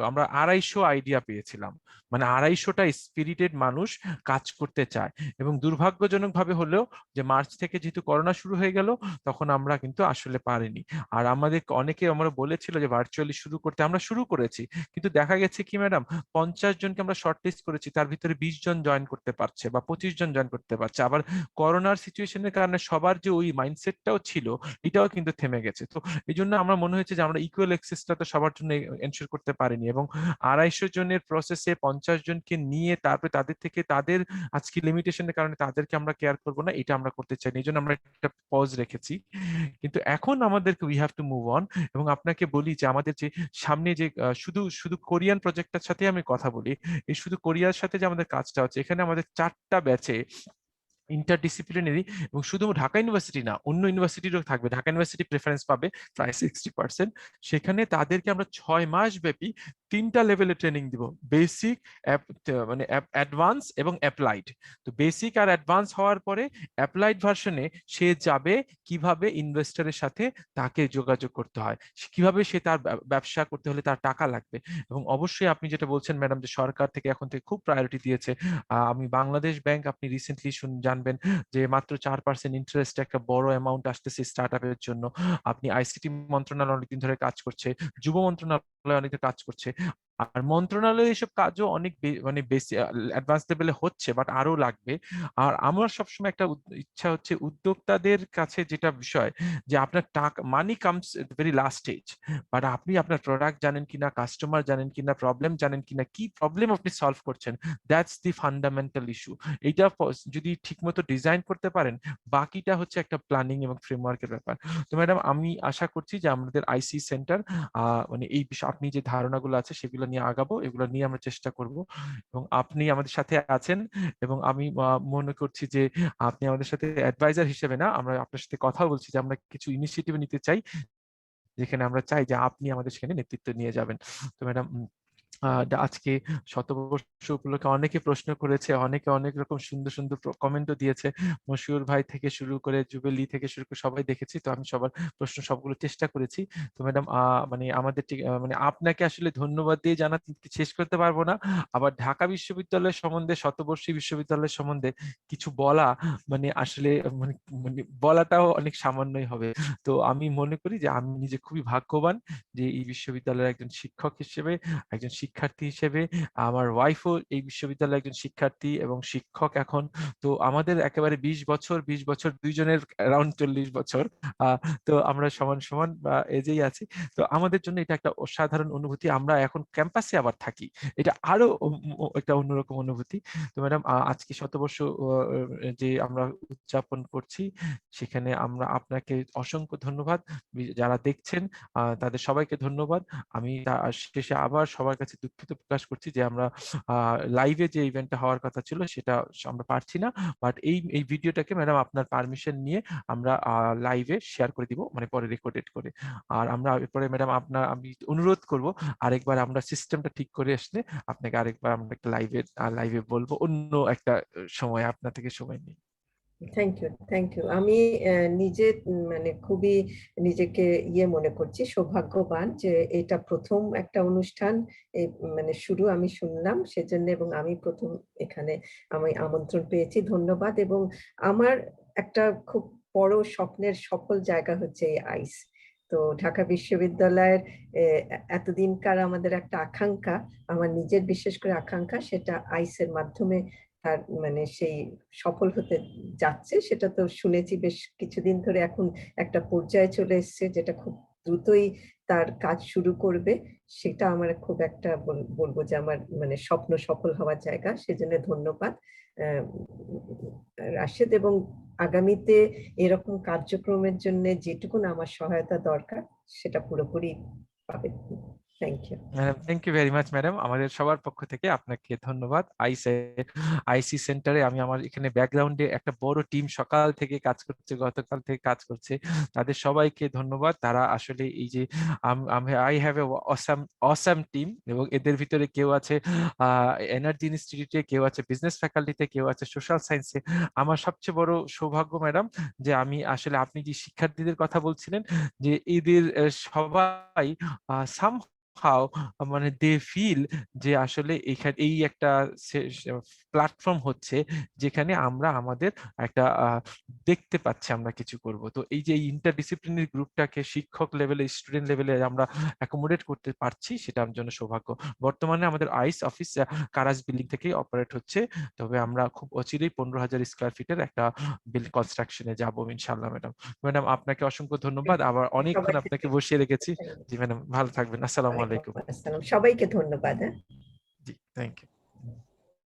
আমরা 250 আইডিয়া পেয়েছিলাম, মানে 250টা স্পিরিটেড মানুষ কাজ করতে চায়। এবং দুর্ভাগ্যজনক ভাবে হলেও যে মার্চ থেকে যেহেতু করোনা শুরু হয়ে গেল, তখন আমরা কিন্তু আসলে পারিনি। আর আমাদের অনেকে আমরা বলেছিল যে ভার্চুয়ালি শুরু করতে, আমরা শুরু করেছি, কিন্তু দেখা গেছে কি ম্যাডাম, 50 জনকে আমরা শর্ট লিস্ট করেছি, তার ভিতরে 20 জন জয়েন করতে পারছে বা 25 জন জয়েন করতে পারছে। আবার করোনার সিচুয়েশনের কারণে সবার যে ওই মাইন্ডসেটটাও ছিল, এটাও কিন্তু থেমে গেছে। তো এই জন্য আমরা মনে হয়েছে যে আমরা ইকুয়াল অ্যাক্সেসটা তো সবার জন্য এনশিওর করতে পারিনি, এবং 250 জনের প্রসেসে 50 জনকে নিয়ে তারপরে তাদের থেকে তাদের আজকে লিমিটেশনের কারণে তাদেরকে আমরা কেয়ার করবো না, এটা আমরা করতে চাই, এই জন্য আমরা একটা পজ রেখেছি। কিন্তু এখন আমাদেরকে we have to move on. এবং আপনাকে বলি যে আমাদের যে সামনে যে শুধু শুধু কোরিয়ান প্রজেক্টটার সাথে আমি কথা বলি, এই শুধু কোরিয়ার সাথে যে আমাদের কাজটা হচ্ছে, এখানে আমাদের 4টা ব্যাচে ইন্টারডিসিপ্লিনারি, এবং শুধু ঢাকা ইউনিভার্সিটি না, অন্য ইউনিভার্সিটিরও থাকবে, ঢাকা ইউনিভার্সিটি প্রেফারেন্স পাবে প্রায় 60%। সেখানে তাদেরকে আমরা 6 মাস ব্যাপী 3টা লেভেলে ট্রেনিং দিব, বেসিক, মানে অ্যাডভান্স এবং অ্যাপ্লাইড। তো বেসিক আর অ্যাডভান্স হওয়ার পরে অ্যাপ্লাইড ভার্সনে সে যাবে কিভাবে ইনভেস্টরের সাথে তাকে যোগাযোগ করতে হয়, কিভাবে সে তার ব্যবসা করতে হলে তার টাকা লাগবে। এবং অবশ্যই আপনি যেটা বলছেন ম্যাডাম, যে সরকার থেকে এখন থেকে খুব প্রায়োরিটি দিয়েছে। আমি বাংলাদেশ ব্যাংক, আপনি রিসেন্টলি জানবেন যে মাত্র 4% ইন্টারেস্ট একটা বড় অ্যামাউন্ট আসতেছে স্টার্ট আপের জন্য। আপনি আইসিটি মন্ত্রণালয় অনেকদিন ধরে কাজ করছে, যুব মন্ত্রণালয় অনেক কাজ করছে, আর মন্ত্রণালয়ে এসব কাজও অনেক মানে বেশি অ্যাডভান্স লেভেলে হচ্ছে, বাট আরো লাগবে। আর আমার সবসময় একটা ইচ্ছা হচ্ছে উদ্যোক্তাদের কাছে যেটা বিষয়, যে আপনার টাকা, মানি comes very last stage, but আপনি আপনার প্রোডাক্ট জানেন কিনা, কাস্টমার জানেন কিনা, প্রবলেম জানেন কিনা, কি প্রবলেম আপনি সলভ করছেন, দ্যাটস দি ফান্ডামেন্টাল ইস্যু। এইটা যদি ঠিকমতো ডিজাইন করতে পারেন, বাকিটা হচ্ছে একটা প্ল্যানিং এবং ফ্রেমওয়ার্কের ব্যাপার। তো ম্যাডাম, আমি আশা করছি যে আমাদের আইসি সেন্টার মানে এই বিষয়ে আপনি যে ধারণাগুলো আছে সেগুলো নিয়ে আগাবো, এগুলো নিয়ে আমরা চেষ্টা করব। এবং আপনি আমাদের সাথে আছেন, এবং আমি মনে করছি যে আপনি আমাদের সাথে অ্যাডভাইজার হিসেবে না, আমরা আপনার সাথে কথা বলছি যে আমরা কিছু ইনিশিয়েটিভ নিতে চাই, যেখানে আমরা চাই যে আপনি আমাদের সেখানে নেতৃত্ব নিয়ে যাবেন। তো ম্যাডাম, আজকে শতবর্ষ উপলক্ষে অনেকে প্রশ্ন করেছে, অনেকে অনেক রকম সুন্দর সুন্দর কমেন্টও দিয়েছে, মশিউর ভাই থেকে শুরু করে জুবেলি থেকে শুরু করে সবাই দেখেছি। তো আমি সবার প্রশ্ন সবগুলো চেষ্টা করেছি। তো ম্যাডাম, মানে আমাদের মানে আপনাকে আসলে ধন্যবাদ দিয়ে জানাতে শেষ করতে পারবো না। আবার ঢাকা বিশ্ববিদ্যালয় সম্বন্ধে, শতবর্ষী বিশ্ববিদ্যালয় সম্বন্ধে কিছু বলা মানে আসলে মানে মানে বলাটাও অনেক সামান্যই হবে। তো আমি মনে করি যে আমি নিজে খুবই ভাগ্যবান যে এই বিশ্ববিদ্যালয়ের একজন শিক্ষক হিসেবে, একজন শিক্ষার্থী হিসেবে, আমার ওয়াইফও এই বিশ্ববিদ্যালয়ের একজন শিক্ষার্থী এবং শিক্ষক এখন। তো আমাদের একেবারে 20 বছর দুইজনের অ্যারাউন্ড 40 বছর। তো আমরা সমান সমান এজেই আছি। তো আমাদের জন্য এটা একটা অসাধারণ অনুভূতি। আমরা এখন ক্যাম্পাসে আবার থাকি, এটা আরো একটা অন্যরকম অনুভূতি। তো ম্যাডাম, আজকে শতবর্ষ যে আমরা উদযাপন করছি, সেখানে আমরা আপনাকে অসংখ্য ধন্যবাদ। যারা দেখছেন তাদের সবাইকে ধন্যবাদ। আমি শেষে আবার সবার কাছে দুঃখিত প্রকাশ করছি যে আমরা লাইভে যে ইভেন্টটা হওয়ার কথা ছিল সেটা আমরা পারছি না, বাট এই ভিডিওটাকে ম্যাডাম আপনার পারমিশন নিয়ে আমরা লাইভে শেয়ার করে দিব, মানে পরে রেকর্ডেড করে। আর আমরা এরপরে ম্যাডাম আমি অনুরোধ করব আরেকবার আমরা সিস্টেমটা ঠিক করে আসলে আপনাকে আরেকবার আমরা একটা লাইভে বলবো অন্য একটা সময়, আপনার থেকে সময় নিই। Thank you. আমি নিজে মানে খুবই নিজেকে মনে করছি সৌভাগ্যবান যে এটা প্রথম একটা অনুষ্ঠান, মানে শুরু আমি শুনলাম সেজন্য, এবং আমি প্রথম এখানে আমি আমন্ত্রণ পেয়েছি, ধন্যবাদ। এবং আমার একটা খুব বড় স্বপ্নের সফল জায়গা হচ্ছে এই আইস। তো ঢাকা বিশ্ববিদ্যালয়ের এতদিনকার আমাদের একটা আকাঙ্ক্ষা, আমার নিজের বিশেষ করে আকাঙ্ক্ষা, সেটা আইসের মাধ্যমে তার মানে সেই সফল হতে যাচ্ছে। সেটা তো শুনেছি বেশ কিছুদিন ধরে, এখন একটা পর্যায়ে চলে এসেছে যেটা খুব দ্রুতই তার কাজ শুরু করবে। সেটা আমার খুব একটা বলবো যে আমার মানে স্বপ্ন সফল হওয়ার জায়গা। সেজন্য ধন্যবাদ রাশেদ, এবং আগামীতে এরকম কার্যক্রমের জন্য যেটুকুন আমার সহায়তা দরকার সেটা পুরোপুরি পাবে। Thank you very much madam. আমাদের সবার পক্ষ থেকে আপনাকে ধন্যবাদ। আইসি সেন্টারে আমি আমার এখানে ব্যাকগ্রাউন্ডে একটা বড় টিম সকাল থেকে কাজ করছে, গতকাল থেকে কাজ করছে, তাদের সবাইকে ধন্যবাদ। তারা আসলে এই যে I have a awesome team, এবং এদের ভিতরে কেউ আছে এনার্জি ইনস্টিটিউটে, কেউ আছে বিজনেস ফ্যাকাল্টিতে, কেউ আছে সোশ্যাল সায়েন্সে। আমার সবচেয়ে বড় সৌভাগ্য ম্যাডাম যে আমি আসলে, আপনি যে শিক্ষার্থীদের কথা বলছিলেন, যে এদের সবাই হাউ মানে দে ফিল যে আসলে এখানে এই একটা প্ল্যাটফর্ম হচ্ছে যেখানে আমরা আমাদের একটা দেখতে পাচ্ছি আমরা কিছু করব। তো এই যে ইন্টারডিসিপ্লিনারি গ্রুপটাকে শিক্ষক লেভেলে, স্টুডেন্ট লেভেলে আমরা অ্যাকোমোডেট করতে পারছি, সেটা আমার জন্য সৌভাগ্য। বর্তমানে আমাদের আইস অফিস কারাজ বিল্ডিং থেকেই অপারেট হচ্ছে, তবে আমরা খুব অচিরেই 15,000 স্কোয়ার ফিটের একটা বিল্ডিং কনস্ট্রাকশনে যাবো ইনশাআল্লাহ। ম্যাডাম আপনাকে অসংখ্য ধন্যবাদ, আবার অনেকক্ষণ আপনাকে বসিয়ে রেখেছি। জি ম্যাডাম, ভালো থাকবেন। আসসালামু আলাইকুম। আসসালাম, সবাইকে ধন্যবাদ। জি, থ্যাংক ইউ।